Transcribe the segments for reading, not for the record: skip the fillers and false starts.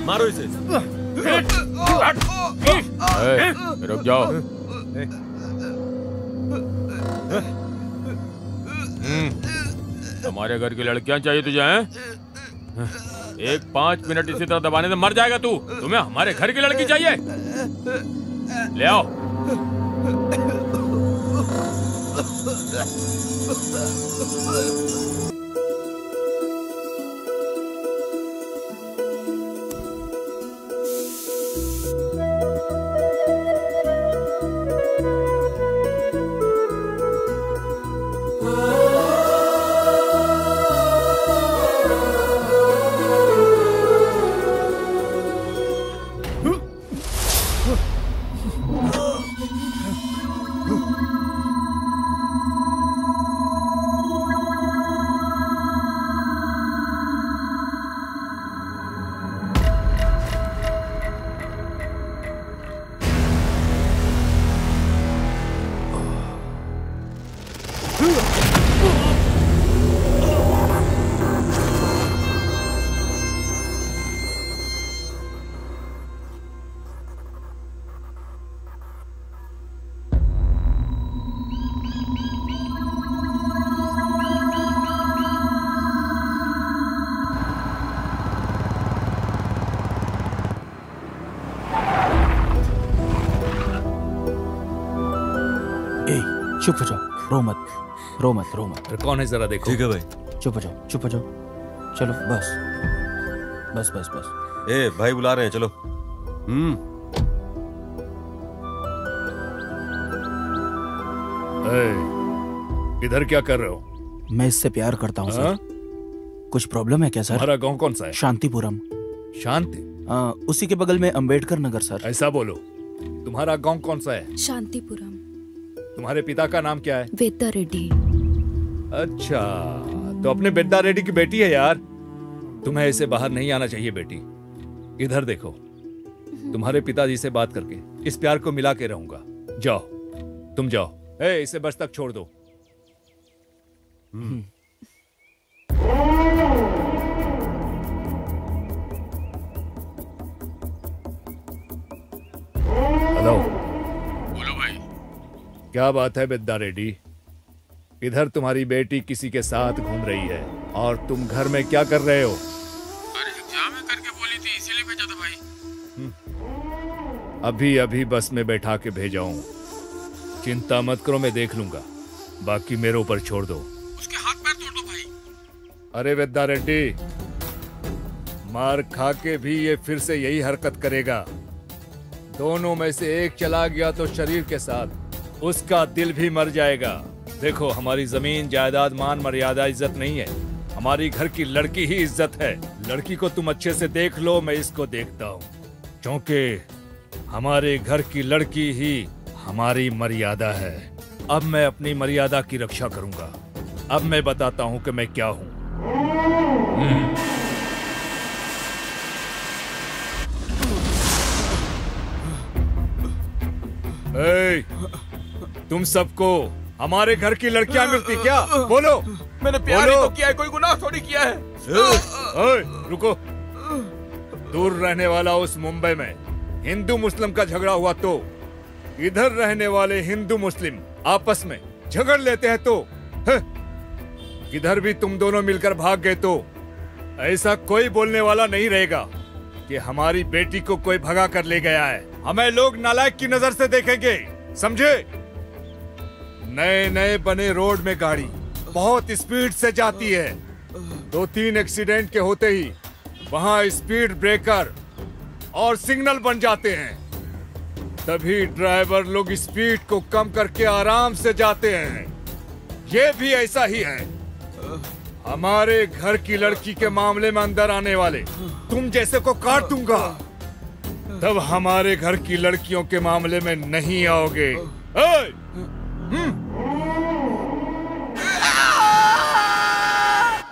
मारो इसे। रुक जाओ। हमारे घर की लड़कियां चाहिए तुझे हैं? एक 5 मिनट इसी तरह दबाने से मर जाएगा तू। तुम्हें हमारे घर की लड़की चाहिए? ले आओ। चुप हो जाओ, रो मत, रो मत, रो मत। कौन है जरा देखो। ठीक है भाई। चुप हो जाओ, चुप हो जाओ। चलो बस बस बस बस। ए भाई बुला रहे हैं, चलो। इधर क्या कर रहे हो? मैं इससे प्यार करता हूँ सर। कुछ प्रॉब्लम है क्या सर? हमारा गांव कौन सा है? शांतिपुरम। शांति? उसी के बगल में अंबेडकर नगर सर। ऐसा बोलो। तुम्हारा गांव कौन सा है? शांतिपुरम। तुम्हारे पिता का नाम क्या है? वेदा रेड्डी। अच्छा, तो अपने वेदा रेड्डी की बेटी है यार। तुम्हें ऐसे बाहर नहीं आना चाहिए बेटी। इधर देखो, तुम्हारे पिताजी से बात करके इस प्यार को मिला के रहूंगा। जाओ, तुम जाओ। इसे बस तक छोड़ दो। हेलो। बोलो भाई। क्या बात है वेदा रेड्डी? इधर तुम्हारी बेटी किसी के साथ घूम रही है और तुम घर में क्या कर रहे हो? अरे एग्जाम में करके बोली थी, इसीलिए भेजा था भाई। अभी अभी बस में बैठा के भेजा हूं। चिंता मत करो, मैं देख लूंगा। बाकी मेरे ऊपर छोड़ दो। उसके हाथ पैर तोड़ दो भाई। अरे वेदा रेड्डी, मार खा के भी ये फिर से यही हरकत करेगा। दोनों में से एक चला गया तो शरीर के साथ उसका दिल भी मर जाएगा। देखो, हमारी जमीन जायदाद मान मर्यादा इज्जत नहीं है, हमारी घर की लड़की ही इज्जत है। लड़की को तुम अच्छे से देख लो, मैं इसको देखता हूँ, क्योंकि हमारे घर की लड़की ही हमारी मर्यादा है। अब मैं अपनी मर्यादा की रक्षा करूंगा। अब मैं बताता हूँ कि मैं क्या हूँ। तुम सबको हमारे घर की लड़कियां मिलती क्या? बोलो। मैंने प्यार ही तो किया है, कोई गुनाह थोड़ी किया है। रुको। दूर रहने वाला उस मुंबई में हिंदू मुस्लिम का झगड़ा हुआ तो इधर रहने वाले हिंदू मुस्लिम आपस में झगड़ लेते हैं तो इधर भी तुम दोनों मिलकर भाग गए तो ऐसा कोई बोलने वाला नहीं रहेगा कि हमारी बेटी को कोई भगा कर ले गया है। हमें लोग नालायक की नजर से देखेंगे, समझे? नए नए बने रोड में गाड़ी बहुत स्पीड से जाती है। 2-3 एक्सीडेंट के होते ही वहां स्पीड ब्रेकर और सिग्नल बन जाते हैं। तभी ड्राइवर लोग स्पीड को कम करके आराम से जाते हैं। ये भी ऐसा ही है। हमारे घर की लड़की के मामले में अंदर आने वाले तुम जैसे को काट दूंगा, तब हमारे घर की लड़कियों के मामले में नहीं आओगे।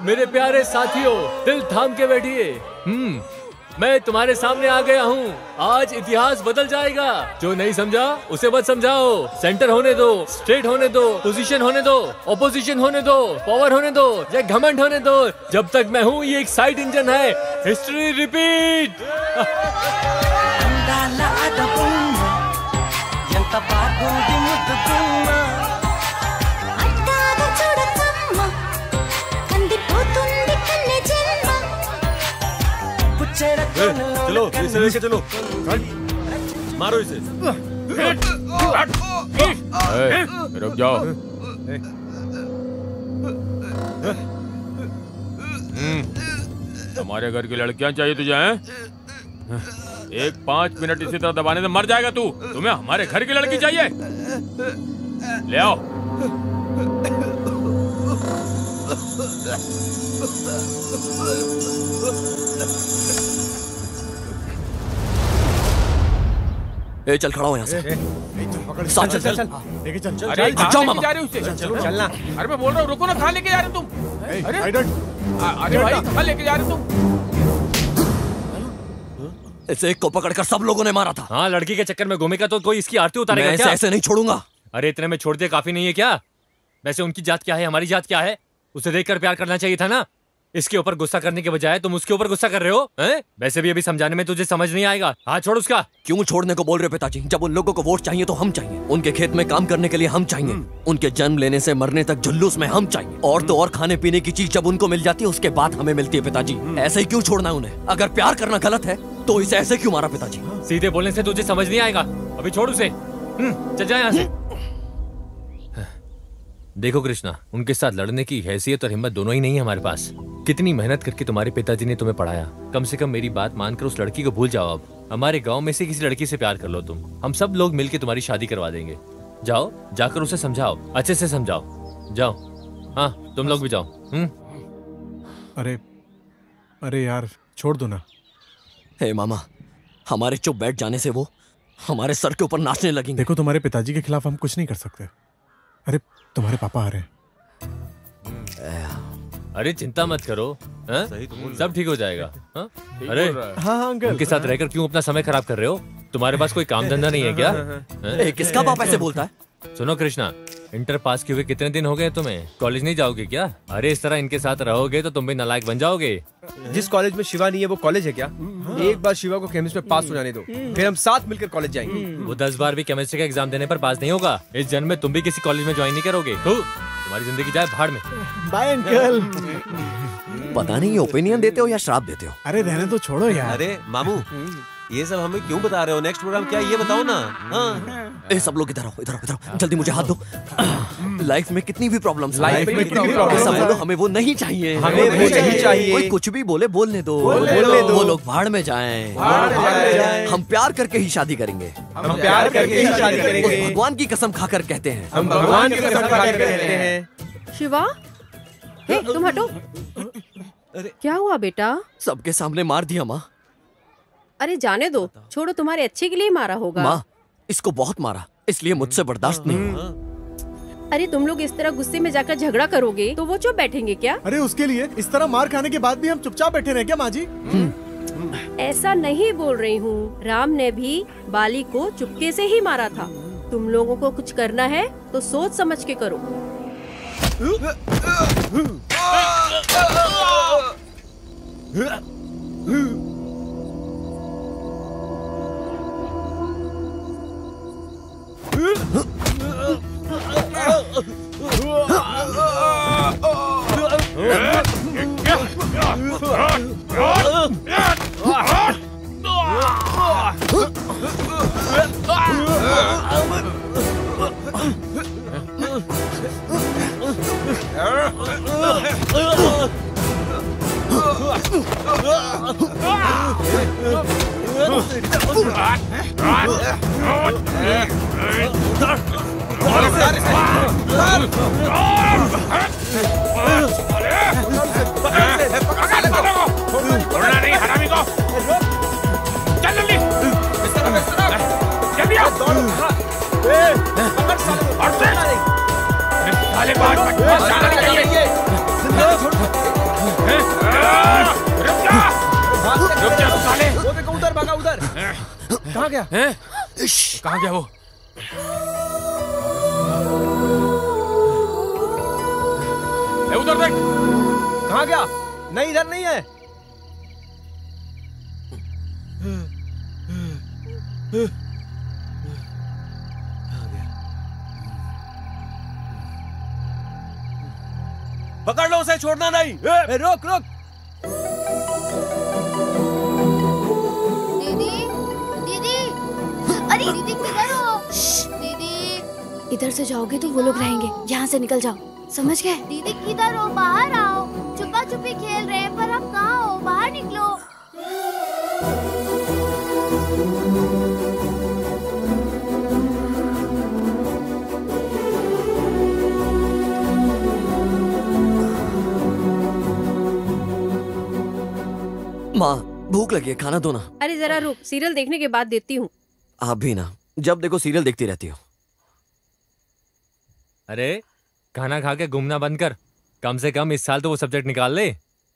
मेरे प्यारे साथियों, दिल थाम के बैठिए। मैं तुम्हारे सामने आ गया हूँ। आज इतिहास बदल जाएगा। जो नहीं समझा उसे मत समझाओ। सेंटर होने दो, स्ट्रेट होने दो, पोजीशन होने दो, ऑपोजिशन होने दो, पावर होने दो या घमंड होने दो। जब तक मैं हूँ ये एक साइड इंजन है। History repeat. चलो इसे लेके चलो, मारो इसे। रुक जाओ। हमारे घर की लड़कियां चाहिए तुझे हैं? एक 5 मिनट इसी तरह दबाने से मर जाएगा तू। तुम्हें हमारे घर की लड़की चाहिए? ले आओ। ए चल खड़ा हो यहाँ से। साथ चल चल लेके चल चल। अरे जाओ मामा। जा रहे हो उसे? चलो चलना। अरे मैं बोल रहा हूँ रुको ना, कहाँ लेके जा रहे हो तुम? अरे अरे भाई कहाँ लेके जा रहे हो तुम? इसे एक को पकड़कर सब लोगों ने मारा था। हाँ, लड़की के चक्कर में घूमेगा तो कोई इसकी आरती उतारेगा मैं क्या? ऐसे नहीं छोड़ूंगा। अरे इतने में छोड़ दे काफी नहीं है क्या? वैसे उनकी जात क्या है, हमारी जात क्या है? उसे देखकर प्यार करना चाहिए था ना। इसके ऊपर गुस्सा करने के बजाय तुम उसके ऊपर गुस्सा कर रहे हो हैं? वैसे भी अभी समझाने में तुझे समझ नहीं आएगा। हाथ छोड़ उसका। क्यों छोड़ने को बोल रहे पिताजी? जब उन लोगों को वोट चाहिए तो हम चाहिए, उनके खेत में काम करने के लिए हम चाहिए, उनके जन्म लेने से मरने तक जुल्लूस में हम चाहिए, और तो और खाने पीने की चीज जब उनको मिल जाती है उसके बाद हमें मिलती है पिताजी। ऐसे ही क्यों छोड़ना है उन्हें? अगर प्यार करना गलत है तो इसे ऐसे क्यों मारा पिताजी? सीधे बोलने से तुझे समझ नहीं आएगा। अभी छोड़ उसे। चल जा यहाँ से। देखो कृष्णा, उनके साथ लड़ने की हैसियत और हिम्मत दोनों ही नहीं है हमारे पास। कितनी मेहनत करके तुम्हारे पिताजी ने तुम्हें पढ़ाया। कम से कम मेरी बात मानकर उस लड़की को भूल जाओ। अब हमारे गांव में से किसी लड़की से प्यार कर लो तुम। हम सब लोग मिलके तुम्हारी शादी करवा देंगे। जाओ, जाकर उसे समझाओ, अच्छे से समझाओ। जाओ। हाँ, तुम लोग भी जाओ। अरे यार छोड़ दो ना। हे मामा, हमारे चुप बैठ जाने से वो हमारे सर के ऊपर नाचने लगेंगे। देखो तुम्हारे पिताजी के खिलाफ हम कुछ नहीं कर सकते। अरे तुम्हारे पापा आ रहे हैं। अरे चिंता मत करो, सब ठीक हो जाएगा। अरे हाँ अंकल, उनके साथ रहकर क्यों अपना समय खराब कर रहे हो? तुम्हारे पास कोई काम धंधा नहीं है क्या? किसका बाप ऐसे बोलता है? सुनो कृष्णा, इंटर पास किए हुए कितने दिन हो गए तुम्हें? कॉलेज नहीं जाओगे क्या? अरे इस तरह इनके साथ रहोगे तो तुम भी नालायक बन जाओगे। जिस कॉलेज में शिवा नहीं है वो कॉलेज है क्या? एक बार शिवा को केमिस्ट्री में पास हो जाने दो, फिर हम साथ मिलकर कॉलेज जाएंगे। वो 10 बार भी केमिस्ट्री का एग्जाम देने पर पास नहीं होगा। इस जन्म में तुम भी किसी कॉलेज में ज्वाइन नहीं करोगे। तुम्हारी जिंदगी जाए भाड़ में। Bye uncle. पता नहीं ओपिनियन देते हो या श्राप देते हो। अरे रहने तो छोड़ो यार। अरे मामू, ये सब हमें क्यों बता रहे हो? नेक्स्ट प्रोग्राम क्या है ये बताओ ना। हाँ। ए सब लोग इधर आओ, इधर आओ, इधर आओ। जल्दी मुझे हाथ दो। लाइफ में कितनी भी प्रॉब्लम्स, लाइफ में कितनी भी प्रॉब्लम्स सब है। बोलो हमें वो नहीं चाहिए, हमें वो नहीं चाहिए। कोई कुछ भी बोले बोलने दो, वो लोग भाड़ में जाएं। हम प्यार करके ही शादी करेंगे। हम प्यार करके ही शादी करेंगे। उस भगवान की कसम खाकर कहते हैं। हम भगवान की कसम खाकर कहते हैं। शिवा, हे तुम हटो। क्या हुआ बेटा? सबके सामने मार दिया माँ। अरे जाने दो, छोड़ो, तुम्हारे अच्छे के लिए मारा होगा। माँ, इसको बहुत मारा, इसलिए मुझसे बर्दाश्त नहीं हुआ। अरे तुम लोग इस तरह गुस्से में जाकर झगड़ा करोगे तो वो चुप बैठेंगे क्या? अरे उसके लिए इस तरह मार खाने के बाद भी हम चुपचाप बैठे रहे क्या माँ जी? ऐसा नहीं बोल रही हूँ। राम ने भी बाली को चुपके से ही मारा था। तुम लोगों को कुछ करना है तो सोच समझ के करो। छोड़ना नहीं हरामी को। चल जल्दी, जल्दी आओ। और साले बाहर मत जाना नहीं चाहिए। रुक जा साले। कहाँ गया? हैं? कहाँ गया वो? ए, उधर देख। कहाँ गया? नहीं, इधर नहीं है। पकड़ लो उसे, छोड़ना नहीं। रोक रोक। दीदी, दीदी, अरे दीदी किधर हो? दीदी, इधर से जाओगे तो वो लोग रहेंगे, यहाँ से निकल जाओ, समझ गए? दीदी किधर हो? बाहर आओ। छुपा छुपी खेल रहे हैं, पर आप कहाँ हो? बाहर निकलो। माँ भूख लगी है, खाना दो ना। अरे जरा रुक, सीरियल देखने के बाद देती हूँ। आप भी ना, जब देखो सीरियल देखती रहती हो। अरे खाना खा के घूमना बंद कर। कम से कम इस साल तो वो सब्जेक्ट निकाल ले।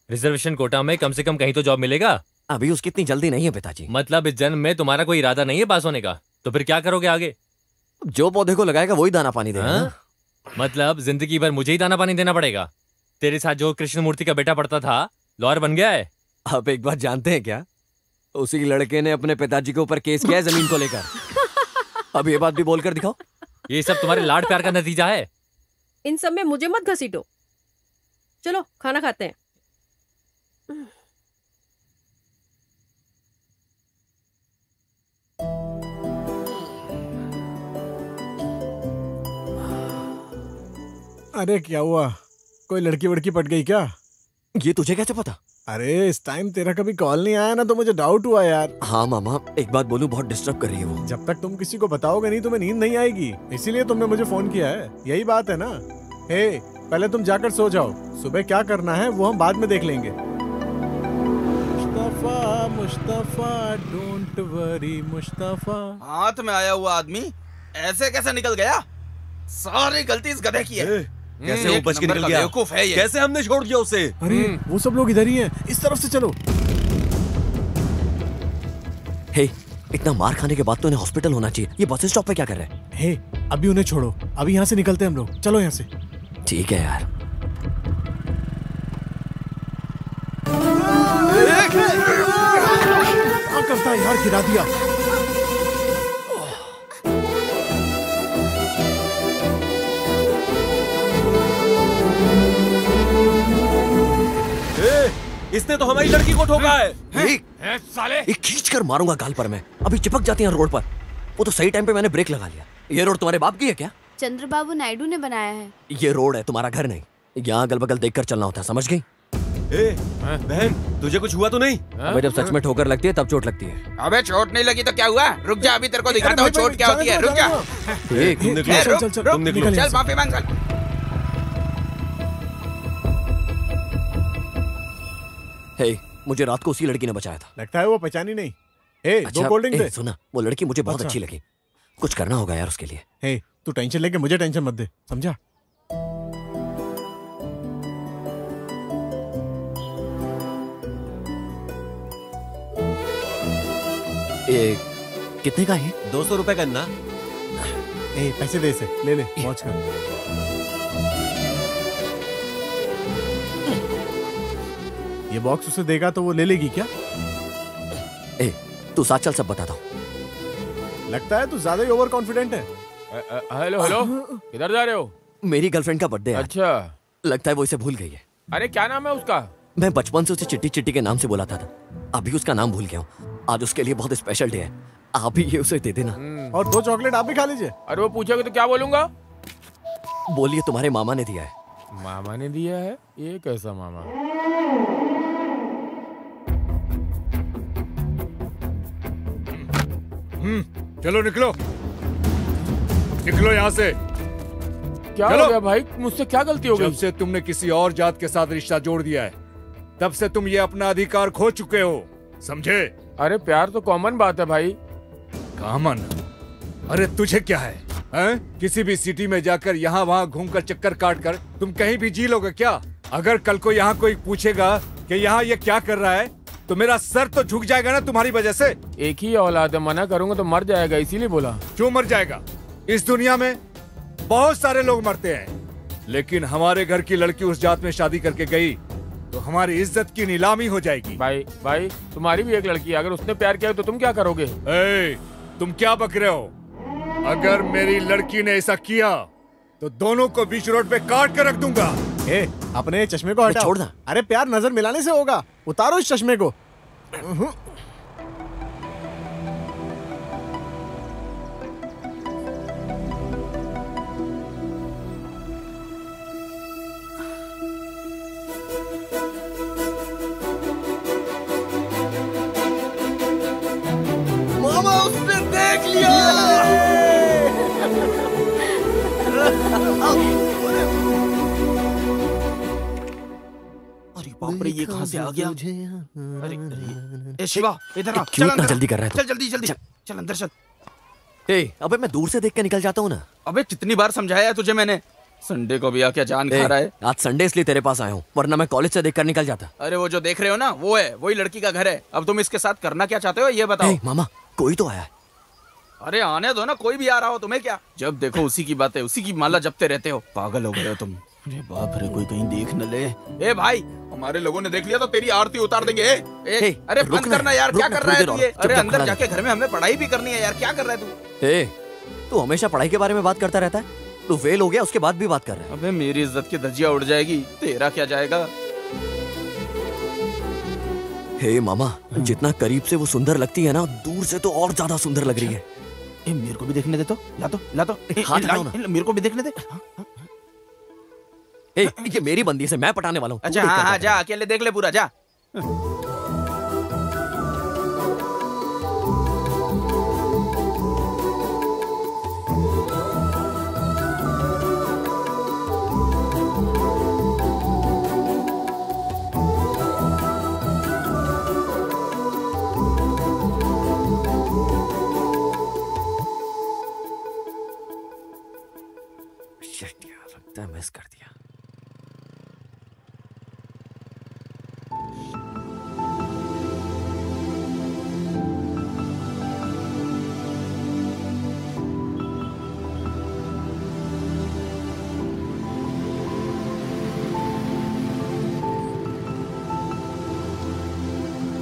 रिजर्वेशन कोटा में कम से कम कहीं तो जॉब मिलेगा। अभी उसकी इतनी जल्दी नहीं है पिताजी। मतलब इस जन्म में तुम्हारा कोई इरादा नहीं है पास होने का, तो फिर क्या करोगे आगे? जो पौधे को लगाएगा वही दाना पानी देगा। हाँ? मतलब जिंदगी भर मुझे ही दाना पानी देना पड़ेगा? तेरे साथ जो कृष्ण मूर्ति का बेटा पढ़ता था लॉयर बन गया है। आप एक बात जानते हैं क्या? उसी लड़के ने अपने पिताजी के ऊपर केस किया है जमीन को लेकर। अब ये बात भी बोलकर दिखाओ। ये सब तुम्हारे लाड प्यार का नतीजा है। इन सब में मुझे मत घसीटो। चलो खाना खाते हैं। अरे क्या हुआ? कोई लड़की वड़की पट गई क्या? ये तुझे कैसे पता? अरे इस टाइम तेरा कभी कॉल नहीं आया ना, तो मुझे डाउट हुआ यार। हाँ मामा, एक बात बोलूं, बहुत डिस्टर्ब कर रही है वो। जब तक तुम किसी को बताओगे नहीं तुम्हें नींद नहीं आएगी, इसीलिए तुमने मुझे फोन किया है। यही बात है ना? हे, पहले तुम जाकर सो जाओ, सुबह क्या करना है वो हम बाद में देख लेंगे। Mustafa Mustafa don't worry Mustafa. हाथ में आया हुआ आदमी ऐसे कैसे निकल गया? सारी गलती इस गधे की है। कैसे वो बच के निकल गया? बेवकूफ है ये। कैसे हमने छोड़ दिया उसे? अरे वो सब लोग इधर ही हैं, इस तरफ से चलो। हे, इतना मार खाने के बाद तो इन्हें हॉस्पिटल होना चाहिए। ये बस स्टॉप पे क्या कर रहे हैं? हे, अभी उन्हें छोड़ो, अभी यहाँ से निकलते हैं हम लोग। चलो यहाँ से। ठीक है यार। क्या करता है यार, गिरा दिया। इसने तो हमारी लड़की को ठोका है। साले ये खींच कर मारूंगा गाल पर मैं। अभी चिपक जाती हैं रोड पर। वो तो सही टाइम पे मैंने ब्रेक लगा लिया। ये रोड तुम्हारे बाप की है क्या? चंद्रबाबू नायडू ने बनाया है। ये रोड है, तुम्हारा घर नहीं। यहाँ अगल बगल देख कर चलना होता है, समझ गई? बहन, तुझे कुछ हुआ तो नहीं? अबे जब सच में ठोकर लगती है तब चोट लगती है। अबे चोट नहीं लगी तो क्या हुआ? रुक जा, अभी तेरे को दिखाता हूँ चोट क्या होती है। रुक जा। तुम निकलो, तुम निकलो। चल माफी मांग। हे, मुझे रात को उसी लड़की ने बचाया था। लगता है वो पहचानी नहीं। हे, अच्छा, दो कोल्ड ड्रिंक दे। सुना, वो लड़की मुझे बहुत अच्छा। अच्छी लगी। कुछ करना होगा यार उसके लिए। हे, तू टेंशन लेके मुझे टेंशन मत दे, समझा? कितने का है? 200 रुपए का ना। ए, पैसे दे इसे, ले ले, मौज कर। ये बॉक्स उसे देगा तो वो ले लेगी क्या? ए, तू साथ चल, सब बताता हूँ। लगता है तू ज्यादा ही ओवर कॉन्फिडेंट है। हेलो हेलो, किधर जा रहे हो? मेरी गर्लफ्रेंड का बर्थडे है। अच्छा, लगता है वो इसे भूल गई है। अरे क्या नाम है उसका? मैं बचपन से उसे चिट्टी चिट्टी के नाम से बुलाता था, अभी उसका नाम भूल गया हूँ। आज उसके लिए बहुत स्पेशल डे है, आप भी ये उसे दे देना। और 2 चॉकलेट आप भी खा लीजिए। अरे वो पूछेगा तो क्या बोलूंगा? बोलिए तुम्हारे मामा ने दिया है। मामा ने दिया है? ये कैसा मामा? चलो निकलो, निकलो यहाँ से। क्या हो गया भाई? मुझसे क्या गलती हो गई? जब से तुमने किसी और जात के साथ रिश्ता जोड़ दिया है, तब से तुम ये अपना अधिकार खो चुके हो, समझे? अरे प्यार तो कॉमन बात है भाई। कॉमन? अरे तुझे क्या है, हैं? किसी भी सिटी में जाकर यहाँ वहाँ घूमकर चक्कर काट कर तुम कहीं भी जी लोगे क्या? अगर कल को यहाँ कोई पूछेगा कि यहाँ ये क्या कर रहा है, तो मेरा सर तो झुक जाएगा ना तुम्हारी वजह से। एक ही औलाद है, मना करूंगा तो मर जाएगा, इसीलिए बोला। क्यों मर जाएगा? इस दुनिया में बहुत सारे लोग मरते हैं, लेकिन हमारे घर की लड़की उस जात में शादी करके गई तो हमारी इज्जत की नीलामी हो जाएगी। भाई तुम्हारी भी एक लड़की है, अगर उसने प्यार किया तो तुम क्या करोगे? तुम क्या बक रहे हो? अगर मेरी लड़की ने ऐसा किया तो दोनों को बीच रोड पे काट कर रख दूंगा। अपने चश्मे को हटाओ। छोड़ना। अरे प्यार नजर मिलाने से होगा, उतारो इस चश्मे को। मामा उसने देख लिया। अरे बाप रे, ये कहां से आ गया? अरे शिवा इधर आ। क्यों इतना जल्दी कर रहा है? चल जल्दी जल्दी चल अंदर चल। अबे मैं दूर से देख के निकल जाता हूँ ना। अबे कितनी बार समझाया है तुझे मैंने, संडे को भी आके जान खा रहा है। आज संडे इसलिए तेरे पास आया हूँ, वरना मैं कॉलेज से देखकर निकल जाता। अरे वो जो देख रहे हो ना, वो है वही लड़की का घर है। अब तुम इसके साथ करना क्या चाहते हो ये बताओ। मामा कोई तो आया है। अरे आने दो ना, कोई भी आ रहा हो, तुम्हें क्या? जब देखो उसी की बातें, उसी की माला जपते रहते हो, पागल हो गए हो तुम। अरे बाप रे, कोई कहीं देख न ले। ए भाई, हमारे लोगों ने देख लिया तो तेरी आरती उतार देंगे। अरे बंद करना यार, क्या कर रहा है तू ये? अरे अंदर जाके घर में हमें पढ़ाई भी करनी है यार, क्या कर रहा है तू? तू हमेशा पढ़ाई के बारे में बात करता रहता है। तू फेल हो गया उसके बाद भी बात कर रहा है। अबे मेरी इज्जत की धज्जियां उड़ जाएगी, तेरा क्या जाएगा? हे मामा, जितना करीब से वो सुंदर लगती है ना, दूर से तो और ज्यादा सुंदर लग रही है। मेरे को भी देखने दे तो, ला तो हाथ हटाओ ना। मेरे को भी देखने दे। ये मेरी बंदी से मैं पटाने वाला हूँ। अच्छा हाँ, जा अकेले देख ले पूरा, जा। लगता है मिस कर दिया।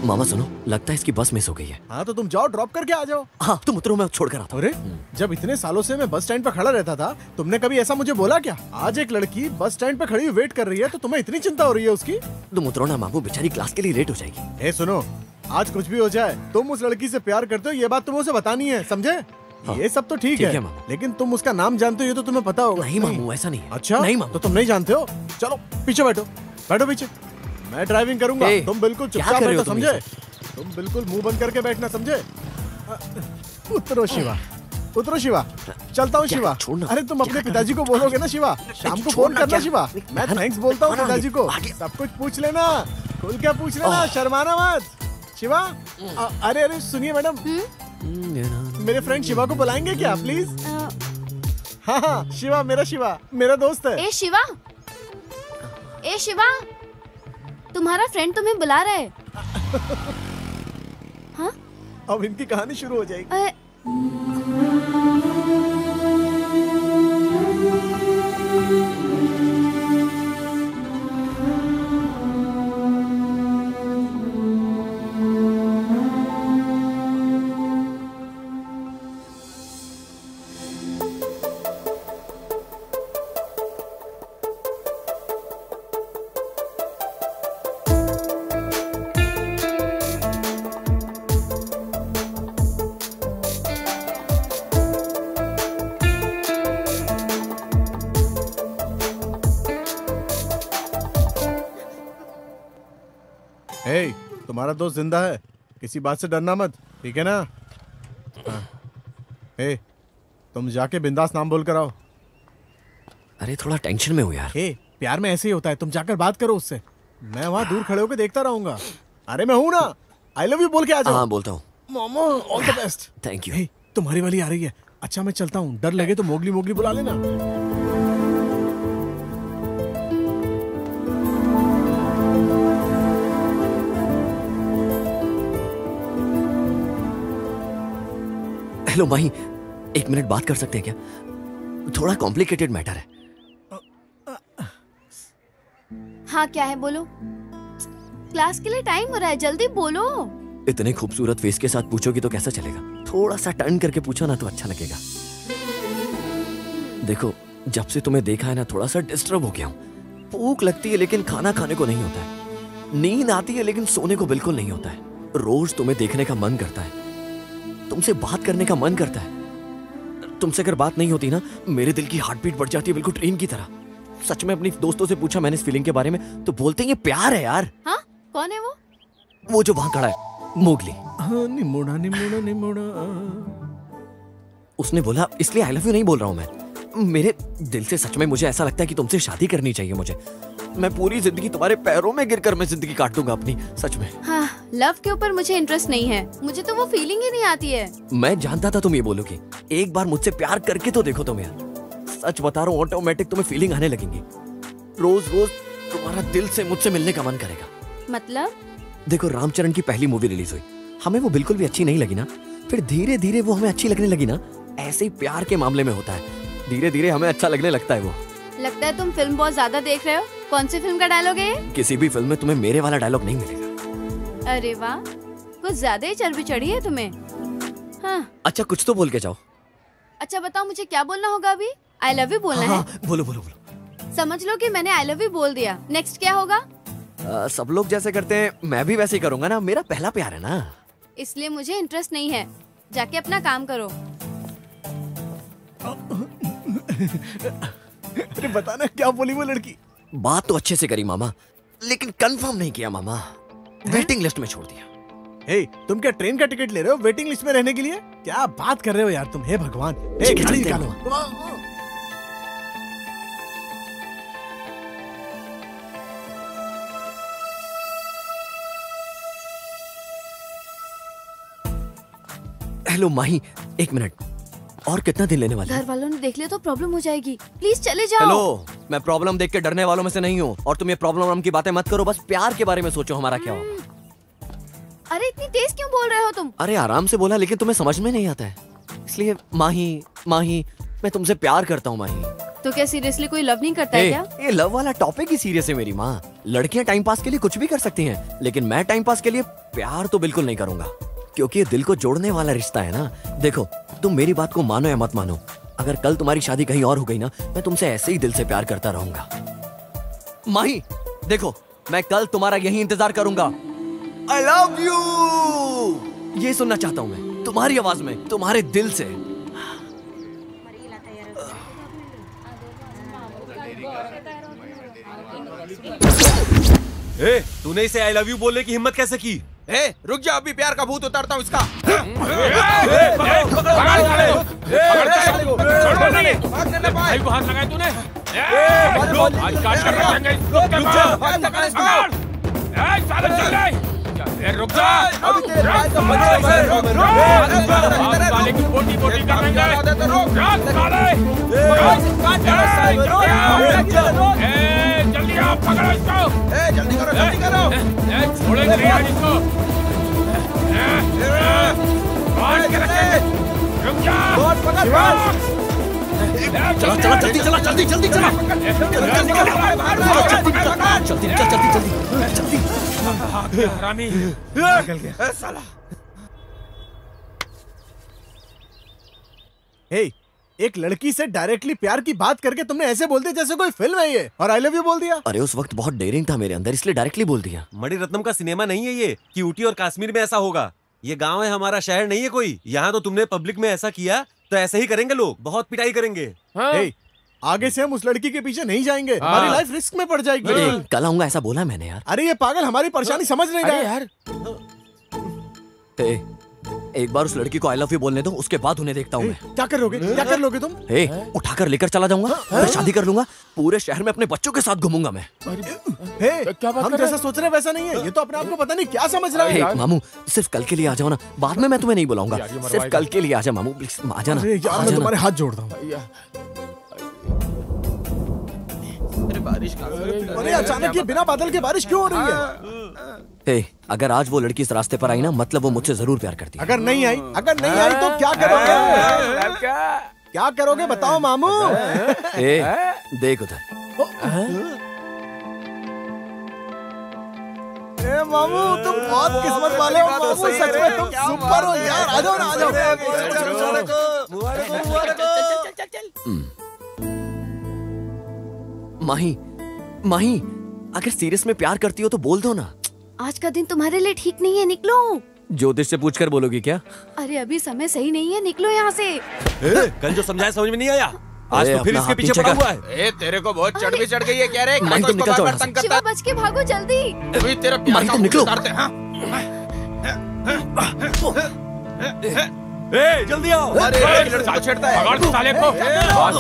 मामा सुनो, लगता है इसकी बस मिस हो गई है। हाँ तो तुम जाओ, ड्रॉप करके आ जाओ। हाँ तुम उतरो, मैं छोड़कर आता हूँ। अरे जब इतने सालों से मैं बस स्टैंड पर खड़ा रहता था, तुमने कभी ऐसा मुझे बोला क्या? आज एक लड़की बस स्टैंड पर खड़ी हुई वेट कर रही है तो तुम्हें इतनी चिंता हो रही है उसकी? तुम उतरो ना मामू, बेचारी क्लास के लिए लेट हो जाएगी। सुनो, आज कुछ भी हो जाए, तुम उस लड़की से प्यार करते हो ये बात तुम्हें उसे बतानी है, समझे? हाँ, ये सब तो ठीक है लेकिन तुम उसका नाम जानते हो ये तो तुम्हें पता होगा। नहीं मामू, ऐसा नहीं है। अच्छा नहीं मामू, तो तुम नहीं जानते हो? चलो पीछे बैठो, बैठो पीछे, मैं ड्राइविंग करूंगा, तुम बिल्कुल चुपचाप बैठो, समझे? तुम बिल्कुल मुंह बंद करके बैठना, समझे? उतरो शिवा, उतरो शिवा, चलता हूँ शिवा। अरे तुम अपने पिताजी को बोलोगे ना शिवा, शाम को फोन करना शिवा। मैं थैंक्स बोलता हूँ पिताजी को, सब कुछ पूछ लेना, खुल के पूछ लेना, शर्माना मत शिवा। अरे अरे सुनिए मैडम, मेरे फ्रेंड शिवा को बुलाएंगे क्या प्लीज? हाँ हाँ शिवा, मेरा शिवा, मेरा दोस्त है। ए शिवा, ए शिवा, तुम्हारा फ्रेंड तुम्हें बुला रहा है। हाँ? अब इनकी कहानी शुरू हो जाएगी। तुम्हारा दोस्त जिंदा है, किसी बात से डरना मत, ठीक है ना? हाँ। तुम जाके बिंदास नाम बोल कर आओ। अरे थोड़ा टेंशन में हो यार। प्यार में ऐसे ही होता है, तुम जाकर बात करो उससे, मैं वहाँ दूर खड़े होकर देखता रहूंगा। अरे मैं हूँ ना, आई लव यू बोल के आ जाओ। हाँ बोलता हूँ। मामा all the best. Thank you. तुम्हारी वाली आ रही है। अच्छा मैं चलता हूँ, डर लगे तो मोगली मोगली बुला लेना। हेलो माही, एक मिनट बात कर सकते हैं क्या? थोड़ा कॉम्प्लिकेटेड मैटर है। हाँ क्या है, बोलो। क्लास के लिए टाइम हो रहा है, जल्दी बोलो। इतने खूबसूरत फेस के साथ पूछोगी तो कैसा चलेगा? थोड़ा सा टर्न करके पूछो ना तो अच्छा लगेगा। देखो, जब से तुम्हें देखा है ना, थोड़ा सा डिस्टर्ब हो गया हूँ। भूख लगती है लेकिन खाना खाने को नहीं होता है। नींद आती है लेकिन सोने को बिल्कुल नहीं होता है। रोज तुम्हें देखने का मन करता है, तुमसे बात करने का मन करता है। तुमसे अगर बात नहीं होती ना, मेरे दिल की हार्ट बीट बढ़ जाती है बिल्कुल ट्रेन की तरह। सच में अपनी दोस्तों से पूछा मैंने इस फीलिंग के बारे में, तो बोलते हैं ये प्यार है यार। हाँ, कौन है वो? वो जो वहां खड़ा है, मोगली। निमोड़ा निमोड़ा निमोड़ा। उसने बोला, इसलिए आई लव यू नहीं बोल रहा हूं मैं। मेरे दिल से सच में मुझे ऐसा लगता है कि तुमसे शादी करनी चाहिए मुझे। मैं पूरी जिंदगी तुम्हारे पैरों में गिरकर मैं जिंदगी काट दूंगा अपनी, सच में। हाँ, लव के ऊपर मुझे इंटरेस्ट नहीं है। मुझे तो वो फीलिंग ही नहीं आती है। मैं जानता था तुम ये बोलोगी। एक बार मुझसे प्यार करके तो देखो तुम यार। सच बता रहा हूँ, ऑटोमेटिक तुम्हें फीलिंग आने लगेंगी। रोज रोज तुम्हारा दिल से मुझसे मिलने का मन करेगा। मतलब? देखो, रामचरण की पहली मूवी रिलीज हुई, हमें वो बिल्कुल भी अच्छी नहीं लगी ना। फिर धीरे धीरे वो हमें अच्छी लगने लगी ना। ऐसे ही प्यार के मामले में होता है, धीरे धीरे हमें अच्छा लगने लगता है वो। लगता है तुम फिल्म बहुत ज्यादा देख रहे हो। कौन सी फिल्म का डायलॉग है ये? किसी भी फिल्म में तुम्हें मेरे वाला डायलॉग नहीं मिलेगा। अरे वाह, कुछ ज्यादा ही चर्बी चढ़ी है तुम्हें। हाँ। अच्छा, कुछ तो बोल के जाओ। अच्छा बताओ, मुझे क्या बोलना होगा अभी? आई लव यू बोलना हाँ, है? बोलो बोलो बोलो। समझ लो कि मैंने आई लव यू बोल दिया। नेक्स्ट क्या होगा? सब लोग जैसे करते हैं मैं भी वैसे ही करूंगा ना। मेरा पहला प्यार है ना। इसलिए मुझे इंटरेस्ट नहीं है। जाके अपना काम करो। अरे बताना क्या बोली वो लड़की? बात तो अच्छे से करी मामा, लेकिन कंफर्म नहीं किया मामा। वेटिंग लिस्ट में छोड़ दिया। हे, तुम क्या ट्रेन का टिकट ले रहे हो वेटिंग लिस्ट में रहने के लिए? क्या बात कर रहे हो यार तुम? हे भगवान, हे गाड़ी निकालो। हेलो माही, एक मिनट। और कितना दिन लेने वाले? घर वालों ने देख लिया तो प्रॉब्लम हो जाएगी। प्लीज चले जाओ। हेलो, मैं प्रॉब्लम देख के डरने वालों में से नहीं हूँ। और तुम ये प्रॉब्लम की बातें मत करो, बस प्यार के बारे में सोचो हमारा क्या होगा। अरे इतनी तेज क्यों बोल रहे हो तुम? अरे आराम से बोला, लेकिन तुम्हें समझ में नहीं आता है इसलिए। माही माही, मैं तुमसे प्यार करता हूँ माही। तो क्या सीरियसली कोई लव नहीं करता है क्या? ये लव वाला टॉपिक ही सीरियस है मेरी माँ। लड़कियां टाइम पास के लिए कुछ भी कर सकती हैं, लेकिन मैं टाइम पास के लिए प्यार तो बिल्कुल नहीं करूंगा, क्योंकि ये दिल को जोड़ने वाला रिश्ता है ना। देखो, तुम मेरी बात को मानो या मत मानो, अगर कल तुम्हारी शादी कहीं और हो गई ना, मैं तुमसे ऐसे ही दिल से प्यार करता रहूंगा। माही देखो, मैं कल तुम्हारा यही इंतजार करूंगा। आई लव यू, ये सुनना चाहता हूं मैं तुम्हारी आवाज में, तुम्हारे दिल से। ए, तूने इसे आई लव यू बोलने की हिम्मत कैसे की? ए, रुक जा, अभी प्यार का भूत उतारता हूँ इसका। भाई को हाथ लगाया तूने? आज काट कर रखेंगे इसको। साले चल गए। रुक जा, साले की बोटी बोटी कर देंगे। जल्दी आओ, पकड़ो इसको। जल्दी करो, जल्दी करो। छोड़ेंगे नहीं आज इसको। बांध के रखेंगे। रुक जा। चला चला, जल्दी चला, जल्दी जल्दी चला, जल्दी। हरामी निकल गया साला। हे, एक लड़की से डायरेक्टली प्यार की बात करके तुमने ऐसे बोल दिया जैसे कोई फिल्म है ये, और आई लव यू बोल दिया। अरे उस वक्त बहुत डेयरिंग था मेरे अंदर, इसलिए डायरेक्टली बोल दिया। मणिरत्नम का सिनेमा नहीं है ये कि ऊटी और कश्मीर में ऐसा होगा। ये गांव है, हमारा शहर नहीं है कोई। यहाँ तो तुमने पब्लिक में ऐसा किया तो ऐसे ही करेंगे लोग, बहुत पिटाई करेंगे। हे, आगे से हम उस लड़की के पीछे नहीं जाएंगे। हमारी लाइफ रिस्क में पड़ जाएगी। कल आऊंगा ऐसा बोला मैंने यार। अरे ये पागल हमारी परेशानी समझ नहीं रहा यार। एक बार उस लड़की को आई लव यू बोलने दो, उसके बाद उन्हें देखता हूँ मैं। क्या करोगे? क्या कर लोगे तुम? उठाकर लेकर चला जाऊंगा, फिर शादी कर लूंगा, पूरे शहर में अपने बच्चों के साथ घूमूंगा मैं। हम जैसा सोच रहे हैं वैसा नहीं है ये, तो अपने आप को पता नहीं क्या समझ रहा है। मामू सिर्फ कल के लिए आ जाओ ना, बाद में मैं तुम्हें नहीं बुलाऊंगा। सिर्फ कल के लिए आ जाओ मामू, प्लीज आ जाना। मैं तुम्हारे हाथ जोड़ता हूँ। बारिश कहाँ से? अरे अचानक ये बिना बादल के बारिश क्यों हो रही है? अगर आज वो लड़की इस रास्ते पर आई ना, मतलब वो मुझसे जरूर प्यार करती है। अगर नहीं आई तो क्या करोगे? क्या करोगे बताओ मामू। देख उधर। मामू तुम बहुत किस्मत वाले हो मामू, सच में तुम सुपर हो यार। आ जाओ ना, आ जाओ। माही, अगर सीरियस में प्यार करती हो तो बोल दो ना। आज का दिन तुम्हारे लिए ठीक नहीं है, निकलो। ज्योतिष से पूछकर बोलोगी क्या? अरे अभी समय सही नहीं है, निकलो यहाँ से। कल जो समझाया समझ में नहीं आया, आज तो फिर इसके पीछे पड़ा हुआ है। तेरे को बहुत चढ़ भी चढ़ गई है क्या रे? माही तुम निकल जाओ। शिवा बच के भागो जल्दी। अभी तेरा प्यार का निकलो। जल्दी आओ। अरे लड़का छेड़ता है। पकड़ साले को,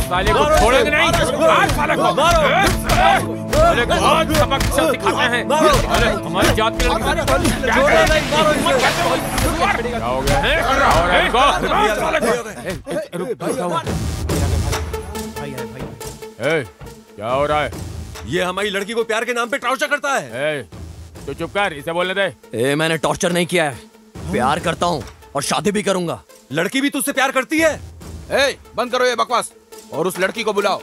साले को छोड़ेंगे नहीं। साले को मारो। साले को आज सबक सिखाते हैं। अरे हमारी जात के लड़के क्या हो गया है? और इनको क्या हो रहा है? ये हमारी लड़की को प्यार के नाम पे टॉर्चर करता है। तो चुप कर, इसे बोलने दे। मैंने टॉर्चर नहीं किया है, प्यार करता हूँ और शादी भी करूंगा। लड़की भी तुझसे प्यार करती है। बंद करो ये बकवास और उस लड़की को बुलाओ।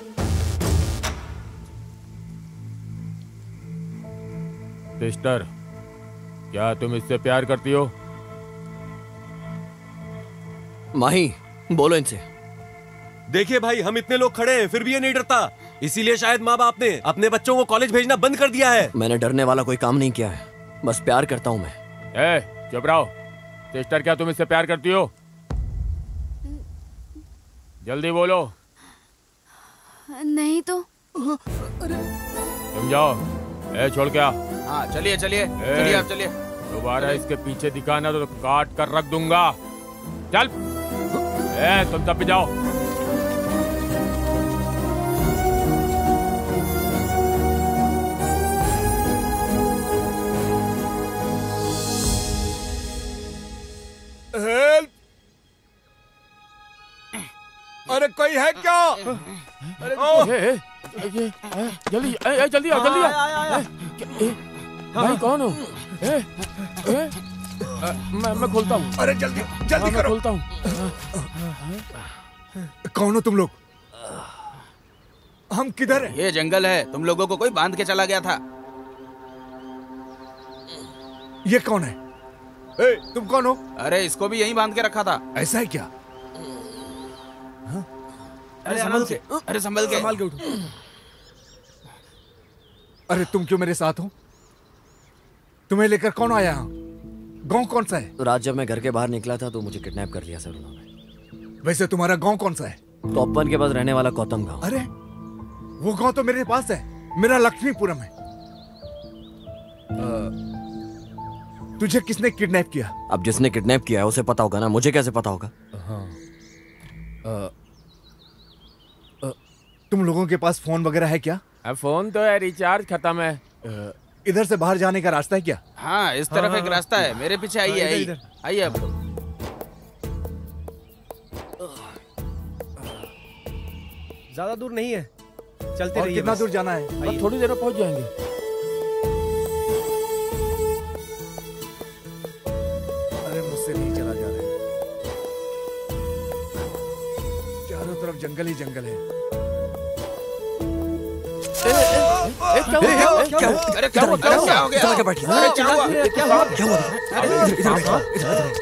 सिस्टर, क्या तुम इससे प्यार करती हो? माही बोलो इनसे। देखिए भाई, हम इतने लोग खड़े हैं फिर भी ये नहीं डरता, इसीलिए शायद माँ बाप ने अपने बच्चों को कॉलेज भेजना बंद कर दिया है। मैंने डरने वाला कोई काम नहीं किया है, बस प्यार करता हूँ मैं। चुप रहो। सिस्टर, क्या तुम इससे प्यार करती हो? जल्दी बोलो। नहीं तो। तुम जाओ। छोड़ क्या? हाँ चलिए चलिए चलिए, आप चलिए। दोबारा इसके पीछे दिखाना तो काट कर रख दूंगा। चल। तुम तब भी जाओ। हेल्प! अरे कोई है क्या? जल्दी जल्दी आओ, जल्दी आओ। भाई कौन हो? मैं खोलता हूँ। अरे जल्दी जल्दी करो। खोलता हूँ। कौन हो तुम लोग? हम किधर हैं? ये जंगल है, तुम लोगों को कोई बांध के चला गया था। ये कौन है? तुम कौन हो? अरे इसको भी यहीं बांध के रखा था। ऐसा है क्या? अरे संभल के, अरे संभल के उठो। अरे तुम क्यों मेरे साथ हो? तुम्हें लेकर कौन आया? गांव कौन सा है? तो रात जब मैं घर के बाहर निकला था तो मुझे किडनैप कर लिया सर उन्होंने। वैसे तुम्हारा गांव कौन सा है? टॉपन के पास रहने वाला गौतम गांव। अरे वो गांव तो मेरे पास है, मेरा लक्ष्मीपुरम है। तुझे किसने किडनैप किया? अब जिसने किडनैप किया है उसे पता होगा ना, मुझे कैसे पता होगा? तुम लोगों के पास फोन वगैरह है क्या? फोन तो है, रिचार्ज खत्म है। इधर से बाहर जाने का रास्ता है क्या? हाँ इस तरफ एक रास्ता है, मेरे पीछे आइए आइए अब। ज्यादा दूर नहीं है, चलते रहिए। कितना दूर जाना है? थोड़ी देर में पहुंच जाएंगे। अरे मुझसे नहीं चला जा रहा है, चारों तरफ जंगल ही जंगल है। क्या हो गया? अरे क्या हो गया?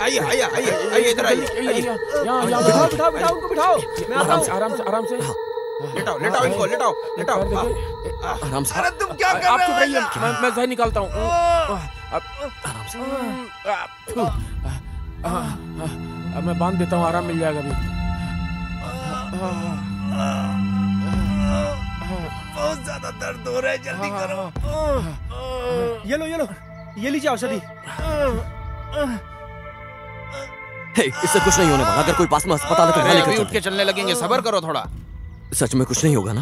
आइए आइए आइए आइए इधर आइए। बिठाओ उनको, बिठाओ। आराम से लेटाओ लेटाओ इनको, लेटाओ लेटाओ आराम से। अरे तुम क्या कर रहे हो? मैं सही निकालता हूँ। आराम से। अब मैं बांध देता हूँ, आराम मिल जाएगा अभी। बहुत ज्यादा दर्द हो रहा है, जल्दी करो। ये लो ये लीजिए औषधि। इससे कुछ नहीं होने वाला, अगर कोई पास में अस्पताल है तो वहां लेकर उठ के चलने लगेंगे, सब्र करो थोड़ा। सच में कुछ नहीं होगा ना?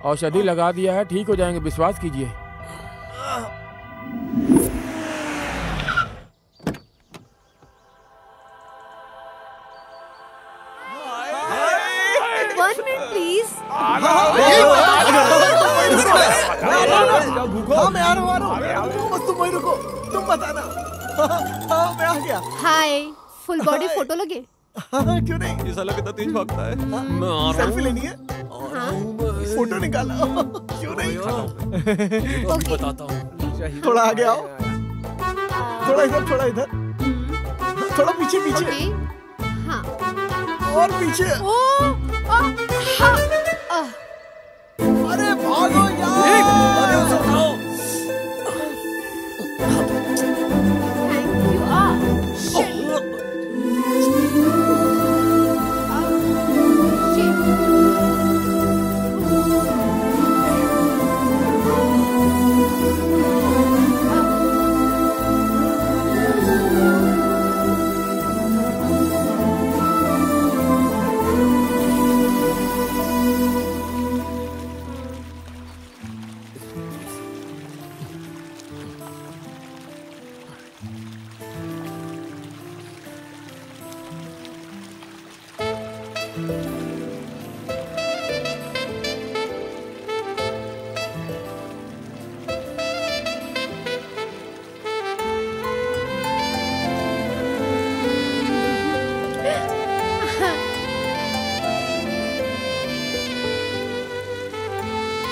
औषधि लगा दिया है, ठीक हो जाएंगे, विश्वास कीजिए। One minute, please. हाँ मैं आ रहा हूँ बस तुम वहीं रुको, तुम बताना। हाँ मैं आ गया। हाय, फुल बॉडी फोटो लगे? हाँ क्यों नहीं, ये साला कितना तेज भागता है। मैं आ रहा हूँ। सेल्फी लेनी है? फोटो निकाला क्यों नहीं? बताता हूँ। थोड़ा आगे आओ, थोड़ा इधर, थोड़ा इधर, थोड़ा पीछे पीछे। हाँ और पीछे। अरे भागो यार।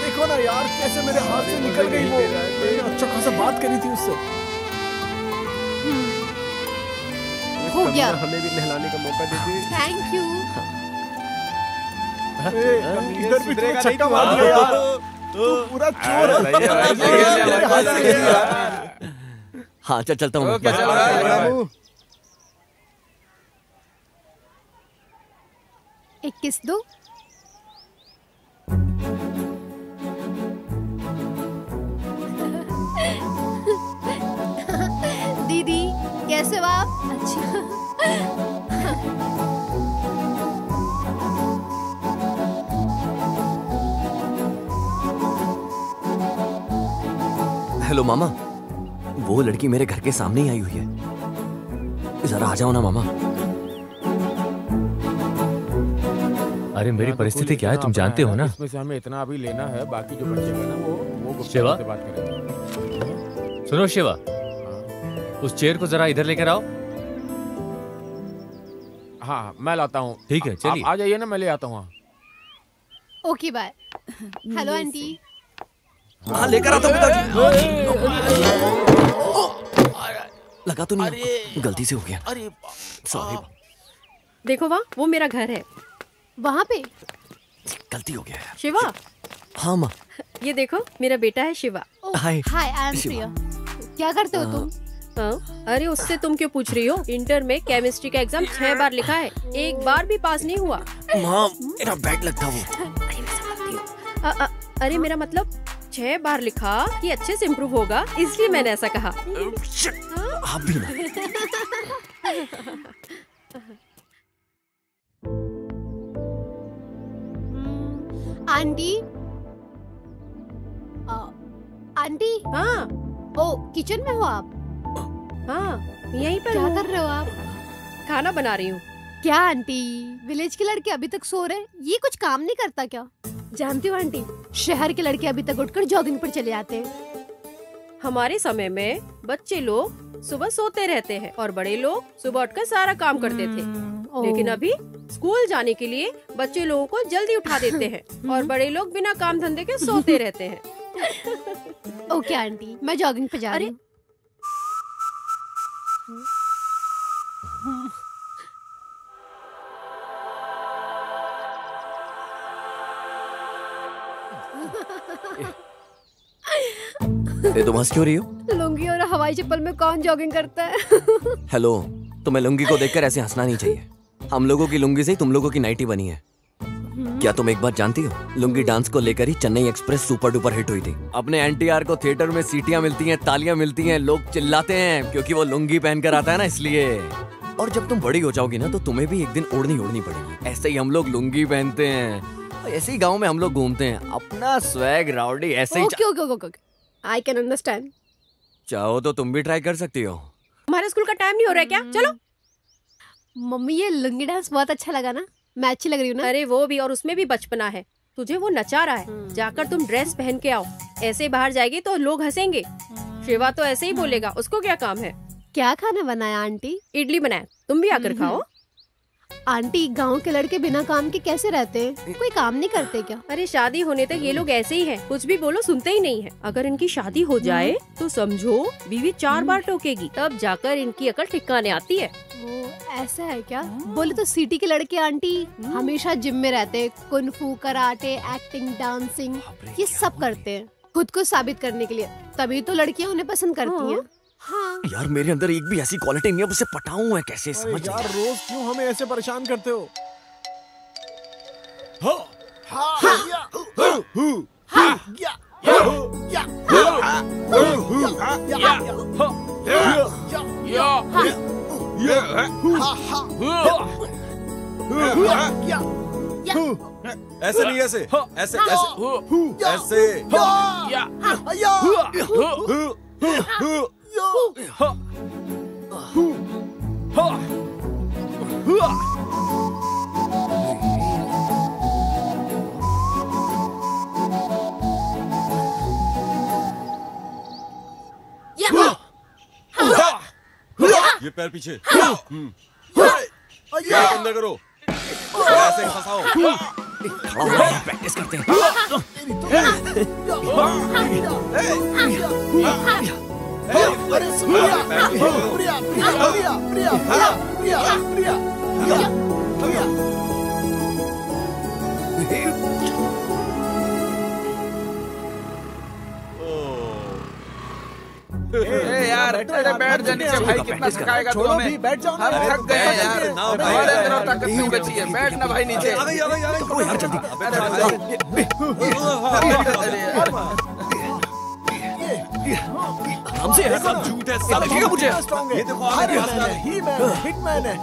देखो ना यार कैसे मेरे हाथ से निकल गई वो। अच्छा खासा बात करी थी उससे। हो गया। हमें भी नहलाने का मौका दे दे। Thank you. इधर भी तो छक्का मार दिया यार। तू पूरा चोर है। हाँ चल चलता हूँ। एक किस दो। दीदी कैसे हो आप? अच्छा। हेलो मामा, वो लड़की मेरे घर के सामने ही आई हुई है, जरा आ जाओ ना मामा। अरे मेरी परिस्थिति क्या है तुम जानते हो ना। इसमें से हमें इतना अभी लेना है, बाकी जो बचेगा ना वो शिवा से बात करेंगे। सुनो शिवा, उस चेयर को जरा इधर लेकर आओ। हाँ मैं लाता हूँ। ठीक है चलिए। आ जाइए ना, मैं ले आता हूँ। Okay bye. Hello aunty. हाँ लेकर आता हूँ पिताजी। लगा तो नहीं, गलती से हो गया। अरे सॉरी। देखो वहाँ, वो मेरा घर है। वहाँ पे गलती हो गया यार। शिवा। हाँ माँ। ये देखो मेरा बेटा है शिवा। हाय। हाय आई एम प्रिया। क्या करते हो तुम? हाँ? अरे उससे तुम क्यों पूछ रही हो? इंटर में केमिस्ट्री का एग्जाम 6 बार लिखा है, एक बार भी पास नहीं हुआ। माँ मेरा बैड लगता वो। अरे मेरा मतलब 6 बार लिखा कि अच्छे से इम्प्रूव होगा, इसलिए मैंने ऐसा कहा। आप भी ना। आंटी। आंटी। हाँ। ओ किचन में हो आप? हाँ यहीं पर। क्या कर रहे हो आप? खाना बना रही हूँ। क्या आंटी, विलेज के लड़के अभी तक सो रहे, ये कुछ काम नहीं करता क्या? जानती हो आंटी, शहर के लड़के अभी तक उठकर जॉगिंग पर चले जाते हैं। हमारे समय में बच्चे लोग सुबह सोते रहते हैं और बड़े लोग सुबह उठकर सारा काम करते थे। लेकिन अभी स्कूल जाने के लिए बच्चे लोगों को जल्दी उठा देते हैं और बड़े लोग बिना काम धंधे के सोते रहते हैं। ओके आंटी, मैं जॉगिंग पे जा रही हूँ। तुम हंस क्यों रही हो? लुंगी और हवाई चप्पल में कौन जॉगिंग करता है? हेलो, तुम्हें लुंगी को देखकर ऐसे हंसना नहीं चाहिए। हम लोगों की लुंगी से ही तुम लोगों की नाइटी बनी है। क्या तुम एक बात जानती हो? लुंगी डांस को लेकर ही Chennai Express super duper hit हुई थी। अपने एनटीआर को थिएटर में सीटियां मिलती हैं, तालियां मिलती हैं, लोग चिल्लाते हैं क्योंकि वो लुंगी पहनकर आता है ना, इसलिए। और जब तुम बड़ी हो जाओगी ना तो तुम्हें भी एक दिन ओढ़नी पड़ेगी। ऐसे ही हम लोग लुंगी पहनते हैं, ऐसे ही गाँव में हम लोग घूमते हैं, अपना स्वैग राउडी ऐसे ही। Okay, I can understand. चाहो तो तुम भी ट्राई कर सकती हो। हमारे स्कूल का टाइम नहीं हो रहा है क्या? चलो। मम्मी ये लुंगी डांस बहुत अच्छा लगा ना? मैं अच्छी लग रही हूँ ना? अरे वो भी, और उसमें भी बचपना है। तुझे वो नचा रहा है, जाकर तुम ड्रेस पहन के आओ। ऐसे बाहर जाएगी तो लोग हंसेंगे। शिवा तो ऐसे ही बोलेगा, उसको क्या काम है। क्या खाना बनाया आंटी? इडली बनाया, तुम भी आकर खाओ। आंटी, गांव के लड़के बिना काम के कैसे रहते हैं? कोई काम नहीं करते क्या? अरे शादी होने तक ये लोग ऐसे ही हैं, कुछ भी बोलो सुनते ही नहीं है। अगर इनकी शादी हो जाए तो समझो बीवी 4 बार टोकेगी, तब जाकर इनकी अकल ठिकाने आती है। वो ऐसा है क्या? बोले तो सिटी के लड़के आंटी हमेशा जिम में रहते हैं, कुनफू, कराटे, एक्टिंग, डांसिंग ये सब करते हैं खुद को साबित करने के लिए, तभी तो लड़कियां उन्हें पसंद करती हैं। हाँ। यार मेरे अंदर एक भी ऐसी क्वालिटी नहीं है, उसे पटाऊं मैं कैसे? समझ यार रोज क्यों हमें ऐसे परेशान करते हो? ऐसे नहीं, ऐसे ऐसे ऐसे ये पैर पीछे, अंदर करो, ऐसे फंसाओ। प्रैक्टिस करते हैं। यार अरे बैठ जा नीचे भाई, कितना थकाएगा तू हमें। बैठ जाओ, हम थक गए यार, हमारे अंदर ताकत नहीं बची है। बैठ ना भाई नीचे। यार जल्दी। हमसे सब झूठ है, सब लगेगा मुझे। ये देखो हिटमैन है,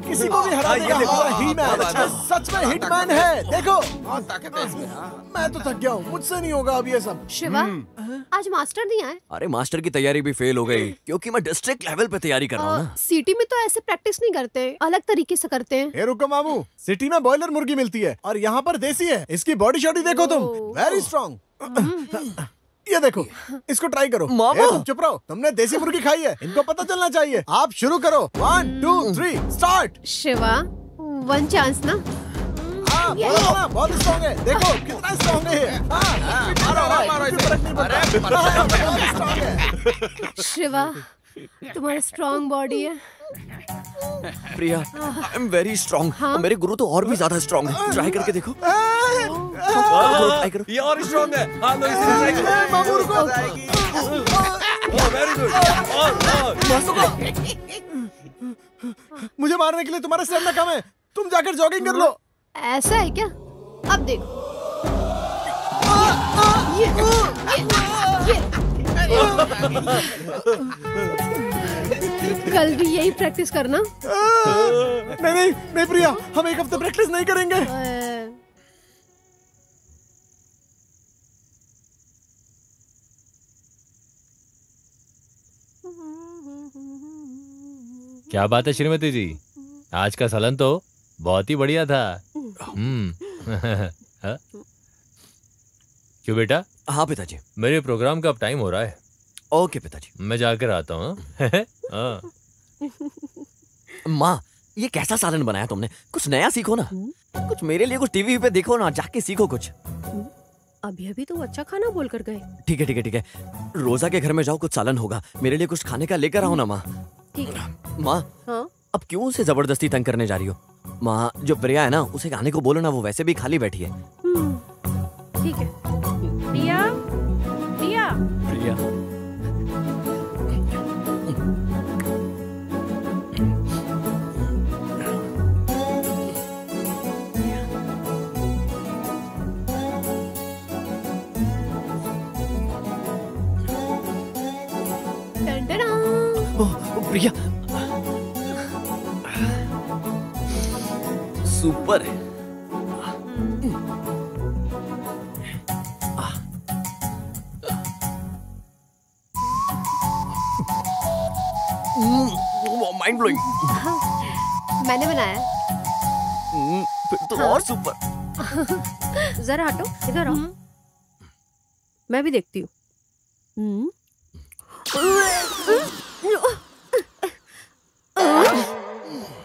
किसी को भी हरा देगा हमारा हिटमैन। सच में हिटमैन है, देखो। ताकत है इसमें। मैं तो थक गया हूँ, मुझसे नहीं होगा अब ये सब। शिवा, आज मास्टर नहीं आए? अरे मास्टर की तैयारी भी फेल हो गई क्योंकि मैं डिस्ट्रिक्ट लेवल पे तैयारी कर रहा हूँ ना। सिटी में तो ऐसे प्रैक्टिस नहीं करते, अलग तरीके से करते हैं। हे रुको मामू, सिटी में बॉयलर मुर्गी मिलती है और यहाँ पर देसी है। इसकी बॉडी शॉडी देखो तुम, वेरी स्ट्रॉन्ग। ये देखो, इसको ट्राई करो। मामा, तुम चुप रहो, तुमने देसी मुर्गी खाई है, इनको पता चलना चाहिए। आप शुरू करो, 1 2 3 स्टार्ट। शिवा, 1 चांस ना। बहुत स्ट्रॉन्ग है, देखो कितना स्ट्रॉन्ग है। शिवा, तुम्हारा स्ट्रॉन्ग बॉडी है। प्रिया, आई एम वेरी स्ट्रॉन्ग। मेरे गुरु तो और भी ज्यादा स्ट्रॉन्ग है। ट्राई करके देखो। ट्राई करो। ये और स्ट्रॉन्ग है। हाँ लो इसे ट्राई करो। Very good. मुझे मारने के लिए तुम्हारा स्टैमिना कम है, तुम जाकर जॉगिंग कर लो। ऐसा है क्या? अब देखो। कल भी यही प्रैक्टिस करना। नहीं प्रिया, हम एक हफ्ते प्रैक्टिस नहीं करेंगे। क्या बात है श्रीमती जी, आज का सलन तो बहुत ही बढ़िया था। क्यों बेटा? हाँ पिताजी। मेरे प्रोग्राम का अब टाइम हो रहा है। ओके पिताजी। मैं जाकर आता हूँ। माँ, ये कैसा सालन बनाया तुमने? कुछ नया सीखो ना। कुछ मेरे लिए कुछ टीवी पे देखो ना, जाके सीखो कुछ। अभी तो अच्छा खाना बोल कर गए। ठीक है। रोजा के घर में जाओ, कुछ सालन होगा, मेरे लिए कुछ खाने का लेकर आओ ना माँ। ठीक है। माँ, हाँ? अब क्यों उसे जबरदस्ती तंग करने जा रही हो? माँ, जो प्रिया है ना, उसे आने को बोलो ना, वो वैसे भी खाली बैठी है। ठीक है। प्रिया, प्रिया, प्रिया। प्रिया, सुपर है। Mind blowing. मैंने बनाया। फिर तो और सुपर। जरा हटो, इधर आओ। मैं भी देखती हूँ।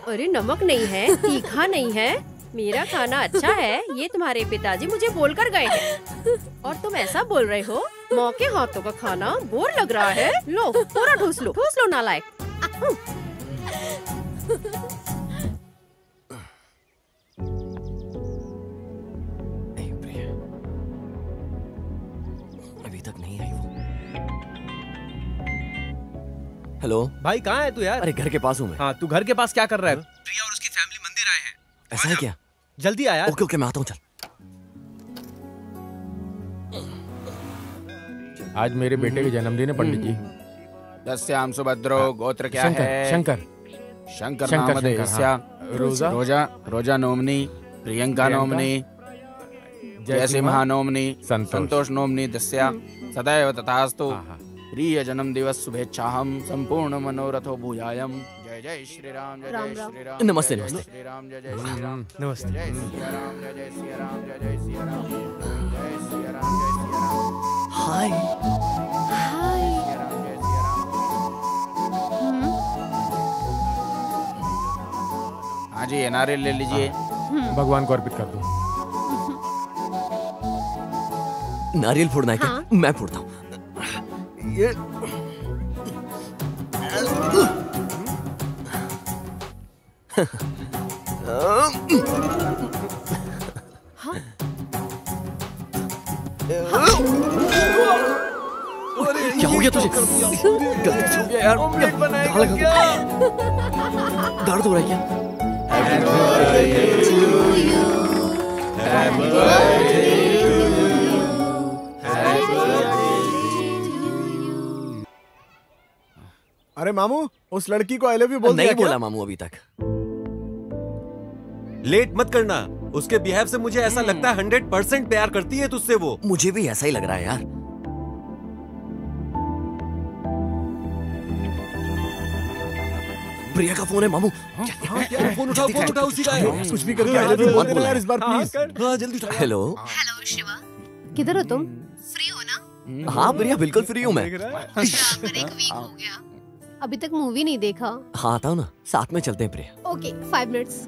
अरे नमक नहीं है, तीखा नहीं है, मेरा खाना अच्छा है, ये तुम्हारे पिताजी मुझे बोलकर गए हैं। और तुम ऐसा बोल रहे हो, मौके हाथों का खाना बोर लग रहा है। लो पूरा ठूस लो नालायक। अभी तक नहीं आई वो। हेलो भाई, कहाँ है तू यार? अरे घर के पास हूँ मैं। हाँ, तू घर के पास क्या कर रहा है? प्रिया और उसकी फैमिली मंदिर आए हैं। ऐसा है क्या? जल्दी आया। ओके ओके, मैं आता हूँ। चल। आज मेरे बेटे के जन्मदिन है पंडित जी। दस्याम सुभद्रो, गोत्र क्या शंकर, है? शंकर। शंकर शंकर, नाम देस्या। रोजा? रोजा नोमनी, प्रियंका नोमनी, जयसिंहा नोमनी, संतोष नोमनी दस्या। सदैव तथास्तु। प्रिय जन्म दिवस शुभेच्छाहम, संपूर्ण मनोरथो भूयायम। जय जय श्री राम, जय जय श्री राम। नमस्ते जय नमस्ते। श्री राम, जय जय श्री राम। नमस्ते। जय सिया राम, जय जय सिया राम, जय जय सिया राम। जय सिया राम, जय सिया राम। हाय हाँ जी, नारियल ले लीजिए। भगवान को अर्पित कर दो। नारियल फोड़ना है क्या? हाँ। मैं फोड़ता हूँ। ये क्या हो गया तुझे? गलती से हो गया यार। दर्द हो रहा है क्या? अरे मामू, उस लड़की को आई लव यू बोल दिया नहीं क्या? बोला मामू अभी तक। लेट मत करना। उसके बिहेव से मुझे ऐसा लगता है 100% प्यार करती है तुझसे वो। मुझे भी ऐसा ही लग रहा है यार। प्रिया का फोन है मामू। फोन उठाओ, फोन उठाओ, उसी का है। कुछ भी करके आई लव यू मत बोला यार इस बार प्लीज। हाँ, जल्दी उठाओ। हेलो। हेलो शिवा, किधर हो तुम? फ्री हो ना? हाँ प्रिया, बिल्कुल फ्री हूँ मैं। अच्छा, एक वीक हो गया, अभी तक मूवी नहीं देखा। हाँ आता हूँ ना, साथ में चलते हैं प्रिया। Okay, 5 minutes.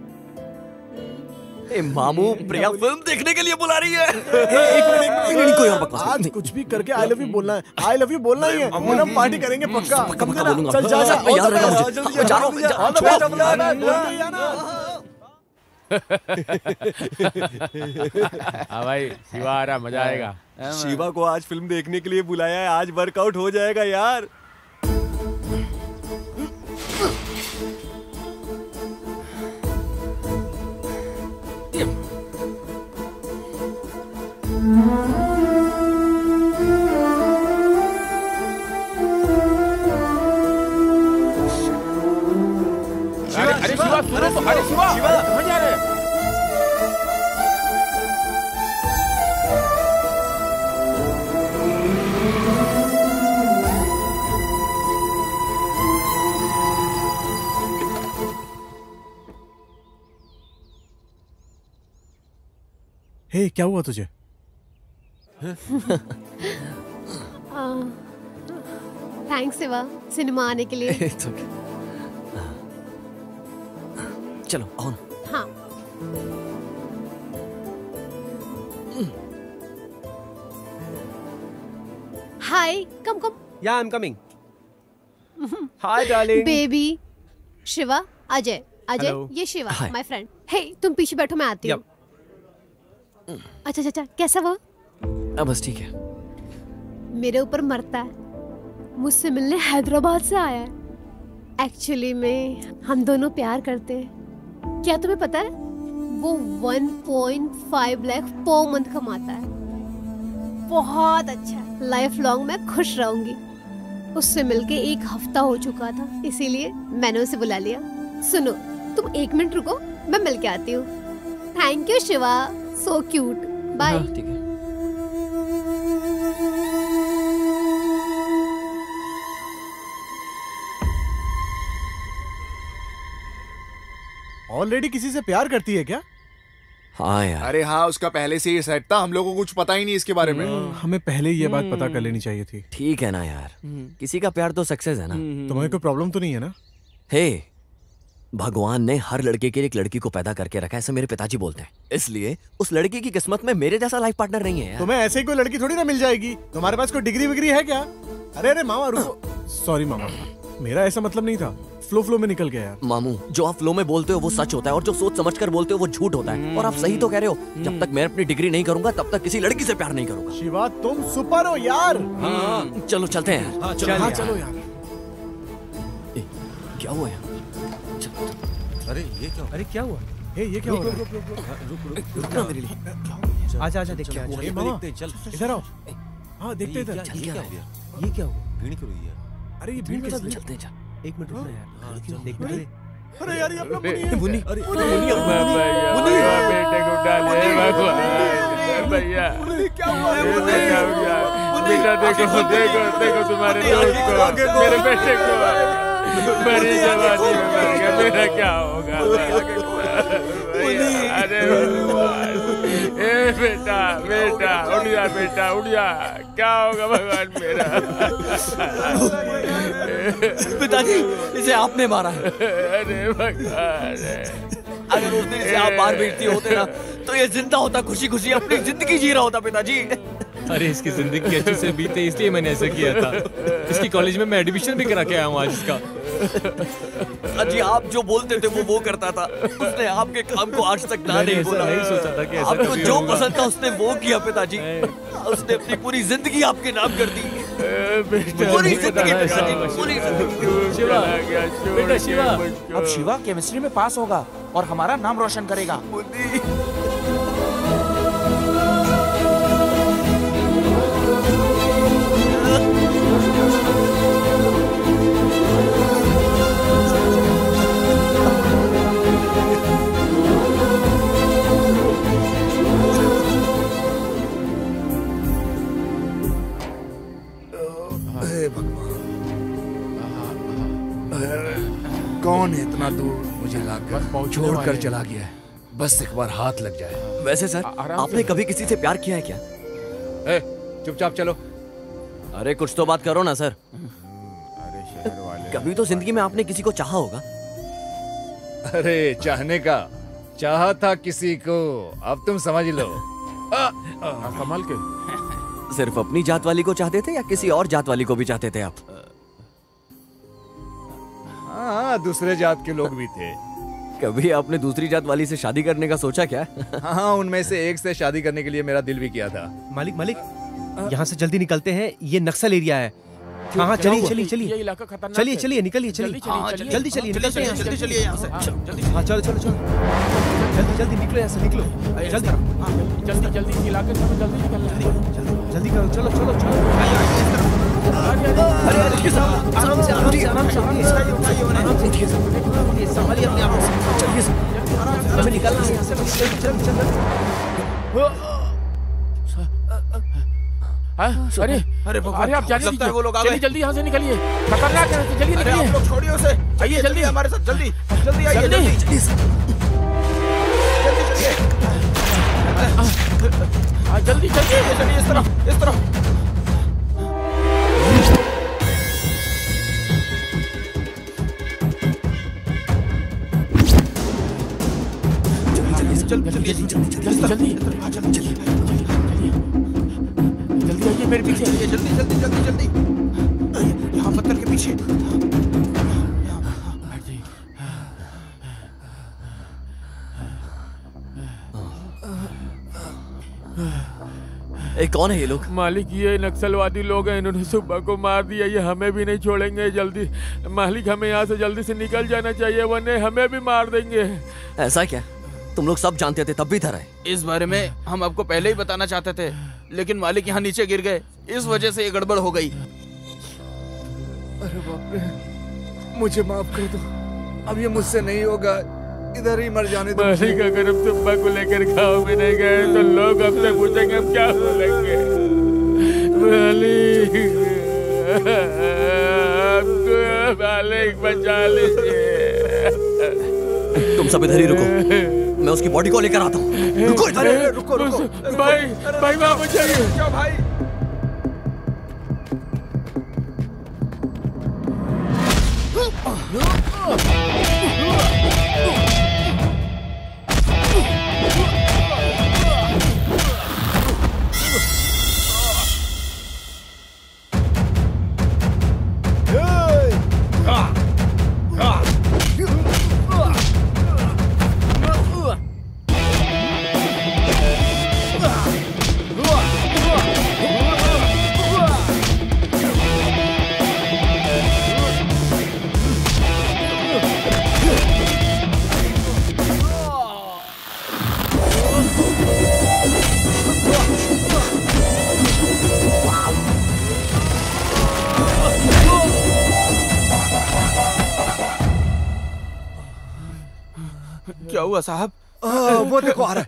ए मामू, प्रिया फिल्म देखने के लिए बुला रही है। एक मिनट, कोई और बकवास आज कुछ भी करके आई लव यू बोलना है। आई लव यू बोलना ही है। हम पार्टी करेंगे पक्का। पक्का बोलूंगा। चल जा जा, याद रखना मुझे। जा रहा हूँ। हाँ भाई, शिवा आ रहा, मजा आएगा। शिवा को आज फिल्म देखने के लिए बुलाया है। आज वर्कआउट हो जाएगा यार। अरे शिवा, सुनो तो। अरे शिवा, कहाँ जा रहे? हे, क्या हुआ तुझे? थैंक्स शिवा, सिनेमा आने के लिए। चलो आओ ना। हाँ। हाय, कम कम। या I am coming. Hi darling. Baby. Shiva, Ajay. Ajay, Hello. ये Shiva, Hi. My friend. Hey, तुम पीछे बैठो, मैं आती हूँ। अच्छा अच्छा अच्छा, कैसा वो? बस ठीक है। मेरे ऊपर मरता है। मुझसे मिलने हैदराबाद से आया है। एक्चुअली में हम दोनों प्यार करते हैं। क्या तुम्हें पता है? वो 1.5 लाख पर मंथ कमाता है। बहुत अच्छा। लाइफ लॉन्ग मैं खुश रहूंगी। उससे मिलके 1 हफ्ता हो चुका था, इसीलिए मैंने उसे बुला लिया। सुनो, तुम 1 मिनट रुको, मैं मिल के आती हूँ। Thank you Shiva, so cute. Bye. ठीक है। ऑलरेडी किसी से प्यार करती है क्या? हाँ यार। अरे हाँ, उसका पहले से ही सेट था, हम लोगों को कुछ पता ही नहीं इसके बारे में। हमें पहले ही ये बात पता कर लेनी चाहिए थी। ठीक है ना यार, किसी का प्यार तो सक्सेस है ना। तुम्हें कोई प्रॉब्लम तो नहीं है ना? हे, भगवान ने हर लड़के के लिए एक लड़की को पैदा करके रखा है, ऐसा मेरे पिताजी बोलते हैं। इसलिए उस लड़की की किस्मत में मेरे जैसा लाइफ पार्टनर नहीं है यार। तुम्हें ऐसे ही कोई लड़की थोड़ी ना मिल जाएगी। तुम्हारे पास कोई डिग्री विग्री है क्या? अरे मामा रुको। सॉरी मामा, मेरा ऐसा मतलब नहीं था, फ्लो में निकल गया यार। मामू, जो आप फ्लो में बोलते हो वो सच होता है और जो सोच समझकर बोलते हो वो झूठ होता है। और आप सही तो कह रहे हो, जब तक मैं अपनी डिग्री नहीं करूंगा तब तक किसी लड़की से प्यार नहीं करूंगा। शिवा तुम सुपर हो यार। हाँ, चलो चलते हैं यार। चलो यार। क्या हुआ यार? अरे ये क्या? अरे क्या हुआ? ये क्या हो रहा है? रुकना मेरे लिए। आजा देखते हैं। मामा चल इधर आओ। हाँ देखते इधर। चल क्या है? ये क्या हुआ? भीड़ क्यों रही है? अरे ये भीड़ कैसे? चलते हैं। एक मिनट रुकना यार, देखते हैं। अरे यार ये अपना मुन्नी, बेटे को डालिए भगवान। भैया क्या हुआ? बेटा देखो तुम्हारे दोस्त को, मेरे बेटे को बड़ी जवानी में मर गया, मेरा क्या होगा? अरे ए बेटा उड़ जा, क्या होगा भगवान मेरा? पिताजी, इसे आपने मारा है। अरे भगवान, अगर उस दिन इसे आप बाहर भेजते होते ना तो ये जिंदा होता, खुशी खुशी अपनी जिंदगी जी रहा होता पिताजी। अरे इसकी जिंदगी अच्छे से बीते इसलिए मैंने ऐसा किया था। इसकी कॉलेज में मैं एडमिशन भी करा के आया हूँ आज इसका। अजी आप जो बोलते थे वो करता था। उसने आपके काम को आज तक ना नहीं बोला। नहीं सोचा था कि ऐसा आपको कभी जो होगा। पसंद था उसने वो किया पिताजी। उसने अपनी पूरी जिंदगी आपके नाम कर दी। पूरी जिंदगी पिताजी, पूरी जिंदगी। शिवा, बेटा शिवा, अब शिवा केमिस्ट्री में पास होगा और हमारा नाम रोशन करेगा। कौन है इतना दूर मुझे लाकर छोड़कर चला गया है? बस एक बार हाथ लग जाए। वैसे सर, आपने कभी किसी से प्यार किया है क्या? चुपचाप चलो। अरे कुछ तो बात करो ना सर। अरे शहर वाले, कभी तो जिंदगी में आपने किसी को चाहा होगा। अरे चाहने का चाहा था किसी को, अब तुम समझ लो। कमाल के सिर्फ अपनी जात वाली को चाहते थे या किसी और जात वाली को भी चाहते थे आप? हाँ, दूसरे जात के लोग भी थे। कभी आपने दूसरी जात वाली से शादी करने का सोचा क्या? हाँ, उनमें से एक से शादी करने के लिए मेरा दिल भी किया था। मालिक, यहाँ से जल्दी निकलते हैं, ये नक्सल एरिया है। हाँ चलिए ये इलाका खतरनाक है। चलिए निकलिए, जल्दी जल्दी निकलते हैं। चलिए यहाँ से। हाँ चलो जल्दी निकलो यहाँ से, निकलो जल्दी इस इलाके से हमें जल्दी निकलना है। जल्दी करो, चलो आराम से संभालिए अपने आप को। चलिए हमें निकलना है यहाँ से। अरे आप जाने दीजिए, वो लोग आ गए। जल्दी यहाँ से निकलिए, खतरनाक है। जल्दी निकलिए, आप लोग छोड़िए उसे। आइए जल्दी हमारे साथ, जल्दी आइए, जल्दी चलिए इस तरफ। जल्दी आइए मेरे पीछे। जल्दी यहाँ पत्थर के पीछे। कौन है ये लोग? मालिक, ये नक्सलवादी लोग हैं। इन्होंने सुबह को मार दिया। ये हमें भी नहीं छोड़ेंगे। जल्दी मालिक, हमें यहाँ से जल्दी से निकल जाना चाहिए, वरना हमें भी मार देंगे। ऐसा क्या? तुम लोग सब जानते थे तब भी इधर आए? इस बारे में हम आपको पहले ही बताना चाहते थे, लेकिन मालिक यहाँ नीचे गिर गए, इस वजह से ये गड़बड़ हो गई। अरे बाप रे, मुझे माफ कर दो, अब ये मुझसे नहीं होगा, इधर ही मर जाने दो। मालिक, अगर हम सुब्बा को लेकर गाँव में नहीं गए तो लोग हमसे पूछेंगे हम क्या बोलेंगे। मालिक बचा लीजिए। तुम सब इधर ही रुको, मैं उसकी बॉडी को लेकर आता हूँ। रुको इधर। रुको भाई वापस जाइए। क्या भाई? क्या हुआ साहब? वो देखो आ रहा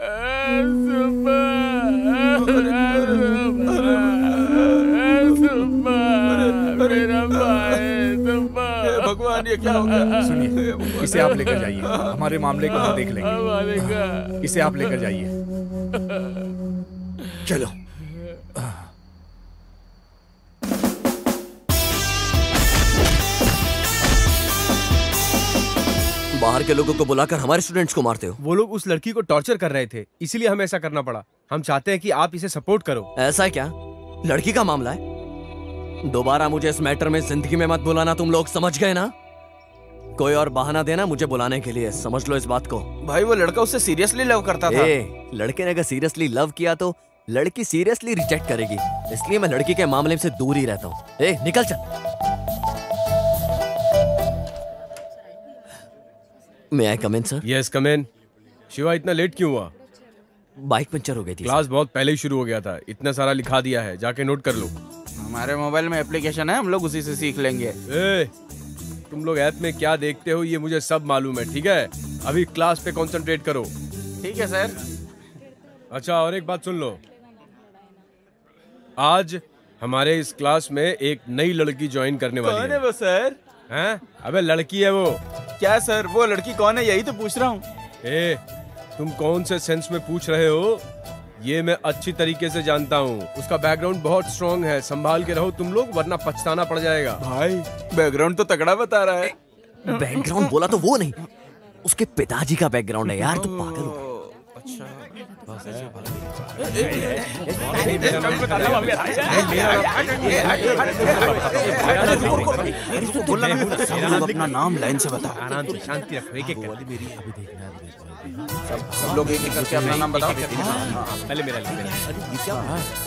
भगवान ये क्या हो गया? सुनिए, इसे आप लेकर जाइए, हमारे मामले को हम देख लेंगे। इसे आप लेकर जाइए। चलो। बाहर के लोगों को बुलाकर हमारे स्टूडेंट्स को मारते हो। वो लोग उस लड़की को टॉर्चर कर रहे थे, इसीलिए हमें ऐसा करना पड़ा। हम चाहते हैं कि आप इसे सपोर्ट करो। ऐसा है क्या? लड़की का मामला है? दोबारा मुझे इस मैटर में जिंदगी में मत बुलाना। तुम लोग समझ गए ना? कोई और बहाना देना मुझे बुलाने के लिए, समझ लो इस बात को। भाई वो लड़का उससे सीरियसली लव करता था। लड़के ने अगर सीरियसली लव किया तो लड़की सीरियसली रिजेक्ट करेगी, इसलिए मैं लड़की के मामले से दूर ही रहता हूँ। निकल चल। May I come in, sir? Yes, come in. Shiva इतना लेट क्यों हुआ? बाइक पंचर हो गई थी। क्लास बहुत पहले ही शुरू हो गया था। इतना सारा लिखा दिया है, जाके नोट कर लो। हमारे मोबाइल में एप्लीकेशन है, हम लोग उसी से सीख लेंगे। तुम लोग ऐप में क्या देखते हो ये मुझे सब मालूम है, ठीक है? अभी क्लास पे कंसंट्रेट करो। ठीक है सर। अच्छा, और एक बात सुन लो, आज हमारे इस क्लास में एक नई लड़की ज्वाइन करने वाली है। कौन है वो सर? हैं? अबे लड़की है वो। क्या सर, वो लड़की कौन है यही तो पूछ रहा हूँ। तुम कौन से सेंस में पूछ रहे हो? ये मैं अच्छी तरीके से जानता हूँ। उसका बैकग्राउंड बहुत स्ट्रॉन्ग है, संभाल के रहो तुम लोग, वरना पछताना पड़ जाएगा। भाई बैकग्राउंड तो तगड़ा बता रहा है। बैकग्राउंड बोला तो वो नहीं, उसके पिताजी का बैकग्राउंड है यार। तू पागल हो। अपना नाम लाइन से बता। शांति रखो। सब लोग एक एक करके अपना नाम बताओ। पहले मेरा ये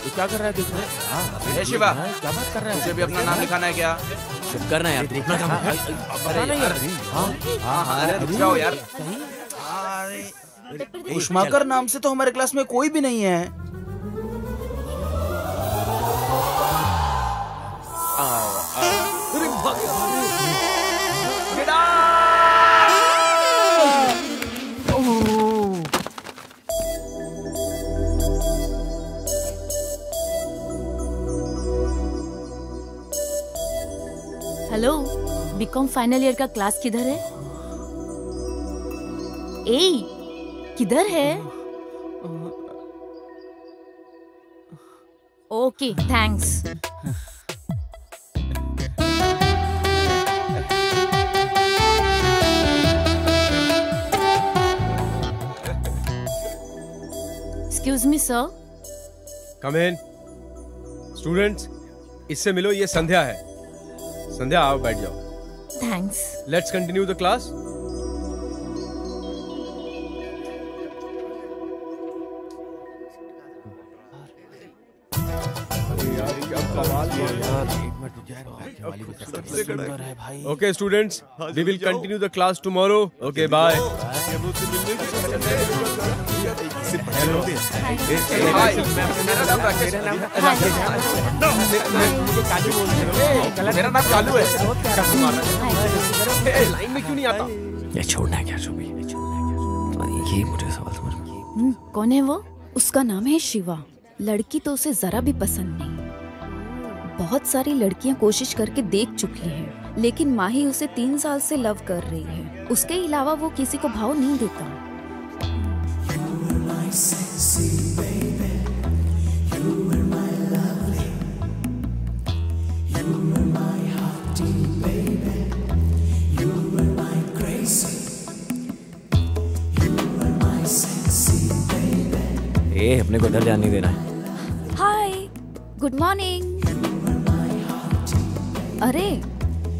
क्या कर रहा है? देख रहे हैं शिवा, क्या बात कर रहा है? मुझे भी अपना नाम लिखाना है क्या? चुप करना यार, देखना काम है। अरे रुक जाओ यार। उष्माकर नाम से तो हमारे क्लास में कोई भी नहीं है। हेलो, बीकॉम फाइनल ईयर का क्लास किधर है? किधर है? Okay, thanks. Excuse me sir. Come in. Students, इससे मिलो, ये संध्या है। संध्या आओ, बैठ जाओ। Thanks. Let's continue the class. Okay, students, we will continue the class tomorrow. Okay, bye. मेरा नाम कालू है। लाइन में क्यों नहीं आता? ये छोड़ना है क्या? ये मुझे सवाल समझ में। कौन है वो? उसका नाम है शिवा। लड़की तो उसे जरा भी पसंद नहीं। बहुत सारी लड़कियां कोशिश करके देख चुकी हैं, लेकिन माही उसे 3 साल से लव कर रही है। उसके अलावा वो किसी को भाव नहीं देता। ए, अपने को इधर ध्यान नहीं देना है। हाय, गुड मॉर्निंग। अरे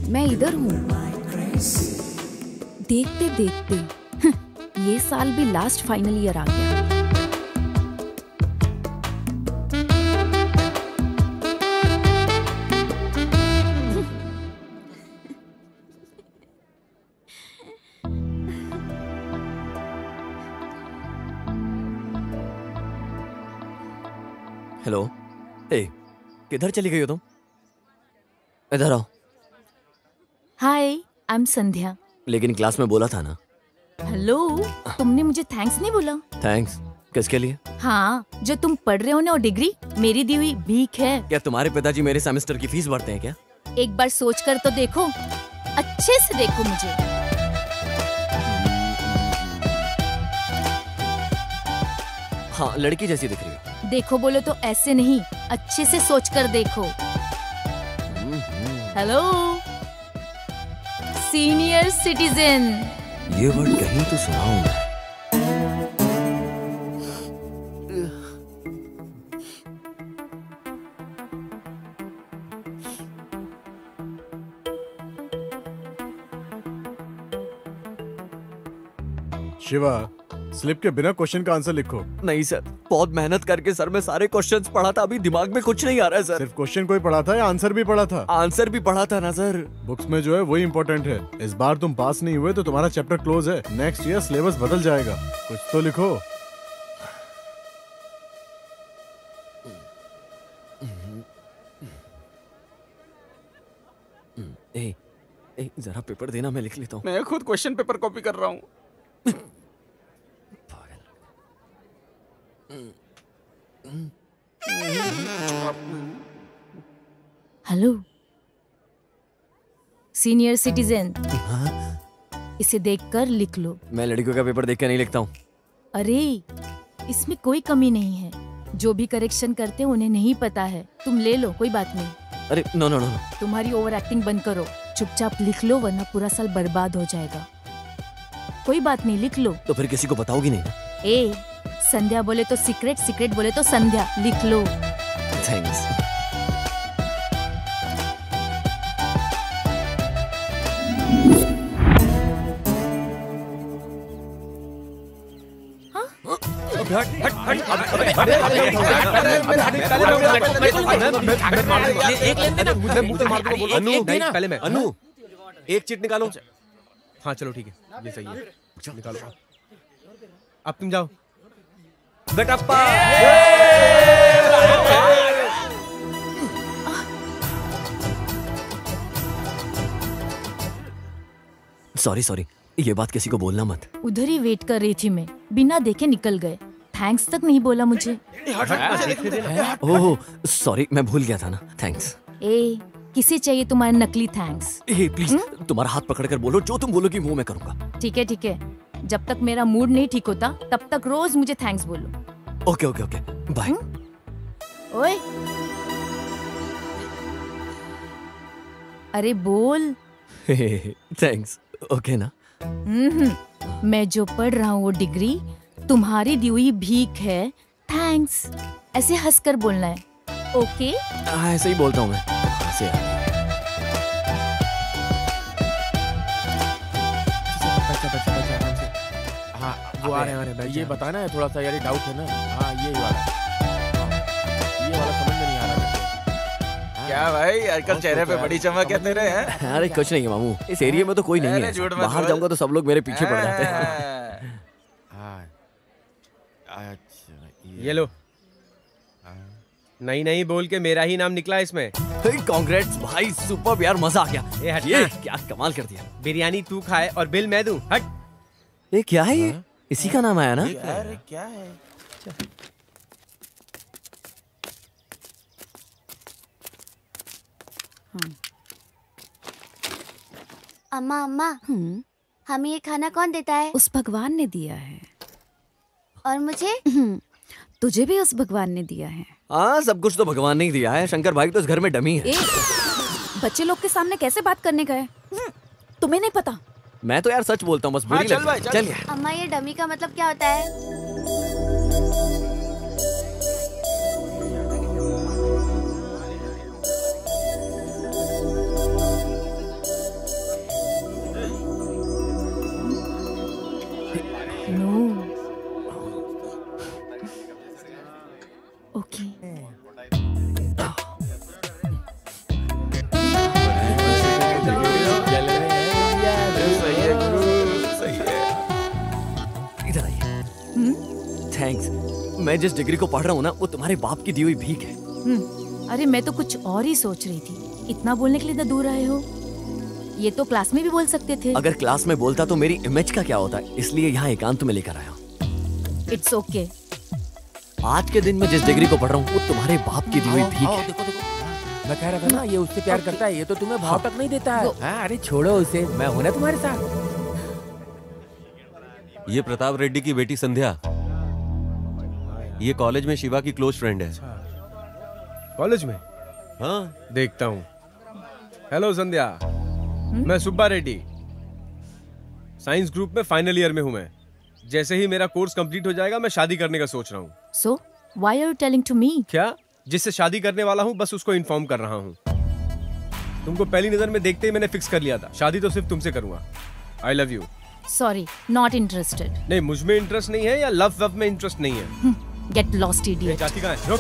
मैं इधर हूँ। देखते देखते ये साल भी लास्ट फाइनल ईयर आ गया। हेलो, ए, किधर चली गई हो तुम? इधर आओ। हाय, आई एम संध्या। लेकिन क्लास में बोला था ना। हेलो, तुमने मुझे थैंक्स नहीं बोला। थैंक्स किसके लिए? हाँ, जो तुम पढ़ रहे हो ना वो डिग्री मेरी दी हुई भीख है। क्या तुम्हारे पिताजी मेरे सेमेस्टर की फीस भरते हैं क्या? एक बार सोच कर तो देखो, अच्छे से देखो मुझे। हाँ, लड़की जैसी दिख रही हो। देखो बोलो तो ऐसे नहीं, अच्छे से सोच कर देखो। Hello senior citizen. ये वर्ड कहीं तो सुना हूं मैं। शिवा, स्लिप के बिना क्वेश्चन का आंसर लिखो। नहीं सर, बहुत मेहनत करके सर मैं सारे क्वेश्चंस पढ़ा था, अभी दिमाग में कुछ नहीं आ रहा है सर। सिर्फ क्वेश्चन को ही पढ़ा था या आंसर भी पढ़ा था? आंसर भी पढ़ा था ना सर। बुक्स में जो है वही इम्पोर्टेंट है। इस बार तुम पास नहीं हुए तो तुम्हारा चैप्टर क्लोज है। नेक्स्ट ईयर सिलेबस बदल जाएगा। कुछ तो लिखो। ए, जरा पेपर देना, मैं लिख लेता हूँ। मैं खुद क्वेश्चन पेपर कॉपी कर रहा हूँ। हेलो सीनियर सिटीजन, इसे देखकर लिख लो। मैं लड़कियों का पेपर देख के नहीं लिखता हूँ। अरे इसमें कोई कमी नहीं है, जो भी करेक्शन करते हैं उन्हें नहीं पता है। तुम ले लो, कोई बात नहीं। अरे नो नो नो नो, तुम्हारी ओवर एक्टिंग बंद करो, चुपचाप लिख लो वरना पूरा साल बर्बाद हो जाएगा। कोई बात नहीं, लिख लो। तो फिर किसी को बताओगी नहीं ना? ए, संध्या बोले तो सीक्रेट, सीक्रेट बोले तो संध्या, लिख लो। थैंक्स। अनु, एक चिट निकालो। हाँ चलो ठीक है, ये सही है, निकालो। अब तुम जाओ। बेटप्पा। सॉरी सॉरी, ये बात किसी को बोलना मत। उधर ही वेट कर रही थी मैं, बिना देखे निकल गए। थैंक्स तक नहीं बोला मुझे। ओह सॉरी, मैं भूल गया था ना। थैंक्स। ए, किसे चाहिए तुम्हारा नकली थैंक्स? ए प्लीज, तुम्हारा हाथ पकड़कर बोलो, जो तुम बोलोगी मुंह में करूंगा। ठीक है ठीक है, जब तक मेरा मूड नहीं ठीक होता तब तक रोज मुझे थैंक्स बोलो। Okay okay okay, bye. ओए, अरे बोल। थैंक्स, ओके ना? मैं जो पढ़ रहा हूँ वो डिग्री तुम्हारी दी हुई भीख है। थैंक्स, ऐसे हंसकर बोलना है। ओके? ऐसे ही बोलता हूँ मैं। ऐसे हाँ, वो आ रहे हैं। ये बताना है थोड़ा सा यार, डाउट है ना। हाँ ये वाला, ये वाला समझ में नहीं आ रहा। क्या भाई, आजकल चेहरे पे बड़ी चमक है तेरे, हैं? अरे कुछ नहीं है मामू, इस एरिया में तो कोई नहीं है। बाहर जाऊंगा तो सब लोग मेरे पीछे पड़ जाते हैं। ये लो। नहीं नहीं बोल के मेरा ही नाम निकला इसमें। कांग्रेट्स भाई, सुपर यार, मजा आ गया। ये क्या कमाल कर दिया। बिरयानी तू खाए और बिल मैं दूं। हट। ये क्या है? ये इसी का नाम आया ना? अरे क्या है? अम्मा अम्मा, हमें ये खाना कौन देता है? उस भगवान ने दिया है। और मुझे? तुझे भी उस भगवान ने दिया है। हाँ, सब कुछ तो भगवान ने ही दिया है। शंकर भाई तो इस घर में डमी है। बच्चे लोग के सामने कैसे बात करने का है? तुम्हें नहीं पता? मैं तो यार सच बोलता हूँ, बस बुरी लगती है। चल यार। अम्मा, ये डमी का मतलब क्या होता है? ओके। इधर आइए। थैंक्स। मैं जिस डिग्री को पढ़ रहा हूँ ना, वो तुम्हारे बाप की दी हुई भीख है। अरे मैं तो कुछ और ही सोच रही थी। इतना बोलने के लिए इतना दूर आए हो? ये तो क्लास में भी बोल सकते थे। अगर क्लास में बोलता तो मेरी इमेज का क्या होता है, इसलिए यहाँ एकांत में लेकर आया। It's okay. आज के दिन में जिस डिग्री को पढ़ रहा हूँ वो तुम्हारे बाप की दी हुई भीख है। देखो देखो, मैं कह रहा था ना, ये उससे प्यार करता है, ये तो तुम्हें भाव तक नहीं देता है। हाँ, अरे छोड़ो उसे, मैं हूं ना तुम्हारे साथ। ये प्रताप रेड्डी की बेटी संध्या, ये कॉलेज में शिवा की क्लोज फ्रेंड है। कॉलेज में? हाँ, देखता हूँ। हेलो संध्या, मैं सुब्बा रेड्डी, साइंस ग्रुप में फाइनल ईयर में हूँ मैं। जैसे ही मेरा कोर्स कंप्लीट हो जाएगा मैं शादी करने का सोच रहा हूँ। So, why are you telling to me? क्या? जिससे शादी करने वाला हूँ बस उसको इन्फॉर्म कर रहा हूँ। तुमको पहली नजर में देखते ही मैंने फिक्स कर लिया था, शादी तो सिर्फ तुमसे करूंगा। I love you. Sorry, not interested. नहीं, मुझ में इंटरेस्ट नहीं है या लव वव में इंटरेस्ट नहीं है। Get lost, idiot. जाती कहाँ है? रुक।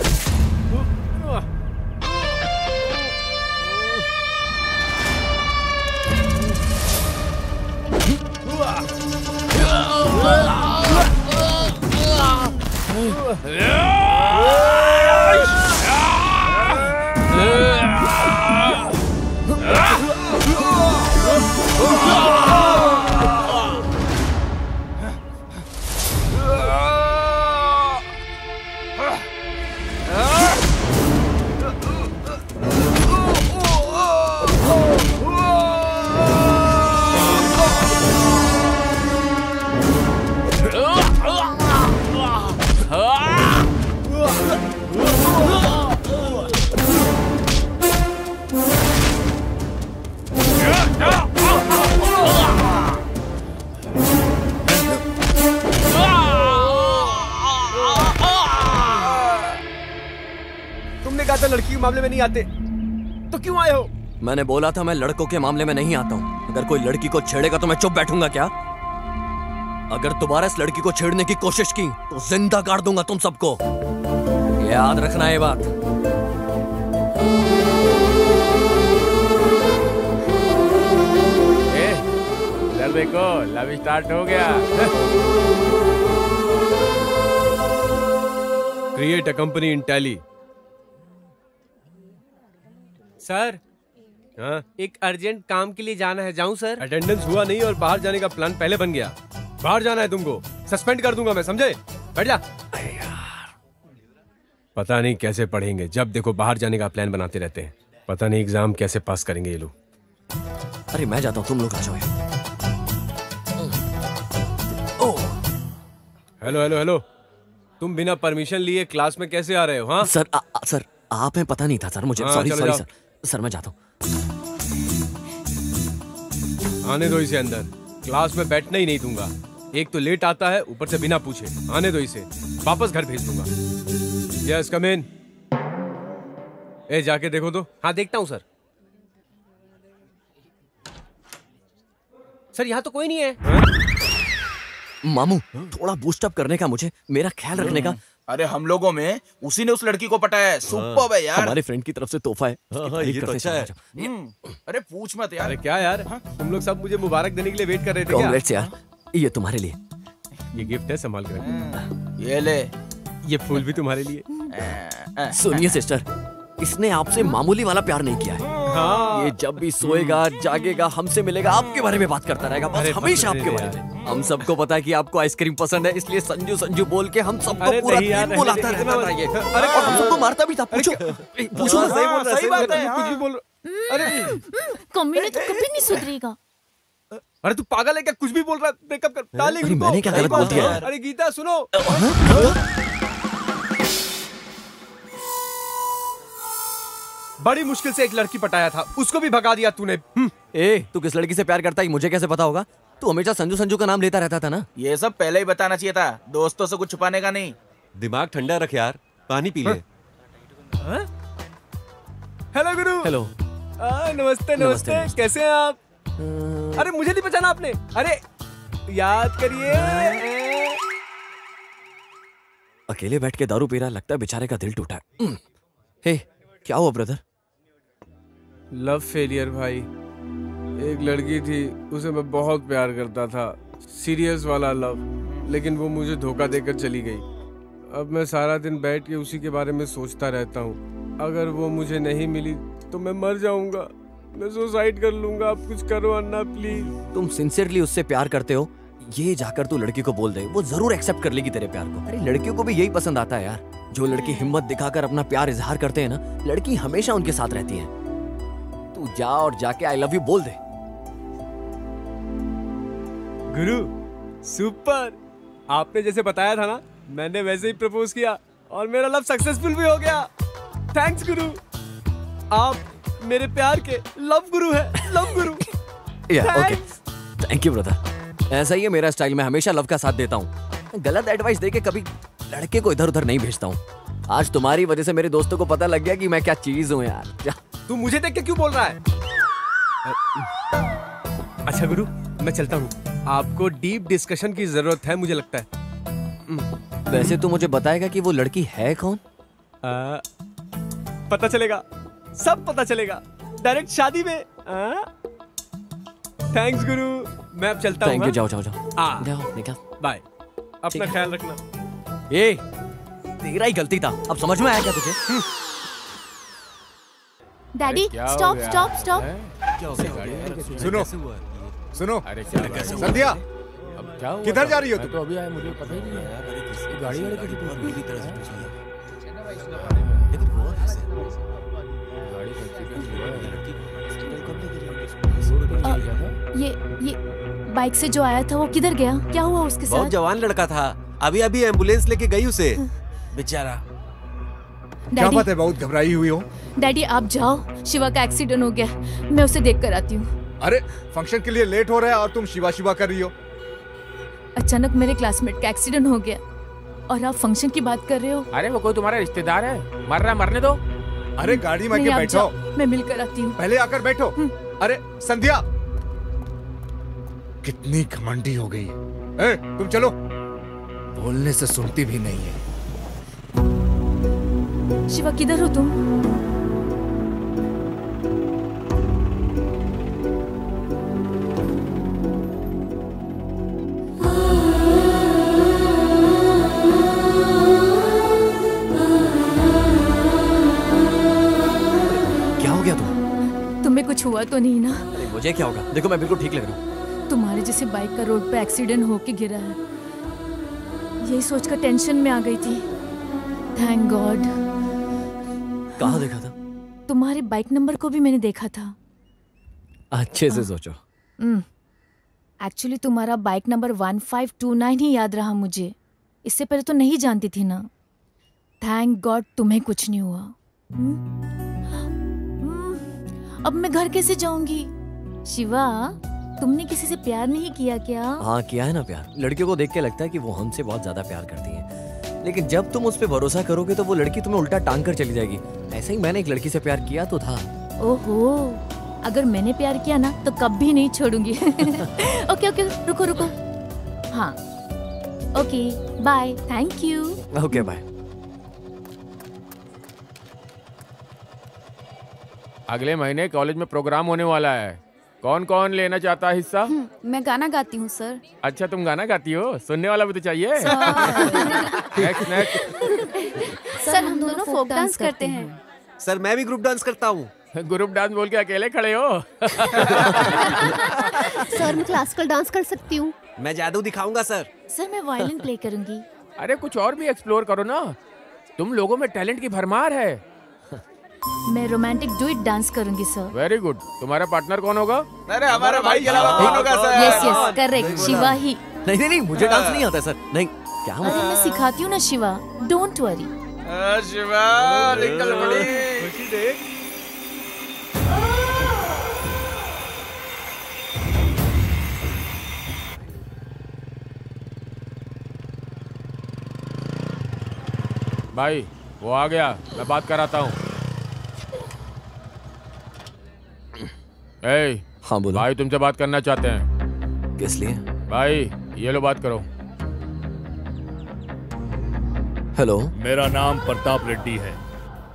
तुमने कहा था लड़की के मामले में नहीं आते, तो क्यों आए हो? मैंने बोला था मैं लड़कों के मामले में नहीं आता हूँ। अगर कोई लड़की को छेड़ेगा तो मैं चुप बैठूंगा क्या? अगर दोबारा इस लड़की को छेड़ने की कोशिश की तो जिंदा गाड़ दूंगा तुम सबको। याद रखना ये बात। इधर देखो, लव स्टार्ट हो गया। Create a company in tally. Sir, हाँ? एक अर्जेंट काम के लिए जाना है, जाऊं सर? अटेंडेंस हुआ नहीं और बाहर जाने का प्लान पहले बन गया। बाहर जाना है तुमको, सस्पेंड कर दूंगा मैं, समझे? बैठ जा। पता नहीं कैसे पढ़ेंगे, जब देखो बाहर जाने का प्लान बनाते रहते हैं। पता नहीं एग्जाम कैसे पास करेंगे ये लोग। अरे मैं जाता हूँ, तुम लोग आ जाओ। हेलो हेलो हेलो, तुम बिना परमिशन लिए क्लास में कैसे आ रहे हो? हाँ सर, सर आप हैं पता नहीं था सर मुझे। Sorry sorry sir. सर मैं जाता हूँ। आने दो इसे अंदर, क्लास में बैठने ही नहीं दूंगा। एक तो लेट आता है, ऊपर से बिना पूछे। आने दो इसे, वापस घर भेज दूंगा। यस कम इन। ए जाके देखो तो। हाँ देखता हूँ सर। सर यहाँ तो कोई नहीं है। मामू थोड़ा बूस्ट अप करने का, मुझे मेरा ख्याल रखने का। अरे हम लोगों में उसी ने उस लड़की को पटाया है। सुपर्ब है यार। हमारे फ्रेंड की तरफ से तोहफा है। ये तो अच्छा है। अरे पूछ मत यार। अरे क्या यार, तुम लोग सब मुझे मुबारक देने के लिए वेट कर रहे थे क्या? कांग्रेट्स यार, ये तुम्हारे लिए। ये गिफ्ट है, संभाल कर। ये ले। ये फूल भी तुम्हारे लिए। सुनिए सिस्टर, इसने आपसे मामूली वाला प्यार नहीं किया है। हाँ। ये जब भी सोएगा जागेगा हमसे मिलेगा, आपके बारे में बात करता रहेगा, बस हमेशा आपके बारे में। हम सबको पता है कि आपको आइसक्रीम पसंद है, इसलिए संजू संजू बोल के हम सबको पूरा दिन बुलाता रहता था ये। अरे और हम सबको मारता भी था। पूछो पूछो। सही बात है। कुछ भी बोल। अरे कमी ने तो कभी नहीं सुधरेगा। अरे तू पागल है क्या? कुछ भी बोल रहा है। ब्रेकअप कर डार्लिंग। अरे मैंने क्या गलत बोल दिया? अरे गीता सुनो। बड़ी मुश्किल से एक लड़की पटाया था, उसको भी भगा दिया तूने। ए, तू किस लड़की से प्यार करता है मुझे कैसे पता होगा? तू हमेशा संजू संजू का नाम लेता रहता था ना। ये सब पहले ही बताना चाहिए था, दोस्तों से कुछ छुपाने का नहीं। दिमाग ठंडा रख यार, पानी पी ले। हेलो गुरु। हेलो। नमस्ते नमस्ते, कैसे हैं आप? अरे मुझे नहीं पहचाना आपने? अरे याद करिए। अकेले बैठ के दारू पी रहा, लगता है बेचारे का दिल टूटा है। हे, क्या हुआ ब्रदर? लव फेलियर भाई। एक लड़की थी, उसे मैं बहुत प्यार करता था, सीरियस वाला लव, लेकिन वो मुझे धोखा देकर चली गई। अब मैं सारा दिन बैठ के उसी के बारे में सोचता रहता हूँ। अगर वो मुझे नहीं मिली तो मैं मर जाऊंगा, मैं सुसाइड कर लूंगा। आप कुछ करो अन्ना प्लीज। तुम सिंसियरली उससे प्यार करते हो, ये जाकर तू लड़की को बोल दे, वो जरूर एक्सेप्ट कर लेगी तेरे प्यार को। अरे लड़कियों को भी यही पसंद आता है यार, जो लड़की हिम्मत दिखाकर अपना प्यार इजहार करते हैं ना, लड़की हमेशा उनके साथ रहती है। तू जा और जाके आई लव यू बोल दे। गुरु सुपर, आपने जैसे बताया था ना, मैंने वैसे ही प्रपोज किया और मेरा लव सक्सेसफुल भी हो गया। थैंक्स गुरु, आप मेरे प्यार के लव गुरु है, love Guru. Okay, thank you brother. ऐसा ही है मेरा स्टाइल, मैं हमेशा लव का साथ देता हूँ। गलत एडवाइस देके कभी लड़के को इधर उधर नहीं भेजता हूँ। आज तुम्हारी वजह से मेरे दोस्तों को पता लग गया कि मैं क्या चीज हूँ यार। तू मुझे देख के क्यों बोल रहा है? अच्छा गुरु, मैं चलता हूँ, आपको डीप डिस्कशन की जरूरत है मुझे लगता है। वैसे तू मुझे बताएगा कि वो लड़की है कौन? पता चलेगा, सब पता चलेगा डायरेक्ट शादी में। थैंक्स गुरु, मैं अब चलता हूँ। थैंक यू, जाओ जाओ जाओ। जाओ निकल, बाय। अपना ख्याल रखना। ए, तेरा ही गलती था, अब समझ में आया क्या तुझे? Daddy stop stop stop. सुनो सुनो, संध्या अब क्या हुआ? किधर जा रही हो तुम? तो अभी आया, मुझे पता ही नहीं है यार। गाड़ी वाले की ये बाइक से जो आया था वो किधर गया? क्या हुआ उसके साथ? बहुत जवान लड़का था, अभी अभी एम्बुलेंस लेके गई उसे, बेचारा। क्या बात है, बहुत घबराई हुई हो? डैडी आप जाओ, शिवा का एक्सीडेंट हो गया, मैं उसे देख कर आती हूँ। अरे फंक्शन के लिए लेट हो रहा है और तुम शिवा शिवा कर रही हो। अचानक मेरे क्लासमेट का एक्सीडेंट हो गया और आप फंक्शन की बात कर रहे हो। अरे वो कोई तुम्हारा रिश्तेदार है, मर रहा, मरने दो। अरे गाड़ी में आके बैठो, मैं मिलकर आती हूँ। पहले आकर बैठो। अरे संध्या, कितनी घमंडी हो गई है। ए, तुम चलो, बोलने से सुनती भी नहीं है। शिवा किधर हो तुम? क्या हो गया तुम्हें कुछ हुआ तो नहीं ना? अरे मुझे क्या होगा, देखो मैं बिल्कुल ठीक लग रहा हूँ। तुम्हारे जैसे बाइक का रोड पे एक्सीडेंट होके गिरा है, यही सोचकर टेंशन में आ गई थी। Thank God. कहाँ देखा था? तुम्हारे बाइक नंबर को भी मैंने देखा था। अच्छे से सोचो। एक्चुअली तुम्हारा बाइक नंबर 1529 ही याद रहा मुझे, इससे पहले तो नहीं जानती थी ना। थैंक गॉड तुम्हें कुछ नहीं हुआ। अब मैं घर कैसे जाऊंगी? शिवा, तुमने किसी से प्यार नहीं किया क्या? हाँ किया है ना प्यार। लड़कियों को देख के लगता है कि वो हमसे बहुत ज्यादा प्यार करती है, लेकिन जब तुम उस पर भरोसा करोगे तो वो लड़की तुम्हें उल्टा टांग कर चली जाएगी। ऐसे ही मैंने एक लड़की से प्यार किया तो था। ओहो, अगर मैंने प्यार किया ना तो कभी नहीं छोड़ूंगी। ओके ओके, रुको रुको। हाँ okay, bye, thank you. Okay bye. अगले महीने कॉलेज में प्रोग्राम होने वाला है, कौन कौन लेना चाहता है हिस्सा? मैं गाना गाती हूँ सर। अच्छा तुम गाना गाती हो, सुनने वाला भी तो चाहिए। Next next. सर हम दोनों फोक डांस करते हैं। सर मैं भी ग्रुप डांस करता हूँ। ग्रुप डांस बोल के अकेले खड़े हो? सर मैं क्लासिकल डांस कर सकती हूँ। मैं जादू दिखाऊंगा सर। सर मैं वायलिन प्ले करूंगी। अरे कुछ और भी एक्सप्लोर करो ना, तुम लोगों में टैलेंट की भरमार है। मैं रोमांटिक डुएट डांस करूंगी सर। Very good. तुम्हारा पार्टनर कौन होगा? अरे हमारे भाई के अलावा कौन होगा sir? Yes yes correct, Shiva ही। नहीं मुझे डांस नहीं आता सर। नहीं क्या अरे मैं सिखाती हूँ ना शिवा, डोंट वरी। शिवा निकल पड़ी। खुशी देख। भाई वो आ गया, मैं बात कराता हूँ। हाँ बोलो। भाई तुमसे बात करना चाहते हैं। किस लिए? भाई ये लो बात करो। हेलो, मेरा नाम प्रताप रेड्डी है।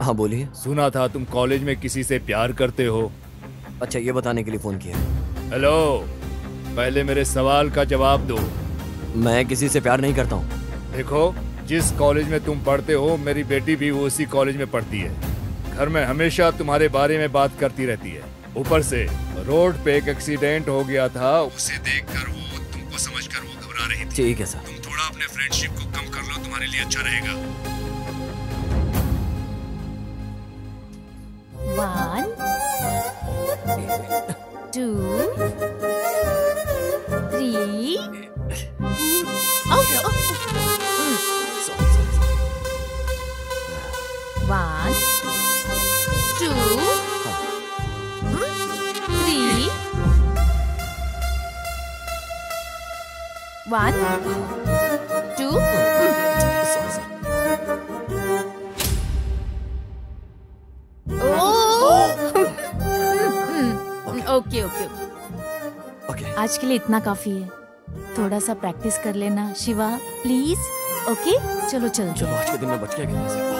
हाँ बोलिए। सुना था तुम कॉलेज में किसी से प्यार करते हो। अच्छा, ये बताने के लिए फोन किया? हेलो, पहले मेरे सवाल का जवाब दो। मैं किसी से प्यार नहीं करता हूँ। देखो, जिस कॉलेज में तुम पढ़ते हो मेरी बेटी भी वो उसी कॉलेज में पढ़ती है। घर में हमेशा तुम्हारे बारे में बात करती रहती है। ऊपर से रोड पे एक एक्सीडेंट हो गया था, उसे देखकर वो तुमको समझकर वो घबरा रही थी। ठीक है सर। तुम थोड़ा अपने फ्रेंडशिप को कम कर लो, तुम्हारे लिए अच्छा रहेगा। 1 2 3 1 2 3 1 2 ओके ओके ओके, आज के लिए इतना काफी है। थोड़ा सा प्रैक्टिस कर लेना शिवा प्लीज। ओके चलो चलो चलो, आज के दिन में बच गया क्या से?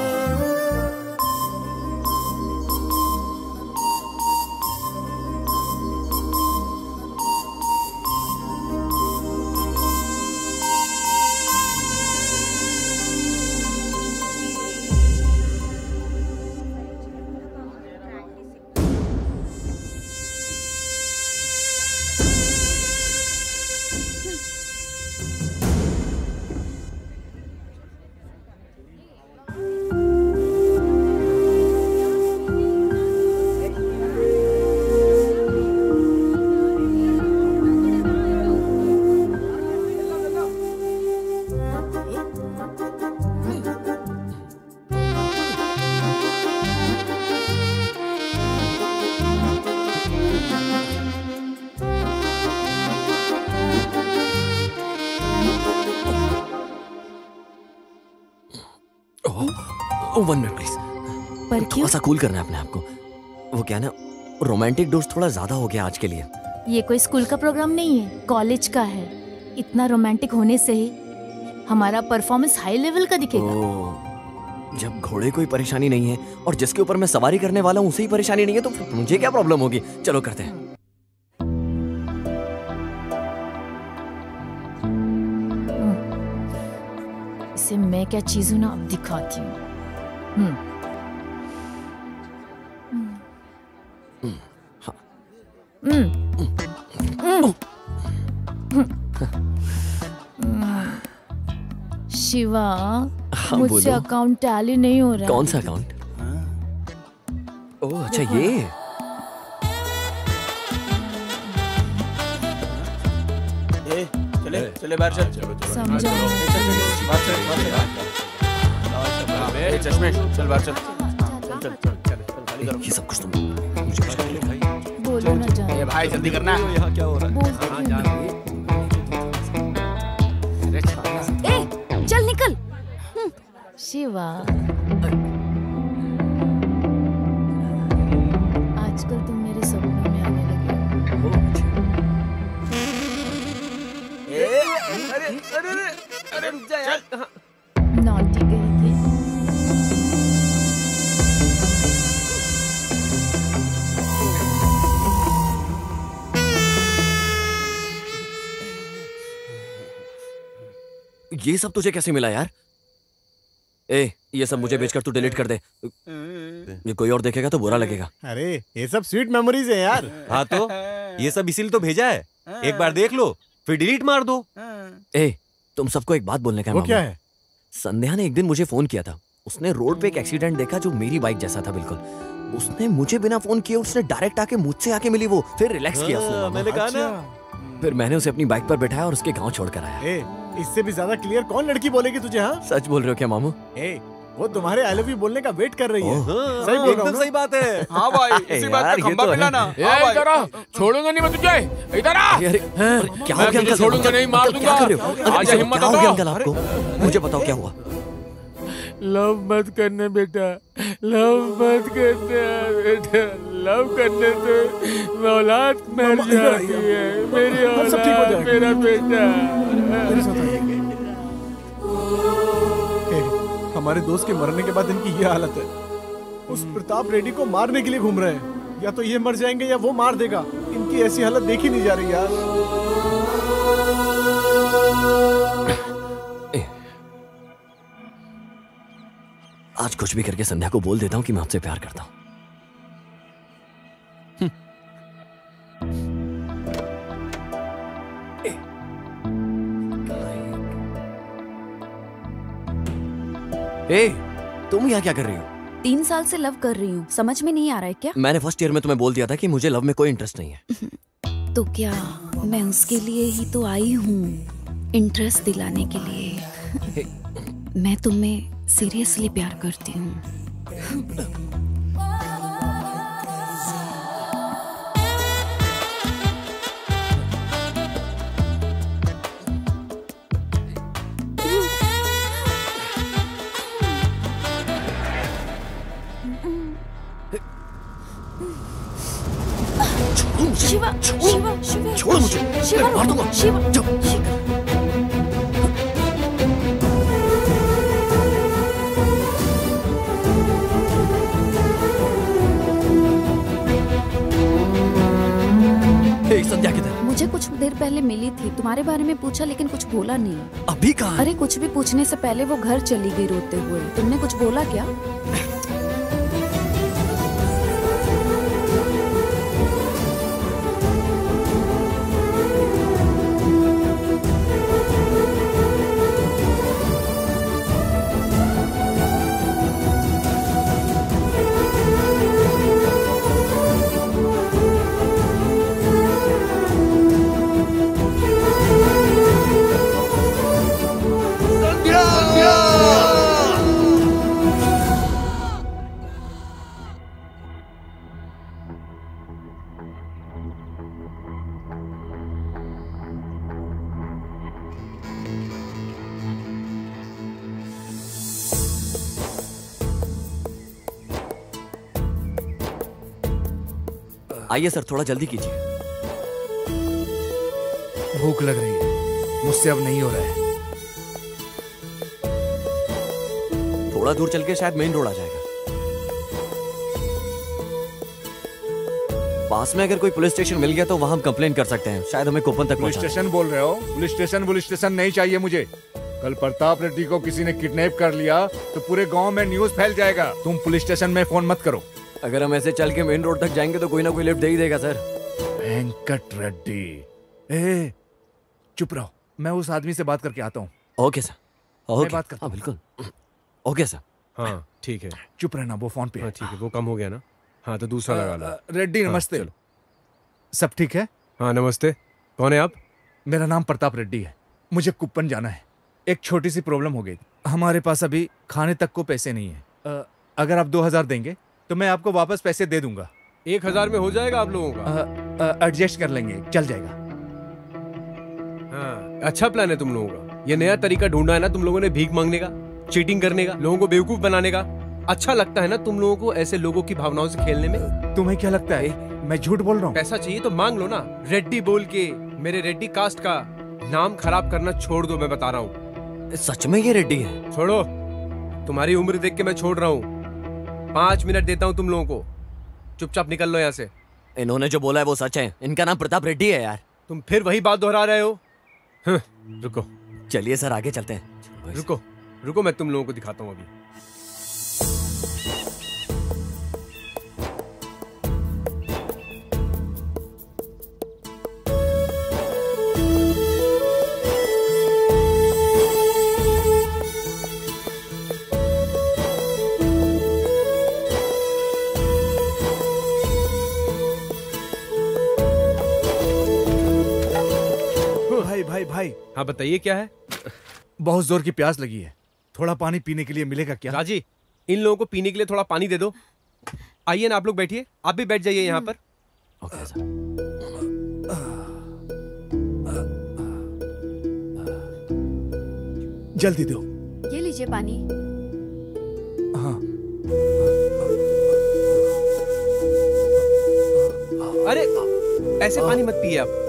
One minute please. पर क्यों? थोड़ा सा कूल करना है अपने आप को। वो क्या ना, रोमांटिक डोज थोड़ा ज्यादा हो गया आज के लिए। ये कोई स्कूल का प्रोग्राम नहीं है, कॉलेज का है। इतना रोमांटिक होने से ही हमारा परफॉर्मेंस हाई लेवल का दिखेगा। जब घोड़े कोई परेशानी नहीं है और जिसके ऊपर मैं सवारी करने वाला हूँ उसे ही परेशानी नहीं है, तो मुझे क्या प्रॉब्लम होगी? चलो करते हैं। इसे मैं क्या चीज हूँ ना, अब दिखाती हूँ। शिवा, मुझसे अकाउंट टैली नहीं हो रहा। कौन सा अकाउंट? ओह अच्छा, ये चले चले बाहर चल। समझा। चश्मे चल बाहर चल। चल चल ये सब कुछ तुम मुझे कुछ कर भाई। बोलो ना जान। ए भाई जल्दी करना। यहाँ क्या हो रहा है? ए चल निकल। शिवा, आजकल तुम मेरे सपनों में आने लगे। अरे रुक जा यार। नॉटी कहेंगे। ये सब तुझे कैसे मिला यार? ए, ये सब मुझे बेचकर तू डिलीट कर दे। ये कोई और देखेगा तो बुरा लगेगा। अरे ये सब स्वीट मेमोरीज है यार। हाँ तो ये सब इसीलिए तो भेजा है। एक बार देख लो फिर डिलीट मार दो। ए, तुम सबको एक बात बोलने का वो क्या है? संध्या ने एक दिन मुझे फोन किया था। उसने रोड पे एक एक्सीडेंट देखा जो मेरी बाइक जैसा था बिल्कुल। उसने मुझे बिना फोन किए उसने डायरेक्ट आके मुझसे आके मिली वो, फिर रिलैक्स किया उसने मामा। मैंने कहा ना। फिर मैंने उसे अपनी बाइक पर बैठाया और उसके गांव छोड़कर आया। इससे भी ज्यादा क्लियर कौन लड़की बोलेगी तुझे? हाँ सच बोल रहे हो क्या मामू? वो तुम्हारे आई लव यू बोलने का वेट कर रही है। सही बोल रहा हूँ ना? सही बात है। हाँ भाई, इसी बात पे खंबा मिलाना। इधर आ, छोड़ूंगा नहीं मैं तुझे। इधर आ। क्या हो गया अंकल? छोड़ूंगा नहीं, मार दूंगा। आजा, हिम्मत हो तो। गया अंकल आपको? मुझे बताओ क्या हुआ? लव मत करने बेटा, लव मत करने बेटा। लव करने से औलाद मर जाती है। मेरी औलाद, मेरा बेटा। हमारे दोस्त के मरने के बाद इनकी ये हालत है। उस प्रताप रेड्डी को मारने के लिए घूम रहे हैं। या तो ये मर जाएंगे या वो मार देगा। इनकी ऐसी हालत देखी नहीं जा रही यार। आज कुछ भी करके संध्या को बोल देता हूँ कि मैं आपसे प्यार करता हूँ। तुम यहाँ क्या कर रही हो? 3 साल से लव कर रही हूँ, समझ में नहीं आ रहा है क्या? मैंने फर्स्ट ईयर में तुम्हें बोल दिया था कि मुझे लव में कोई इंटरेस्ट नहीं है। तो क्या मैं उसके लिए ही तो आई हूँ, इंटरेस्ट दिलाने के लिए। मैं तुम्हें सीरियसली प्यार करती हूँ। शिवा, शिवा, शिवा, छोड़ो मुझे, शिवा, मार दूंगा। शिवा, संध्या किधर? मुझे कुछ देर पहले मिली थी, तुम्हारे बारे में पूछा लेकिन कुछ बोला नहीं। अभी कहाँ? अरे कुछ भी पूछने से पहले वो घर चली गई रोते हुए। तुमने कुछ बोला क्या? आइए सर, थोड़ा जल्दी कीजिए। भूख लग रही है, मुझसे अब नहीं हो रहा है। थोड़ा दूर चल के शायद मेन रोड आ जाएगा। पास में अगर कोई पुलिस स्टेशन मिल गया तो वहां हम कंप्लेन कर सकते हैं, शायद हमें कोपन तक पुलिस पहुंचा। स्टेशन बोल रहे हो? पुलिस स्टेशन नहीं चाहिए मुझे। कल प्रताप रेड्डी को किसी ने किडनैप कर लिया तो पूरे गांव में न्यूज फैल जाएगा। तुम पुलिस स्टेशन में फोन मत करो। अगर हम ऐसे चल के मेन रोड तक जाएंगे तो कोई ना कोई लिफ्ट दे ही देगा सर। वेंकट रेड्डी, ए चुप रहो, मैं उस आदमी से बात करके आता हूँ। ओके सर, ओके बात करता हूँ। बिल्कुल ओके सर। हाँ ठीक है, चुप रहना, वो फोन पे। हाँ ठीक है, वो कम हो गया ना। हाँ तो दूसरा लगा लो। रेड्डी नमस्ते। सब ठीक है? हाँ नमस्ते, कौन है आप? मेरा नाम प्रताप रेड्डी है, मुझे कुप्पन जाना है। एक छोटी सी प्रॉब्लम हो गई, हमारे पास अभी खाने तक को पैसे नहीं है। अगर आप 2000 देंगे तो मैं आपको वापस पैसे दे दूंगा। 1000 में हो जाएगा आप लोगों का? एडजस्ट कर लेंगे, चल जाएगा। हाँ अच्छा प्लान है तुम लोगों का। ये नया तरीका ढूंढा है ना तुम लोगों ने, भीख मांगने का, चीटिंग करने का, लोगों को बेवकूफ बनाने का। अच्छा लगता है ना तुम लोगों को ऐसे लोगों की भावनाओं से खेलने में? तुम्हें क्या लगता है मैं झूठ बोल रहा हूँ? पैसा चाहिए तो मांग लो ना। रेड्डी बोल के मेरे रेड्डी कास्ट का नाम खराब करना छोड़ दो, मैं बता रहा हूँ। सच में ये रेड्डी है? छोड़ो, तुम्हारी उम्र देख के मैं छोड़ रहा हूँ। 5 मिनट देता हूँ तुम लोगों को, चुपचाप निकल लो यहाँ से। इन्होंने जो बोला है वो सच है, इनका नाम प्रताप रेड्डी है यार। तुम फिर वही बात दोहरा रहे हो। रुको, चलिए सर आगे चलते हैं। रुको रुको, मैं तुम लोगों को दिखाता हूँ अभी। हाँ बताइए क्या है? बहुत जोर की प्यास लगी है, थोड़ा पानी पीने के लिए मिलेगा क्या? राजी, इन लोगों को पीने के लिए थोड़ा पानी दे दो। आइए ना आप लोग बैठिए, आप भी बैठ जाइए यहाँ पर। Okay sir. जल्दी दो। ये लीजिए पानी। हाँ। अरे ऐसे पानी मत पिए आप।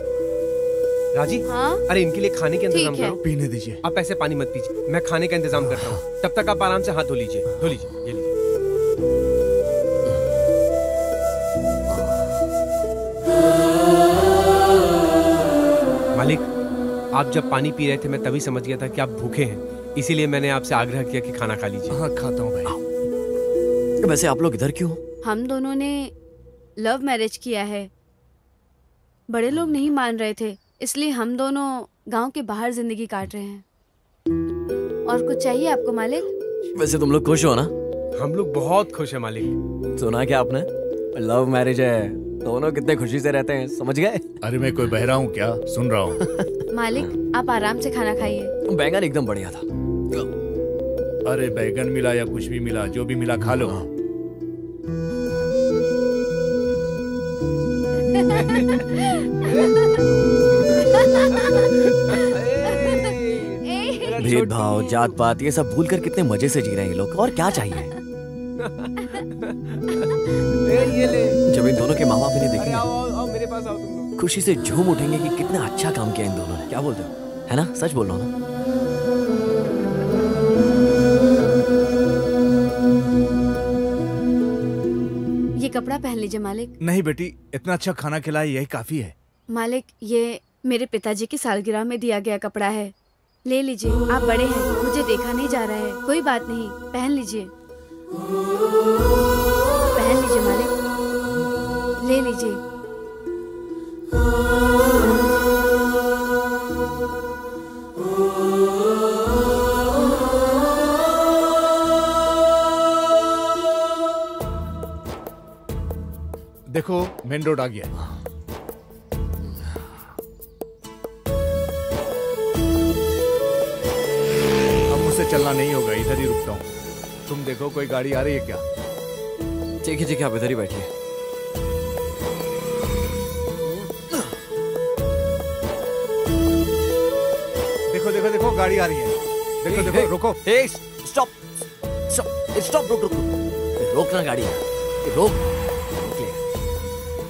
राजी, हाँ? अरे इनके लिए खाने का इंतजाम करो। पीने दीजिए। आप ऐसे पानी मत पीजिए, मैं खाने का इंतजाम करता हूँ। तब तक आप आराम से हाथ धो लीजिए। धो लीजिए, ये लीजिए। मालिक, आप जब पानी पी रहे थे मैं तभी समझ गया था कि आप भूखे हैं, इसीलिए मैंने आपसे आग्रह किया कि खाना खा लीजिए। हाँ खाता हूँ भाई। वैसे आप लोग इधर क्यों? हम दोनों ने लव मैरिज किया है। बड़े लोग नहीं मान रहे थे, इसलिए हम दोनों गांव के बाहर जिंदगी काट रहे हैं। और कुछ चाहिए आपको मालिक? वैसे तुम लोग खुश हो ना? हम लोग बहुत खुश है मालिक। सुना क्या आपने? लव मैरिज है, दोनों कितने खुशी से रहते हैं, समझ गए? अरे मैं कोई बहरा हूँ क्या? सुन रहा हूँ। मालिक आप आराम से खाना खाइए। बैंगन एकदम बढ़िया था। अरे बैगन मिला या कुछ भी मिला, जो भी मिला खा लो। भेदभाव, जात पात, ये सब भूलकर कितने मजे से जी रहे हैं ये लोग। और क्या चाहिए? ये ले। जब इन दोनों के माँ बाप इन्हें देखेंगे, आओ मेरे पास आओ तुम लोग। खुशी से झूम उठेंगे कि कितना अच्छा काम किया इन दोनों ने। क्या बोलते हो? है ना? सच बोल रहा हूँ ना? ये कपड़ा पहन लीजिए मालिक। नहीं बेटी, इतना अच्छा खाना खिलाया यही काफी है। मालिक ये मेरे पिताजी की सालगिरह में दिया गया कपड़ा है, ले लीजिए। आप बड़े हैं, मुझे देखा नहीं जा रहा है। कोई बात नहीं, पहन लीजिए। पहन लीजिए मालिक, ले लीजिए। देखो मेन रोड आ गया। अब मुझसे चलना नहीं होगा, इधर ही रुकता हूँ। तुम देखो कोई गाड़ी आ रही है क्या? ठीक है ठीक है, आप इधर ही बैठिए। देखो देखो देखो गाड़ी आ रही है। देखो देखो रुको। स्टॉप स्टॉप स्टॉप, रुक रुक रुक। रोकना गाड़ी, रोक।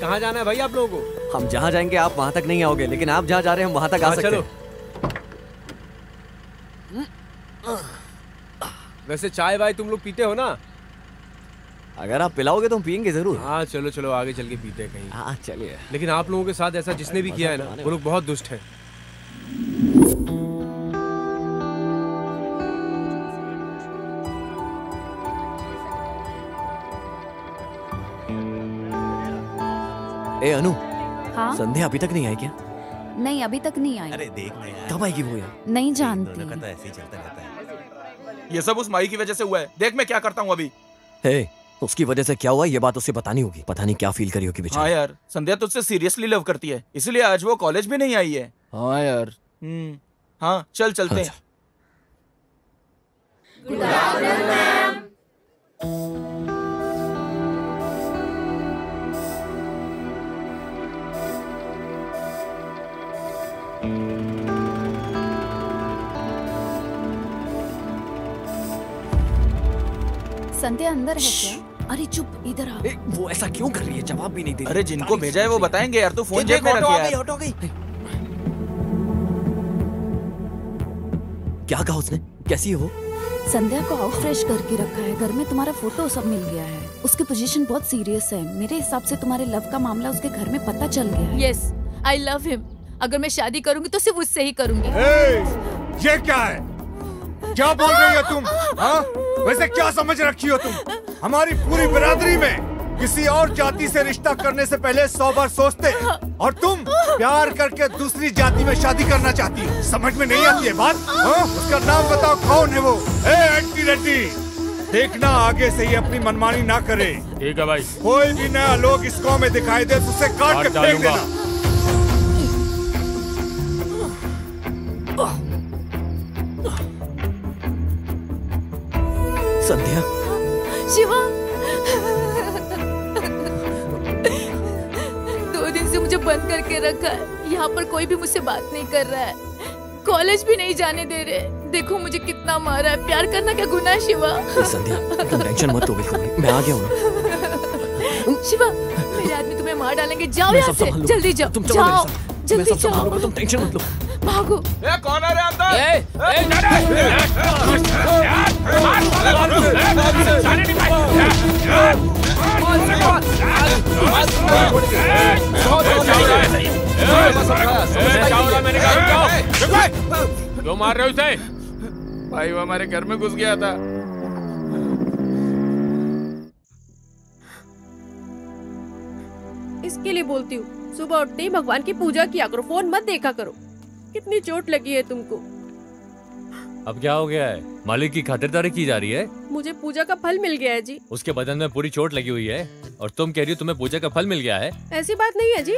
कहाँ जाना है भाई आप लोगों को? हम जहाँ जाएंगे आप वहाँ तक नहीं आओगे, लेकिन आप जहाँ जा रहे हैं हम वहाँ तक आ सकते हैं। वैसे चाय वाय तुम लोग पीते हो ना? अगर आप पिलाओगे तो हम पियेंगे जरूर। हाँ चलो चलो आगे चल के पीते हैं कहीं। हाँ चलिए। लेकिन आप लोगों के साथ ऐसा जिसने भी किया है ना, वो लोग बहुत दुष्ट है। ए अनु, हाँ? संध्या अभी तक नहीं आई क्या? नहीं अभी तक नहीं आई। अरे देखना यार, कब आएगी वो यार? नहीं जानती। दोनों का तो ऐसे ही चलता रहता है। ये सब उस माई की वजह से हुआ है। देख मैं क्या करता हूँ अभी। हे, उसकी वजह से क्या हुआ ये बात उसे बतानी होगी। पता नहीं क्या फील करी होगी बेचारी। हाँ यार, संध्या तुझसे सीरियसली लव करती है, इसलिए आज वो कॉलेज भी नहीं आई है। हाँ यार। हाँ चल चलते हैं। संध्या अंदर है क्या? अरे चुप, इधर आ। वो ऐसा क्यों कर रही है? जवाब भी नहीं दे रही। अरे जिनको भेजा है वो बताएंगे यार, तू फोन जेब में रख यार। ऑटो आ गई। क्या कहा उसने? कैसी है वो? संध्या को आउट फ्रेश करके रखा है, घर में तुम्हारा फोटो सब मिल गया है। उसकी पोजीशन बहुत सीरियस है। मेरे हिसाब से तुम्हारे लव का मामला उसके घर में पता चल गया है। Yes, I love him. अगर मैं शादी करूंगी तो सिर्फ उससे ही करूंगी। ये क्या है? क्या बोल रही हो तुम? हाँ? वैसे क्या समझ रखी हो तुम? हमारी पूरी बिरादरी में किसी और जाति से रिश्ता करने से पहले 100 बार सोचते हैं, और तुम प्यार करके दूसरी जाति में शादी करना चाहती हो। समझ में नहीं आती है बात? हाँ? उसका नाम बताओ, कौन है वो? आंटी रेड्डी, देखना आगे से ही अपनी मनमानी ना करे। ठीक है भाई। कोई भी नया लोग इस गांव में दिखाई दे तो उसे काट के फेंक देना। संध्या। शिवा, 2 दिन से मुझे बंद करके रखा है। यहाँ पर कोई भी मुझसे बात नहीं कर रहा है, कॉलेज भी नहीं जाने दे रहे। देखो मुझे कितना मारा है। प्यार करना क्या गुनाह है शिवा? संध्या तुम टेंशन मत लो, बिल्कुल नहीं। मैं आ गया हूँ। शिवा, मेरे आदमी तुम्हें मार डालेंगे। जाओ यहाँ से, जल्दी जाओ, जाओ, जल्दी जाओ। तुम टेंशन मत लो। भागो। कौन है रे अंदर? क्यों मार रहे हो उसे? भाई वो हमारे घर में घुस गया था। इसके लिए बोलती हूँ, सुबह उठते ही भगवान की पूजा किया करो, फोन मत देखा करो। कितनी चोट लगी है तुमको। अब क्या हो गया है? मालिक की खातिरदारी की जा रही है। मुझे पूजा का फल मिल गया है जी। उसके बदन में पूरी चोट लगी हुई है और तुम कह रही हो तुम्हें पूजा का फल मिल गया है। ऐसी बात नहीं है जी।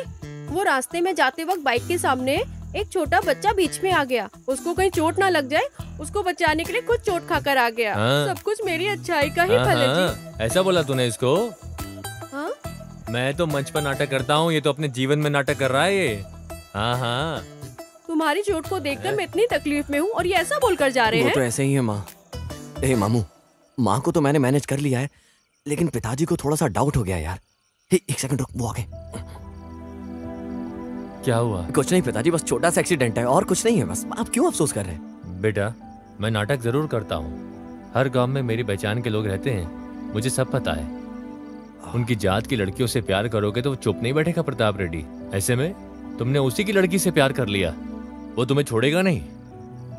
वो रास्ते में जाते वक्त बाइक के सामने एक छोटा बच्चा बीच में आ गया। उसको कहीं चोट ना लग जाए, उसको बचाने के लिए कुछ चोट खाकर आ गया। हाँ। सब कुछ मेरी अच्छाई का ही फल है जी। ऐसा बोला तूने इसको? हाँ? मैं तो मंच पर नाटक करता हूँ, ये तो अपने जीवन में नाटक कर रहा है ये। हाँ हाँ। तुम्हारी चोट को देखकर मैं इतनी तकलीफ में हूँ और ये ऐसा बोलकर जा रहे वो हैं। तो ऐसे ही है माँ। मामू, माँ को तो मैंने मैनेज कर लिया है, लेकिन पिताजी को थोड़ा सा डाउट हो गया यार। एक सेकंड रुक, वो आ गए। क्या हुआ? कुछ नहीं पिताजी, बस छोटा सा एक्सीडेंट है और कुछ नहीं है। बस आप क्यों अफसोस कर रहे हैं? बेटा, मैं नाटक जरूर करता हूँ। हर गांव में मेरी पहचान के लोग रहते हैं, मुझे सब पता है। उनकी जात की लड़कियों से प्यार करोगे तो वो चुप नहीं बैठेगा प्रताप रेड्डी। ऐसे में तुमने उसी की लड़की से प्यार कर लिया, वो तुम्हें छोड़ेगा नहीं।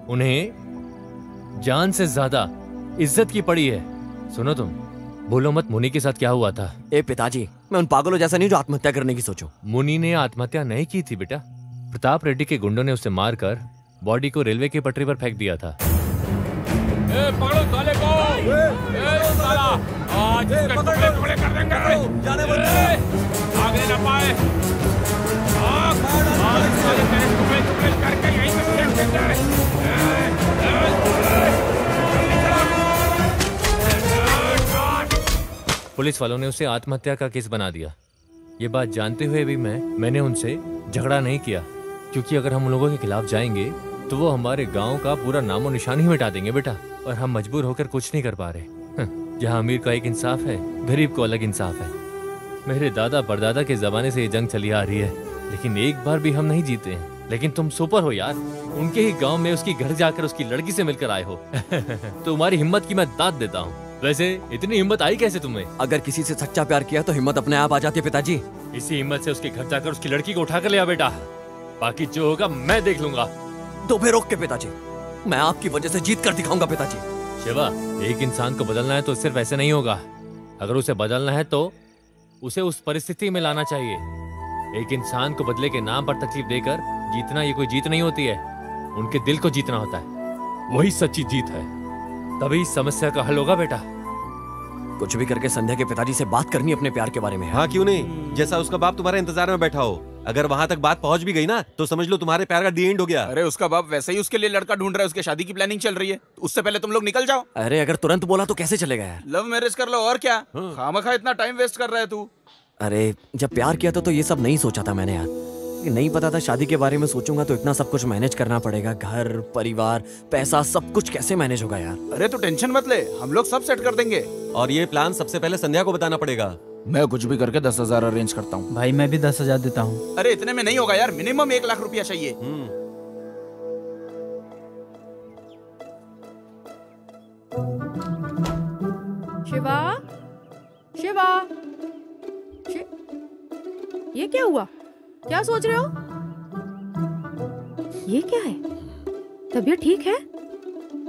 उन्हें जान से ज्यादा इज्जत की पड़ी है। सुनो तुम, बोलो मत मुनि के साथ क्या हुआ था। पिताजी, मैं उन पागलों जैसा नहीं जो आत्महत्या करने की सोचो। मुनि ने आत्महत्या नहीं की थी बेटा। प्रताप रेड्डी के गुंडों ने उसे मारकर बॉडी को रेलवे की पटरी पर फेंक दिया था। पकड़ो साले को। साला आज इसके टुकड़े टुकड़े कर देंगे। आगे न पाए। आज साले तेरे टुकड़े टुकड़े करके यहीं पे फेंक देंगे। पुलिस वालों ने उसे आत्महत्या का केस बना दिया। ये बात जानते हुए भी मैंने उनसे झगड़ा नहीं किया, क्योंकि अगर हम उन लोगों के खिलाफ जाएंगे तो वो हमारे गांव का पूरा नामो निशान ही मिटा देंगे बेटा। और हम मजबूर होकर कुछ नहीं कर पा रहे। जहां अमीर का एक इंसाफ है, गरीब को अलग इंसाफ है। मेरे दादा परदादा के जमाने से ये जंग चली आ रही है, लेकिन एक बार भी हम नहीं जीते हैं। लेकिन तुम सुपर हो यार, उनके ही गांव में उसकी घर जाकर उसकी लड़की से मिलकर आए हो। तुम्हारी हिम्मत की मैं दाद देता हूँ। वैसे इतनी हिम्मत आई कैसे तुम्हें? अगर किसी से सच्चा प्यार किया तो हिम्मत अपने आप आ जाती है पिताजी। इसी हिम्मत से उसके घर जाकर उसकी लड़की को उठा कर लिया बेटा। बाकी जो होगा मैं देख लूंगा। तो फिर रोक के पिताजी, मैं आपकी वजह से जीत कर दिखाऊंगा पिताजी। शिवा, एक इंसान को बदलना है तो सिर्फ ऐसे नहीं होगा। अगर उसे बदलना है तो उसे उस परिस्थिति में लाना चाहिए। एक इंसान को बदले के नाम पर तकलीफ देकर जीतना ये कोई जीत नहीं होती है। उनके दिल को जीतना होता है, वही सच्ची जीत है। तभी समस्या का हल होगा बेटा। कुछ भी करके संध्या के पिताजी से बात करनी अपने प्यार के बारे में। हाँ क्यों नहीं, जैसा उसका बाप तुम्हारे इंतजार में बैठा हो। अगर वहाँ तक बात पहुँच भी गई ना तो समझ लो तुम्हारे प्यार का दी एंड हो गया। अरे उसका बाप वैसे ही उसके लिए लड़का ढूंढ रहा है, उसके शादी की प्लानिंग चल रही है। उससे पहले तुम लोग निकल जाओ। अरे अगर तुरंत बोला तो कैसे चलेगा यार? लव मैरिज कर लो और क्या। खामखा इतना टाइम वेस्ट कर रहा है तू। अरे जब प्यार किया था तो ये सब नहीं सोचा था मैंने यार। नहीं पता था शादी के बारे में सोचूंगा तो इतना सब कुछ मैनेज करना पड़ेगा। घर, परिवार, पैसा, सब कुछ कैसे मैनेज होगा यार। अरे तू टेंशन मत ले, हम लोग सब सेट कर देंगे। और ये प्लान सबसे पहले संध्या को बताना पड़ेगा। मैं कुछ भी करके 10,000 अरेंज करता हूँ। भाई मैं भी 10,000 देता हूँ। अरे इतने में नहीं होगा यार, मिनिमम 1 लाख रुपया चाहिए। शिवा, शिवा, ये क्या हुआ? क्या सोच रहे हो? ये क्या है? तबीयत ठीक है?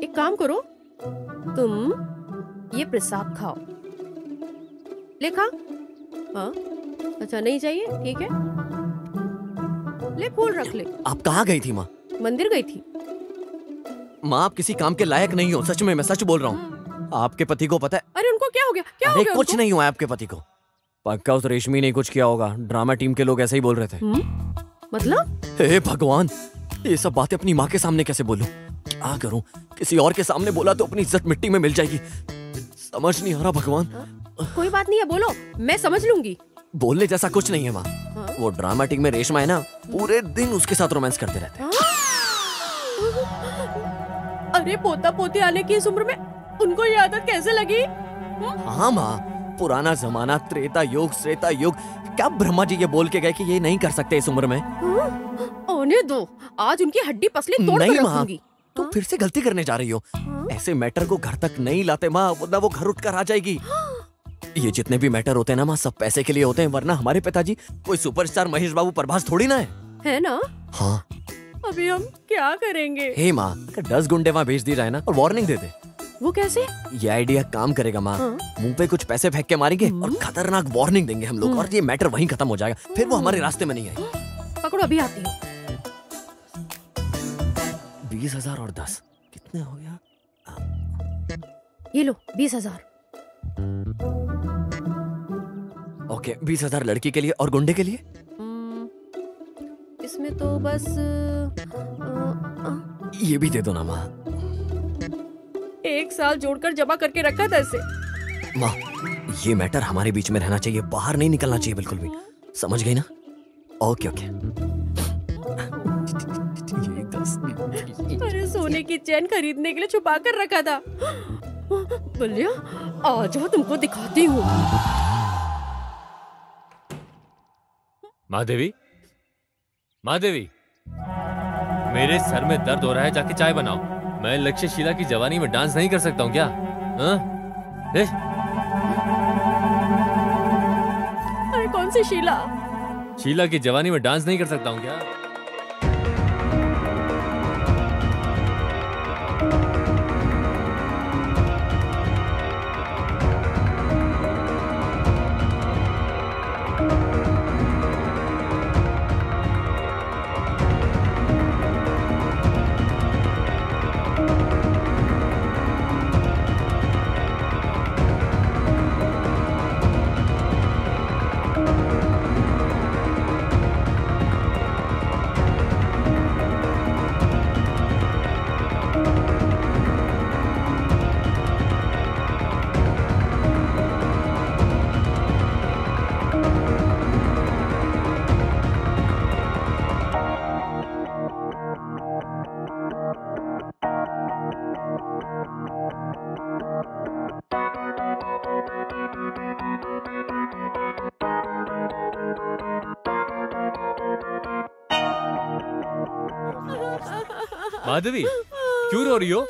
एक काम करो, तुम ये प्रसाद खाओ। ले खा। हाँ, अच्छा नहीं चाहिए, ठीक है। ले फूल रख ले। आप कहाँ गई थी माँ? मंदिर गई थी। माँ आप किसी काम के लायक नहीं हो, सच में, मैं सच बोल रहा हूँ। आपके पति को पता है? अरे उनको क्या हो गया? क्या हो गया? कुछ नहीं हुआ आपके पति को। पक्का उस रेशमी ने कुछ किया होगा। ड्रामा टीम के लोग ऐसे ही बोल रहे थे। मतलब? हे भगवान, ये सब बातें अपनी माँ के सामने कैसे बोलूं? क्या करूं? किसी और के सामने बोला तो अपनी इज्जत मिट्टी में मिल जाएगी। समझ नहीं आ रहा भगवान। कोई बात नहीं है, बोलो, मैं समझ लूंगी। बोलने जैसा कुछ नहीं है माँ। वो ड्रामेटिक में रेशमा है ना, पूरे दिन उसके साथ रोमांस करते रहते हैं। अरे पोता पोती आने की इस उम्र में उनको ये आदत कैसे लगी? हाँ माँ, पुराना जमाना, त्रेता युग, श्वेता युग, क्या ब्रह्मा जी ये बोल के गए कि ये नहीं कर सकते इस उम्र में? आने दो, आज उनकी हड्डी पसली तोड़ के रखूंगी। तुम फिर से गलती करने जा रही हो। ऐसे मैटर को घर तक नहीं लाते माँ, वरना वो घर उठकर आ जाएगी। ये जितने भी मैटर होते हैं ना माँ, सब पैसे के लिए होते हैं, वरना हमारे पिताजी कोई सुपरस्टार महेश बाबू प्रभास थोड़ी ना है ना? हाँ। अभी हम क्या करेंगे? हे माँ, 10 गुंडे वहाँ भेज दी जाए ना और वार्निंग दे दे। वो कैसे? ये आइडिया काम करेगा माँ। मुंह पे कुछ पैसे फेंक के मारेंगे और खतरनाक वार्निंग देंगे हम लोग, और ये मैटर वहीं खत्म हो जाएगा। फिर वो हमारे रास्ते में नहीं आएगी। पकड़ो, अभी आती हूँ। 20,000 और 10 कितने हो गया? ये लो 20,000। ओके, 20,000 लड़की के लिए और गुंडे के लिए? इसमें तो बस ये भी दे दो ना माँ। 1 साल जोड़कर जमा करके रखा था इसे। माँ, ये मैटर हमारे बीच में रहना चाहिए, बाहर नहीं निकलना चाहिए बिल्कुल भी। समझ गई ना? Okay okay. अरे सोने की चैन खरीदने के लिए छुपा कर रखा था। बलिया, आ जाओ, तुमको दिखाती हूँ। महादेवी, महादेवी, मेरे सर में दर्द हो रहा है, जाके चाय बनाओ। मैं लक्ष्यशीला की जवानी में डांस नहीं कर सकता हूँ क्या? अरे कौन सी शीला? शीला की जवानी में डांस नहीं कर सकता हूँ क्या? माधवी, क्यों रो रही हो?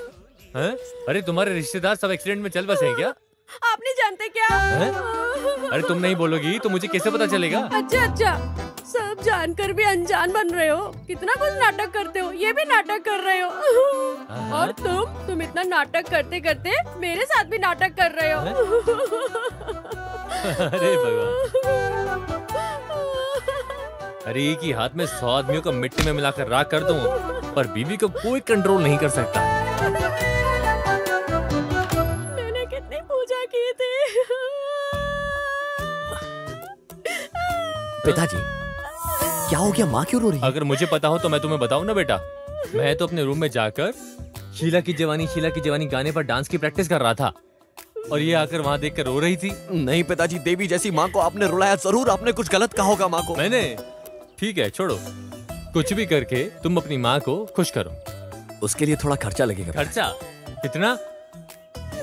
हैं? अरे तुम्हारे रिश्तेदार सब एक्सीडेंट में चल बसे हैं क्या? आप नहीं जानते क्या? अरे तुम नहीं बोलोगी तो मुझे कैसे पता चलेगा? अच्छा, सब जानकर भी अनजान बन रहे हो। कितना कुछ नाटक करते हो, ये भी नाटक कर रहे हो। और तुम इतना नाटक करते करते मेरे साथ भी नाटक कर रहे हो। अरे भगवान, अरे एक ही हाथ में 100 आदमियों को मिट्टी में मिलाकर राख कर दूं, पर बीवी को कोई कंट्रोल नहीं कर सकता। मैंने कितनी पूजा की थी। पिताजी, क्या हो गया? माँ क्यों रो रही है? अगर मुझे पता हो तो मैं तुम्हें बताऊं ना बेटा। मैं तो अपने रूम में जाकर शीला की जवानी गाने पर डांस की प्रैक्टिस कर रहा था, और ये आकर वहाँ देखकर रो रही थी। नहीं पिताजी, देवी जैसी माँ को आपने रुलाया, जरूर आपने कुछ गलत कहा होगा माँ को। मैंने? ठीक है, छोड़ो, कुछ भी करके तुम अपनी माँ को खुश करो। उसके लिए थोड़ा खर्चा लगेगा। खर्चा? कितना?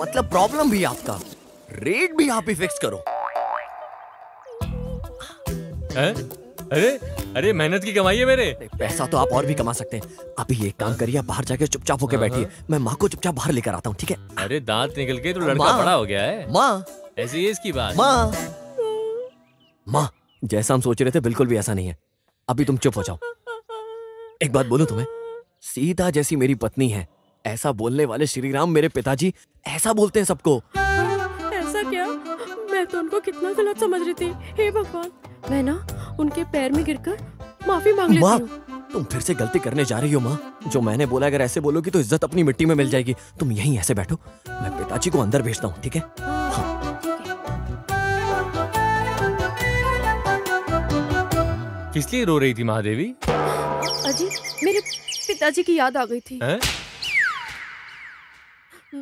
मतलब प्रॉब्लम भी आपका, रेट भी आप ही फिक्स करो। अरे मेहनत की कमाई है मेरे। पैसा तो आप और भी कमा सकते हैं। अभी एक काम करिए, बाहर जाके चुपचाप होके बैठिए, मैं माँ को चुपचाप बाहर लेकर आता हूँ, ठीक है? अरे दांत निकल के तो लड़का बड़ा हो गया है। माँ, ऐसी है इसकी बात। माँ, जैसा हम सोच रहे थे बिल्कुल भी ऐसा नहीं है। अभी तुम चुप हो जाओ। एक बात बोलूं तुम्हें, सीता जैसी मेरी पत्नी है, ऐसा बोलने वाले श्री राम मेरे पिताजी ऐसा बोलते हैं सबको। ऐसा क्या? मैं तो उनको कितना गलत समझ रही थी। हे भगवान, मैं ना उनके पैर में गिरकर माफी मांग लेती हूँ। तुम फिर से गलती करने जा रही हो माँ। जो मैंने बोला, अगर ऐसे बोलोगी तो इज्जत अपनी मिट्टी में मिल जाएगी। तुम यहीं ऐसे बैठो, मैं पिताजी को अंदर भेजता हूँ, ठीक है? हाँ। किस लिए रो रही थी महादेवी? अजी, मेरे पिताजी की याद आ गई थी।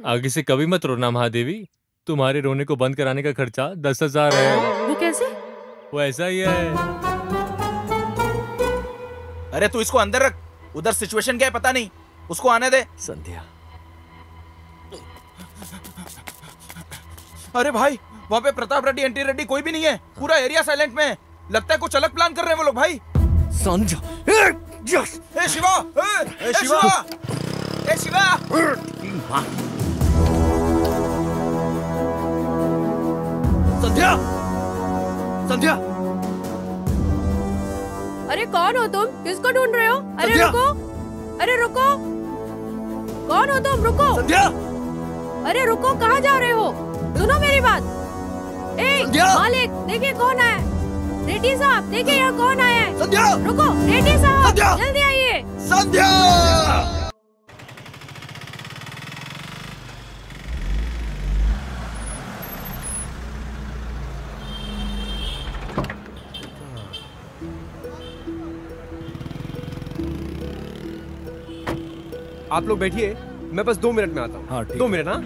आगे से कभी मत रोना महादेवी, तुम्हारे रोने को बंद कराने का खर्चा 10,000 है। वो कैसे? वो ऐसा ही है। अरे तू इसको अंदर रख, उधर सिचुएशन क्या है पता नहीं, उसको आने दे। संध्या। अरे भाई वहाँ पे प्रताप रेड्डी, एंटी रेड्डी कोई भी नहीं है, पूरा एरिया साइलेंट में है। लगता है कुछ अलग प्लान कर रहे हैं वो लोग भाई। संध्या। ए शिवा, ए शिवा, ए शिवा। संध्या, संध्या। अरे कौन हो तुम? किसको ढूंढ रहे हो? अरे रुको, अरे रुको, कौन हो तुम? रुको संध्या। अरे रुको, कहाँ जा रहे हो? सुनो मेरी बात। ए मालिक, देखिए कौन है। रेड्डी साहब देखिए यहाँ कौन आया है। संध्या। रुको रेड्डी साहब, जल्दी आइए। संध्या। आप लोग बैठिए, मैं बस 2 मिनट में आता हूँ। हाँ, 2 मिनट। हाँ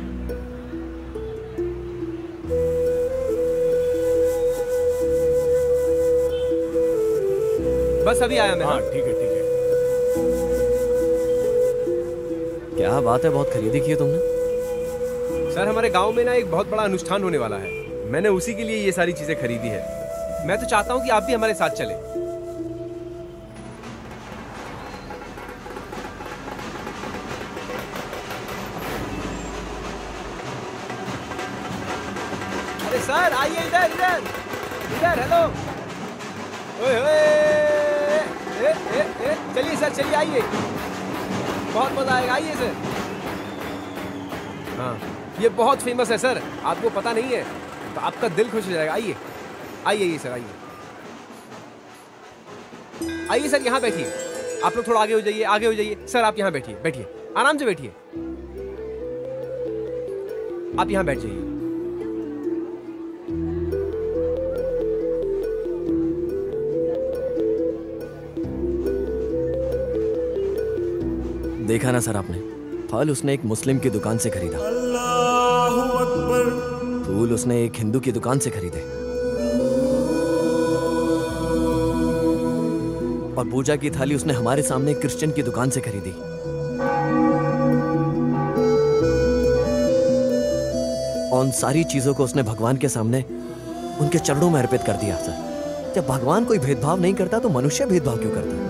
बस अभी आया मैं। हाँ ठीक है, ठीक है। क्या बात है, बहुत खरीदी की है तुमने? सर हमारे गांव में ना एक बहुत बड़ा अनुष्ठान होने वाला है, मैंने उसी के लिए ये सारी चीजें खरीदी है। मैं तो चाहता हूँ कि आप भी हमारे साथ चलें। अरे सर आइए इधर इधर इधर। हेलो। ओए ओए, चलिए सर, चलिए आइए, बहुत मजा आएगा। आइए सर। हाँ ये बहुत फेमस है सर, आपको पता नहीं है तो आपका दिल खुश हो जाएगा। आइए आइए सर, आइए आइए सर, यहाँ बैठिए। आप लोग थोड़ा आगे हो जाइए, आगे हो जाइए। सर आप यहाँ बैठिए, बैठिए आराम से बैठिए। आप यहाँ बैठ जाइए। देखा ना सर आपने, फल उसने एक मुस्लिम की दुकान से खरीदा, फूल उसने एक हिंदू की दुकान से खरीदे, और पूजा की थाली उसने हमारे सामने एक क्रिश्चियन की दुकान से खरीदी। और उन सारी चीजों को उसने भगवान के सामने उनके चरणों में अर्पित कर दिया। सर जब भगवान कोई भेदभाव नहीं करता तो मनुष्य भेदभाव क्यों करता?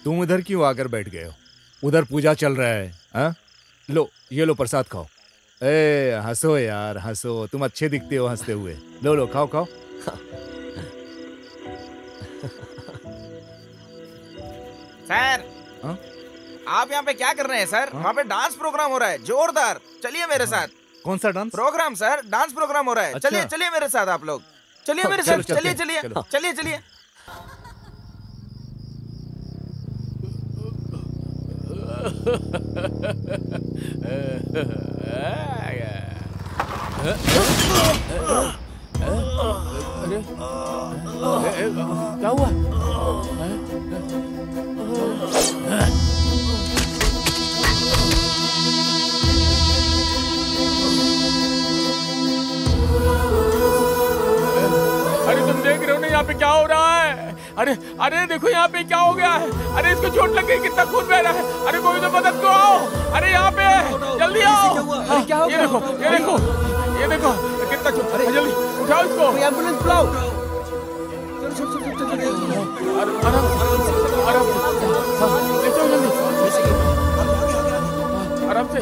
तुम इधर क्यों आकर बैठ गए हो? उधर पूजा चल रहा है। हाँ लो, ये लो प्रसाद खाओ। ए हंसो यार हंसो, तुम अच्छे दिखते हो हंसते हुए। लो लो खाओ खाओ। सर आप यहाँ पे क्या कर रहे हैं सर? वहाँ पे डांस प्रोग्राम हो रहा है जोरदार, चलिए मेरे साथ। कौन सा dance programme sir? Dance programme हो रहा है। अच्छा। चलिए चलिए मेरे साथ आप लोग, चलिए मेरे साथ, चलिए चलिए चलिए चलिए। क्या हुआ? अरे तुम देख रहे हो ना यहाँ पे क्या हो रहा है? अरे अरे देखो यहाँ पे क्या हो गया है। अरे इसको चोट लग गई, कितना खून बह रहा है। अरे कोई तो मदद को आओ। अरे यहाँ पे जल्दी आओ। अरे क्या हो गया? ये देखो ये देखो ये देखो कितना चोट। अरे जल्दी उठाओ इसको, एम्बुलेंस बुलाओ। आराम आराम ले चलो जल्दी, आराम से।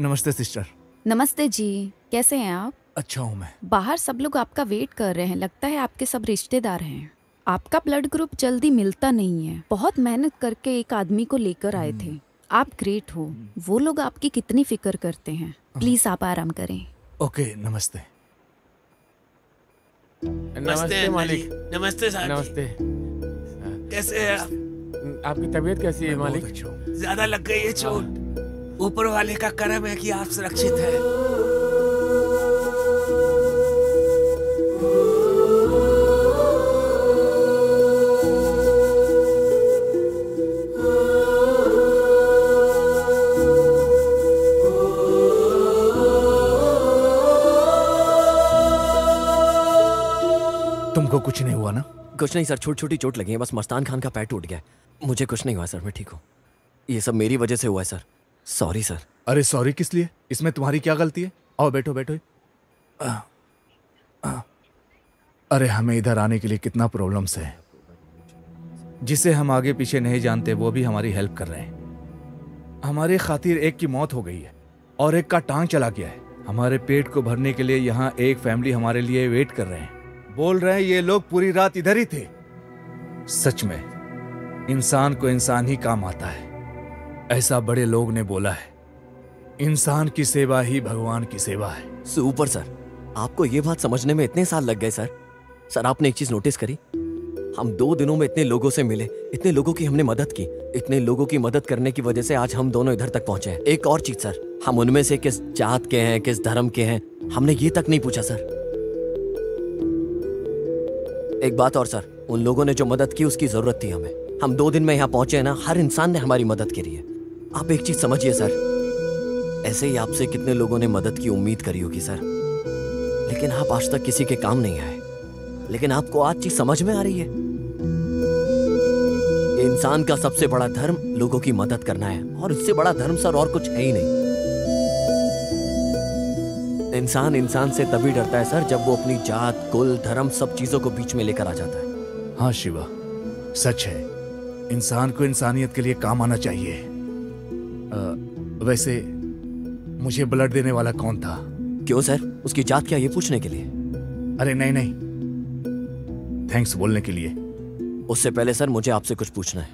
नमस्ते सिस्टर। नमस्ते जी, कैसे हैं आप? अच्छा हूँ मैं। बाहर सब लोग आपका वेट कर रहे हैं, लगता है आपके सब रिश्तेदार हैं। आपका ब्लड ग्रुप जल्दी मिलता नहीं है, बहुत मेहनत करके एक आदमी को लेकर आए थे। आप ग्रेट हो। वो लोग आपकी कितनी फिक्र करते हैं। प्लीज आप आराम करें। ओके, नमस्ते। नमस्ते मालिक। नमस्ते साहब। नमस्ते। कैसे हैं आप? आपकी तबीयत कैसी है मालिक? ज्यादा लग गई है चोट। ऊपर वाले का करम है कि आप सुरक्षित हैं। तुमको कुछ नहीं हुआ ना? कुछ नहीं सर, छोटी छोटी चोट लगी है, बस मस्तान खान का पैर टूट गया। मुझे कुछ नहीं हुआ सर, मैं ठीक हूँ। ये सब मेरी वजह से हुआ है सर। Sorry sir. अरे सॉरी किस लिए? इसमें तुम्हारी क्या गलती है? आओ बैठो बैठो। अरे हमें इधर आने के लिए कितना प्रॉब्लम्स है। जिसे हम आगे पीछे नहीं जानते वो भी हमारी हेल्प कर रहे हैं। हमारे खातिर एक की मौत हो गई है और एक का टांग चला गया है। हमारे पेट को भरने के लिए यहाँ एक फैमिली हमारे लिए वेट कर रहे हैं। बोल रहे हैं ये लोग पूरी रात इधर ही थे। सच में इंसान को इंसान ही काम आता है, ऐसा बड़े लोग ने बोला है। इंसान की सेवा ही भगवान की सेवा है। सुपर सर, आपको ये बात समझने में इतने साल लग गए सर। सर आपने एक चीज नोटिस करी? हम 2 दिनों में इतने लोगों से मिले, इतने लोगों की हमने मदद की। इतने लोगों की मदद करने की वजह से आज हम दोनों इधर तक पहुंचे हैं। एक और चीज सर, हम उनमें से किस जात के हैं, किस धर्म के हैं, हमने ये तक नहीं पूछा सर। एक बात और सर, उन लोगों ने जो मदद की उसकी जरूरत थी हमें। हम 2 दिन में यहाँ पहुंचे हैं ना, हर इंसान ने हमारी मदद की है। आप एक चीज समझिए सर, ऐसे ही आपसे कितने लोगों ने मदद की उम्मीद करी होगी सर, लेकिन आप आज तक किसी के काम नहीं आए। लेकिन आपको आज चीज समझ में आ रही है? इंसान का सबसे बड़ा धर्म लोगों की मदद करना है, और इससे बड़ा धर्म सर और कुछ है ही नहीं। इंसान इंसान से तभी डरता है सर जब वो अपनी जात, कुल, धर्म सब चीजों को बीच में लेकर आ जाता है। हाँ शिवा, सच है। इंसान को इंसानियत के लिए काम आना चाहिए। वैसे मुझे ब्लड देने वाला कौन था? क्यों सर, उसकी जात क्या, ये पूछने के लिए? अरे नहीं नहीं, थैंक्स बोलने के लिए। उससे पहले सर मुझे आपसे कुछ पूछना है।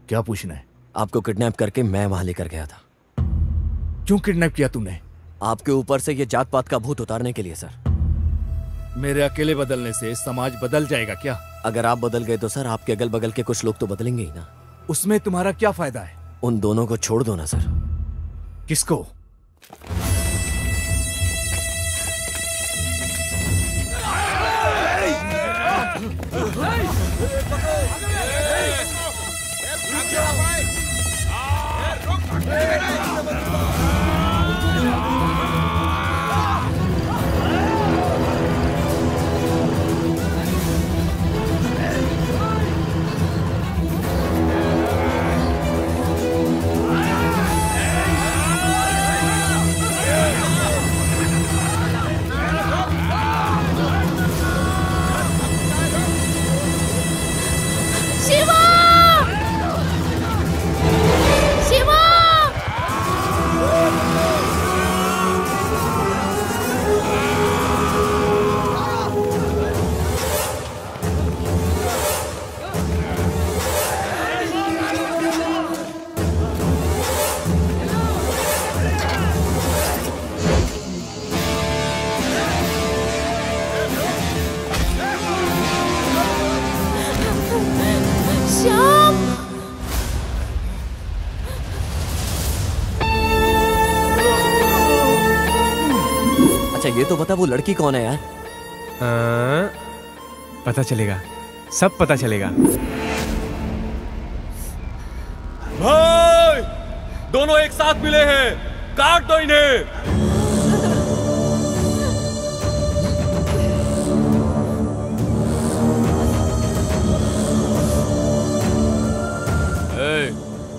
क्या पूछना है? आपको किडनैप करके मैं वहां लेकर गया था। क्यों किडनैप किया तूने? आपके ऊपर से ये जात पात का भूत उतारने के लिए सर। मेरे अकेले बदलने से समाज बदल जाएगा क्या? अगर आप बदल गए तो सर आपके अगल बगल के कुछ लोग तो बदलेंगे ही ना। उसमें तुम्हारा क्या फायदा है? उन दोनों को छोड़ दो ना सर। किसको? ये तो बता वो लड़की कौन है यार? पता चलेगा, सब पता चलेगा। भाई दोनों एक साथ मिले हैं, काट दो इन्हें।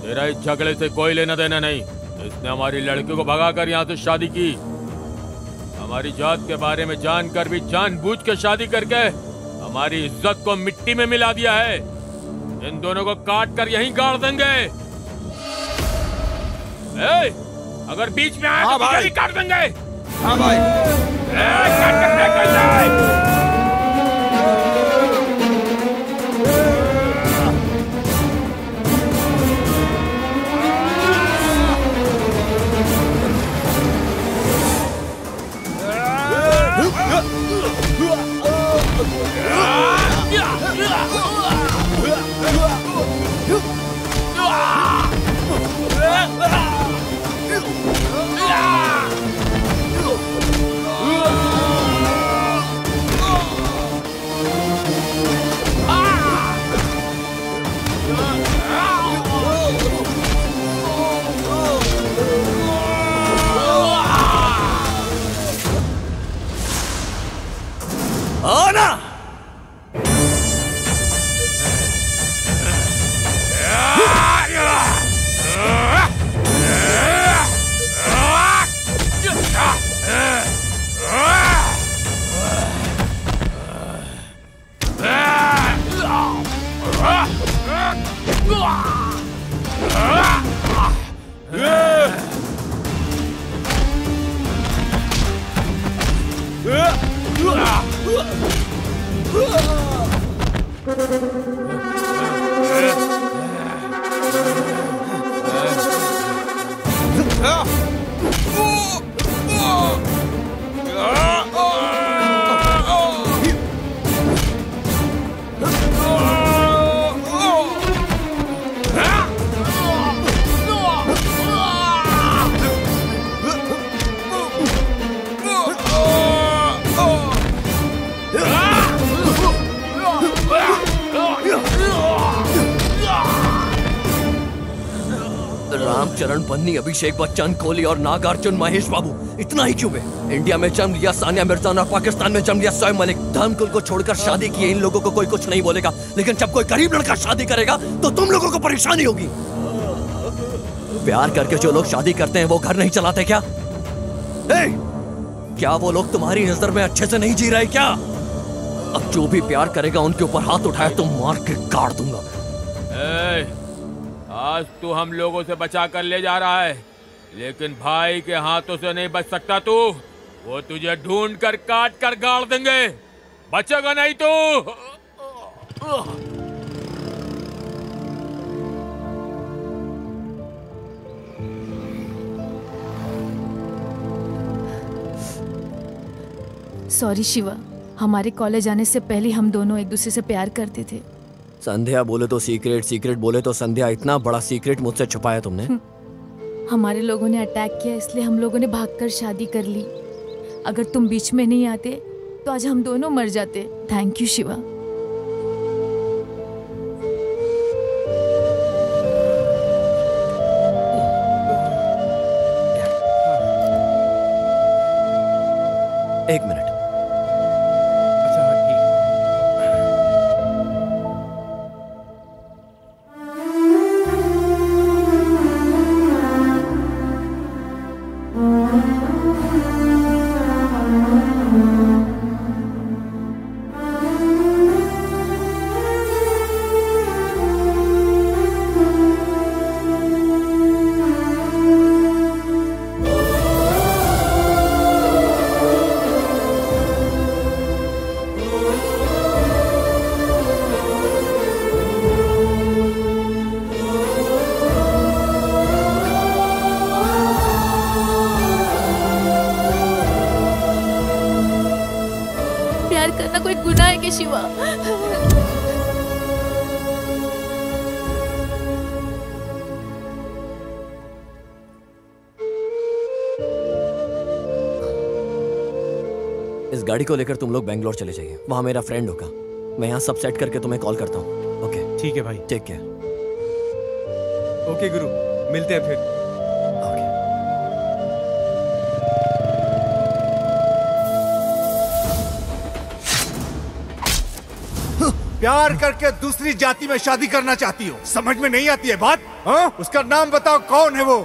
तेरा इस झगड़े से कोई लेना देना नहीं। इसने हमारी लड़की को भगाकर यहाँ से शादी की। हमारी जात के बारे में जानकर भी जानबूझ के शादी करके हमारी इज्जत को मिट्टी में मिला दिया है। इन दोनों को काट कर यहीं गाड़ देंगे। अगर बीच में आए तो यहीं काट देंगे। हाँ भाई। काट कर रामचरण बन्नी, अभिषेक बच्चन, कोहली और नागार्जुन, महेश बाबू, इतना ही क्यों है? इंडिया में जन्म लिया सानिया मिर्जा और पाकिस्तान में जन्म लिया शोएब मलिक। धर्मकुल को छोड़कर शादी की इन लोगों को कोई कुछ नहीं बोलेगा, लेकिन जब कोई गरीब लड़का शादी करेगा तो तुम लोगों को परेशानी होगी। प्यार करके जो लोग शादी करते हैं वो घर नहीं चलाते क्या? क्या वो लोग तुम्हारी नजर में अच्छे से नहीं जी रहे क्या? अब जो भी प्यार करेगा उनके ऊपर हाथ उठाया तो मार के काट दूंगा। आज तू हम लोगों से बचा कर ले जा रहा है, लेकिन भाई के हाथों से नहीं बच सकता तू। वो तुझे ढूंढ कर काट कर गाड़ देंगे, बचेगा नहीं तू। सॉरी शिवा, हमारे कॉलेज आने से पहले हम दोनों एक दूसरे से प्यार करते थे। संध्या बोले तो सीक्रेट, सीक्रेट बोले तो संध्या, इतना बड़ा सीक्रेट मुझसे छुपाया तुमने? हमारे लोगों ने अटैक किया, इसलिए हम लोगों ने भागकर शादी कर ली। अगर तुम बीच में नहीं आते तो आज हम दोनों मर जाते। Thank you Shiva. एक मिनट। शिवा, इस गाड़ी को लेकर तुम लोग बेंगलोर चले जाइए, वहां मेरा फ्रेंड होगा। मैं यहाँ सब सेट करके तुम्हें कॉल करता हूँ। ओके ठीक है भाई, टेक केयर। ओके गुरु, मिलते हैं फिर। प्यार करके दूसरी जाति में शादी करना चाहती हो, समझ में नहीं आती है बात? हाँ? उसका नाम बताओ, कौन है वो?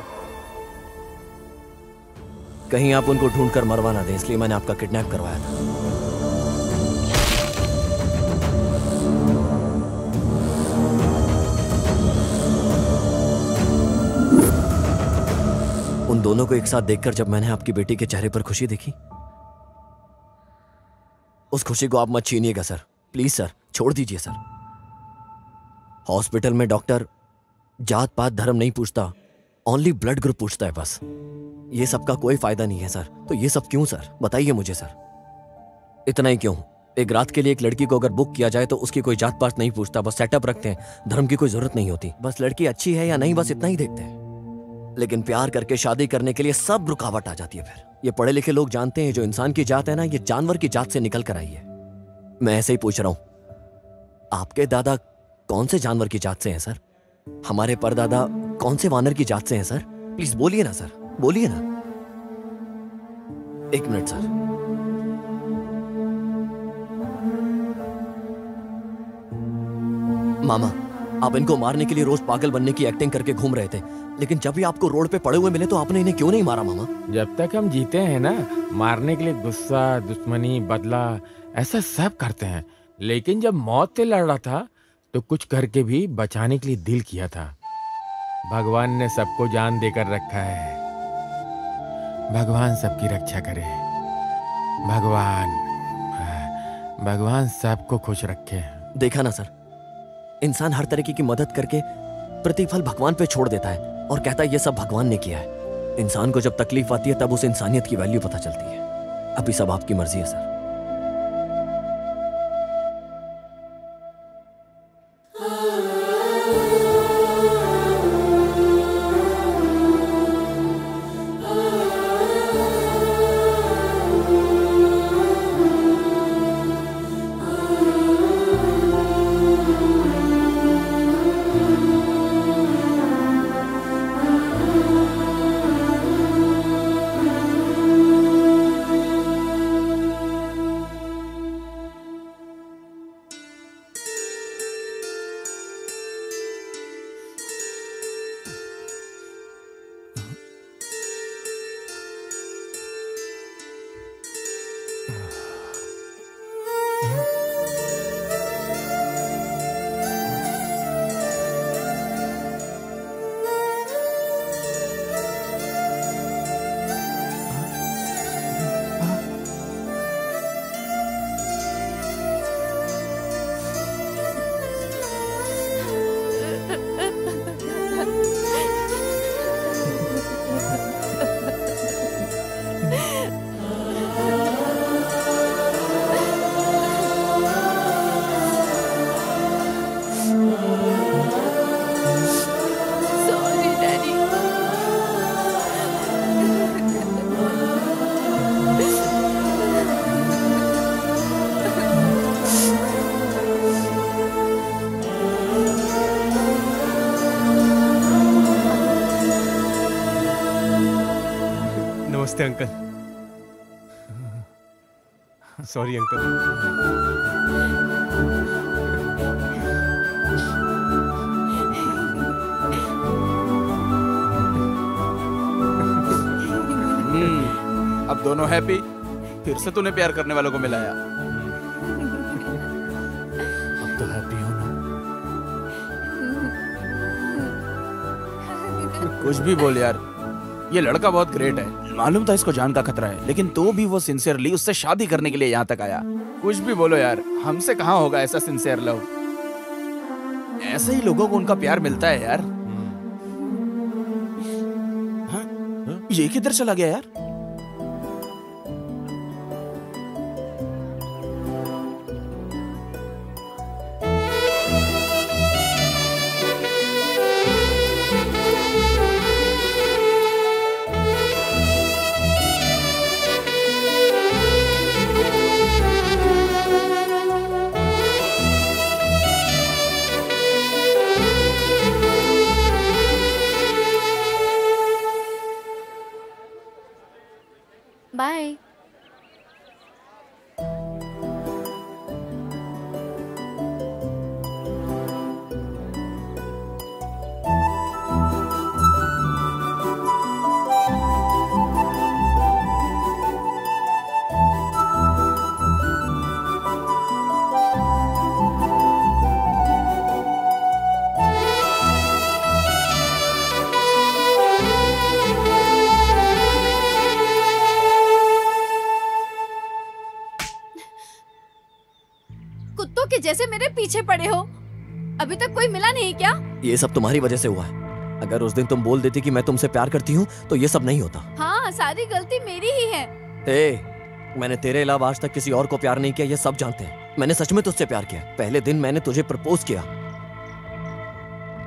कहीं आप उनको ढूंढकर मरवा ना दें, इसलिए मैंने आपका किडनैप करवाया था। उन दोनों को एक साथ देखकर जब मैंने आपकी बेटी के चेहरे पर खुशी देखी, उस खुशी को आप मत छीनिएगा सर, प्लीज सर, छोड़ दीजिए सर। हॉस्पिटल में डॉक्टर जात पात धर्म नहीं पूछता, ओनली ब्लड ग्रुप पूछता है बस। ये सब का कोई फायदा नहीं है सर। तो ये सब क्यों सर, बताइए मुझे सर। इतना ही क्यों? एक रात के लिए एक लड़की को अगर बुक किया जाए तो उसकी कोई जात पात नहीं पूछता, बस सेटअप रखते हैं, धर्म की कोई जरूरत नहीं होती, बस लड़की अच्छी है या नहीं, बस इतना ही देखते हैं। लेकिन प्यार करके शादी करने के लिए सब रुकावट आ जाती है। फिर ये पढ़े लिखे लोग जानते हैं जो इंसान की जात है ना, ये जानवर की जात से निकल कर आई है। मैं ऐसे ही पूछ रहा हूं, आपके दादा कौन से जानवर की जात से हैं सर? हमारे परदादा कौन से वानर की जात से हैं सर? प्लीज बोलिए ना सर, बोलिए ना। एक मिनट सर। मामा, आप इनको मारने के लिए रोज पागल बनने की एक्टिंग करके घूम रहे थे, लेकिन जब भी आपको रोड पे पड़े हुए मिले तो आपने इन्हें क्यों नहीं मारा मामा? जब तक हम जीते हैं ना, मारने के लिए गुस्सा, दुश्मनी, बदला, ऐसा सब करते हैं। लेकिन जब मौत से लड़ रहा था तो कुछ करके भी बचाने के लिए दिल किया था। भगवान ने सबको जान देकर रखा है। भगवान सबकी रक्षा करे। भगवान भगवान सबको खुश रखे। देखा ना सर, इंसान हर तरीके की मदद करके प्रतिफल भगवान पे छोड़ देता है और कहता है ये सब भगवान ने किया है। इंसान को जब तकलीफ आती है तब उसे इंसानियत की वैल्यू पता चलती है। अभी सब आपकी मर्जी है सर। नमस्ते अंकल। Sorry uncle. अब दोनों हैप्पी। फिर से तूने प्यार करने वालों को मिलाया। अब तो हैप्पी हो ना? कुछ भी बोल यार, ये लड़का बहुत ग्रेट है। मालूम था इसको जान का खतरा है, लेकिन तो भी वो सिंसियरली उससे शादी करने के लिए यहाँ तक आया। कुछ भी बोलो यार, हमसे कहाँ होगा ऐसा सिंसियर लव। ऐसे ही लोगों को उनका प्यार मिलता है यार। हाँ? ये किधर चला गया यार? बाय। कुत्तों के जैसे मेरे पीछे पड़े हो। अभी तक कोई मिला नहीं क्या? ये सब तुम्हारी वजह से हुआ है। अगर उस दिन तुम बोल देती कि मैं तुमसे प्यार करती हूँ तो ये सब नहीं होता। हाँ, सारी गलती मेरी ही है। मैंने तेरे अलावा आज तक किसी और को प्यार नहीं किया, ये सब जानते हैं। मैंने सच में तुझसे प्यार किया। पहले दिन मैंने तुझे प्रपोज किया,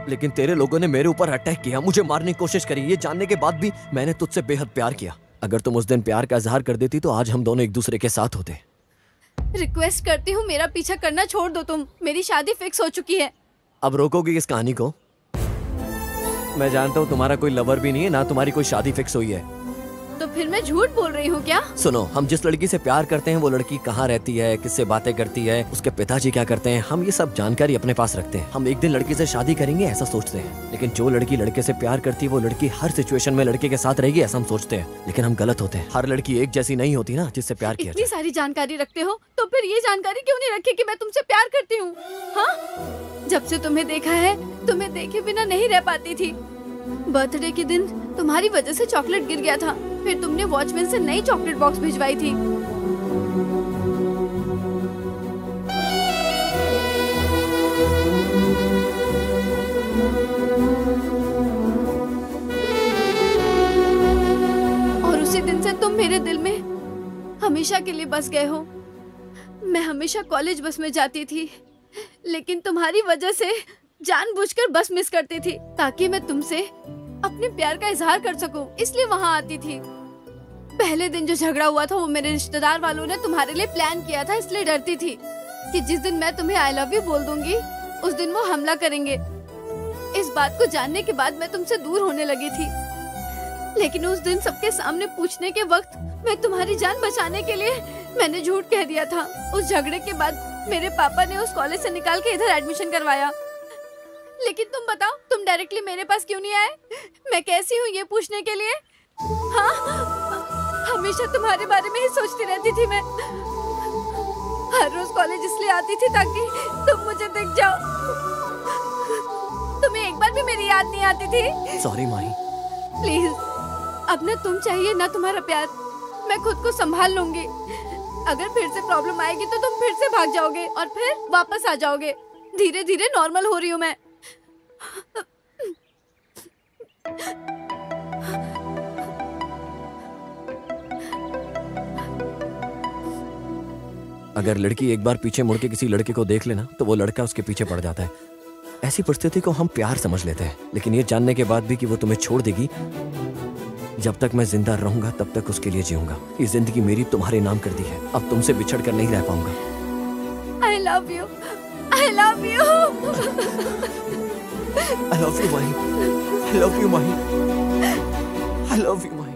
लेकिन तेरे लोगों ने मेरे ऊपर अटैक किया, मुझे मारने की कोशिश करी। ये जानने के बाद भी मैंने तुझसे बेहद प्यार किया। अगर तुम उस दिन प्यार का इजहार कर देती तो आज हम दोनों एक दूसरे के साथ होते। रिक्वेस्ट करती हूँ, मेरा पीछा करना छोड़ दो तुम। मेरी शादी फिक्स हो चुकी है। अब रोकोगी इस कहानी को? मैं जानता हूँ तुम्हारा कोई लवर भी नहीं है, ना तुम्हारी कोई शादी फिक्स हुई है। तो फिर मैं झूठ बोल रही हूँ क्या? सुनो, हम जिस लड़की से प्यार करते हैं वो लड़की कहाँ रहती है, किससे बातें करती है, उसके पिताजी क्या करते हैं, हम ये सब जानकारी अपने पास रखते हैं। हम एक दिन लड़की से शादी करेंगे ऐसा सोचते हैं, लेकिन जो लड़की लड़के से प्यार करती है वो लड़की हर सिचुएशन में लड़के के साथ रहेगी ऐसा हम सोचते हैं, लेकिन हम गलत होते हैं। हर लड़की एक जैसी नहीं होती ना जिससे प्यार किया इतनी सारी जानकारी रखते हो तो फिर ये जानकारी क्यों नहीं रखी कि मैं तुमसे प्यार करती हूँ? हाँ, जब से तुम्हें देखा है तुम्हें देखे बिना नहीं रह पाती थी। बर्थडे के दिन तुम्हारी वजह से चॉकलेट गिर गया था, फिर तुमने वॉचमैन से नई चॉकलेट बॉक्स भिजवाई थी। और उसी दिन से तुम मेरे दिल में हमेशा के लिए बस गए हो। मैं हमेशा कॉलेज बस में जाती थी, लेकिन तुम्हारी वजह से जानबूझकर बस मिस करती थी ताकि मैं तुमसे अपने प्यार का इजहार कर सकूं, इसलिए वहां आती थी। पहले दिन जो झगड़ा हुआ था वो मेरे रिश्तेदार वालों ने तुम्हारे लिए प्लान किया था, इसलिए डरती थी कि जिस दिन मैं तुम्हें आई लव यू बोल दूंगी उस दिन वो हमला करेंगे। इस बात को जानने के बाद मैं तुमसे दूर होने लगी थी, लेकिन उस दिन सबके सामने पूछने के वक्त मैं तुम्हारी जान बचाने के लिए मैंने झूठ कह दिया था। उस झगड़े के बाद मेरे पापा ने उस कॉलेज से निकाल के इधर एडमिशन करवाया। लेकिन तुम बताओ, तुम डायरेक्टली मेरे पास क्यों नहीं आए? मैं कैसी हूँ ये पूछने के लिए? हाँ, हमेशा तुम्हारे बारे में ही सोचती रहती थी मैं। हर रोज कॉलेज इसलिए आती थी ताकि तुम मुझे दिख जाओ। तुम्हें एक बार भी मेरी याद नहीं आती थी? Sorry Mahi. प्लीज, अब ना तुम चाहिए ना तुम्हारा प्यार। मैं खुद को संभाल लूंगी। अगर फिर से प्रॉब्लम आएगी तो तुम फिर से भाग जाओगे और फिर वापस आ जाओगे। धीरे धीरे नॉर्मल हो रही हूँ मैं। अगर लड़की एक बार पीछे मुड़ के किसी लड़के को देख लेना तो वो लड़का उसके पीछे पड़ जाता है। ऐसी परिस्थिति को हम प्यार समझ लेते हैं, लेकिन ये जानने के बाद भी कि वो तुम्हें छोड़ देगी, जब तक मैं जिंदा रहूंगा तब तक उसके लिए जीऊंगा। ये जिंदगी मेरी तुम्हारे नाम कर दी है, अब तुमसे बिछड़ कर नहीं रह पाऊंगा। I love you. I love you. I love you, Mahi. I love you, Mahi. I love you, Mahi.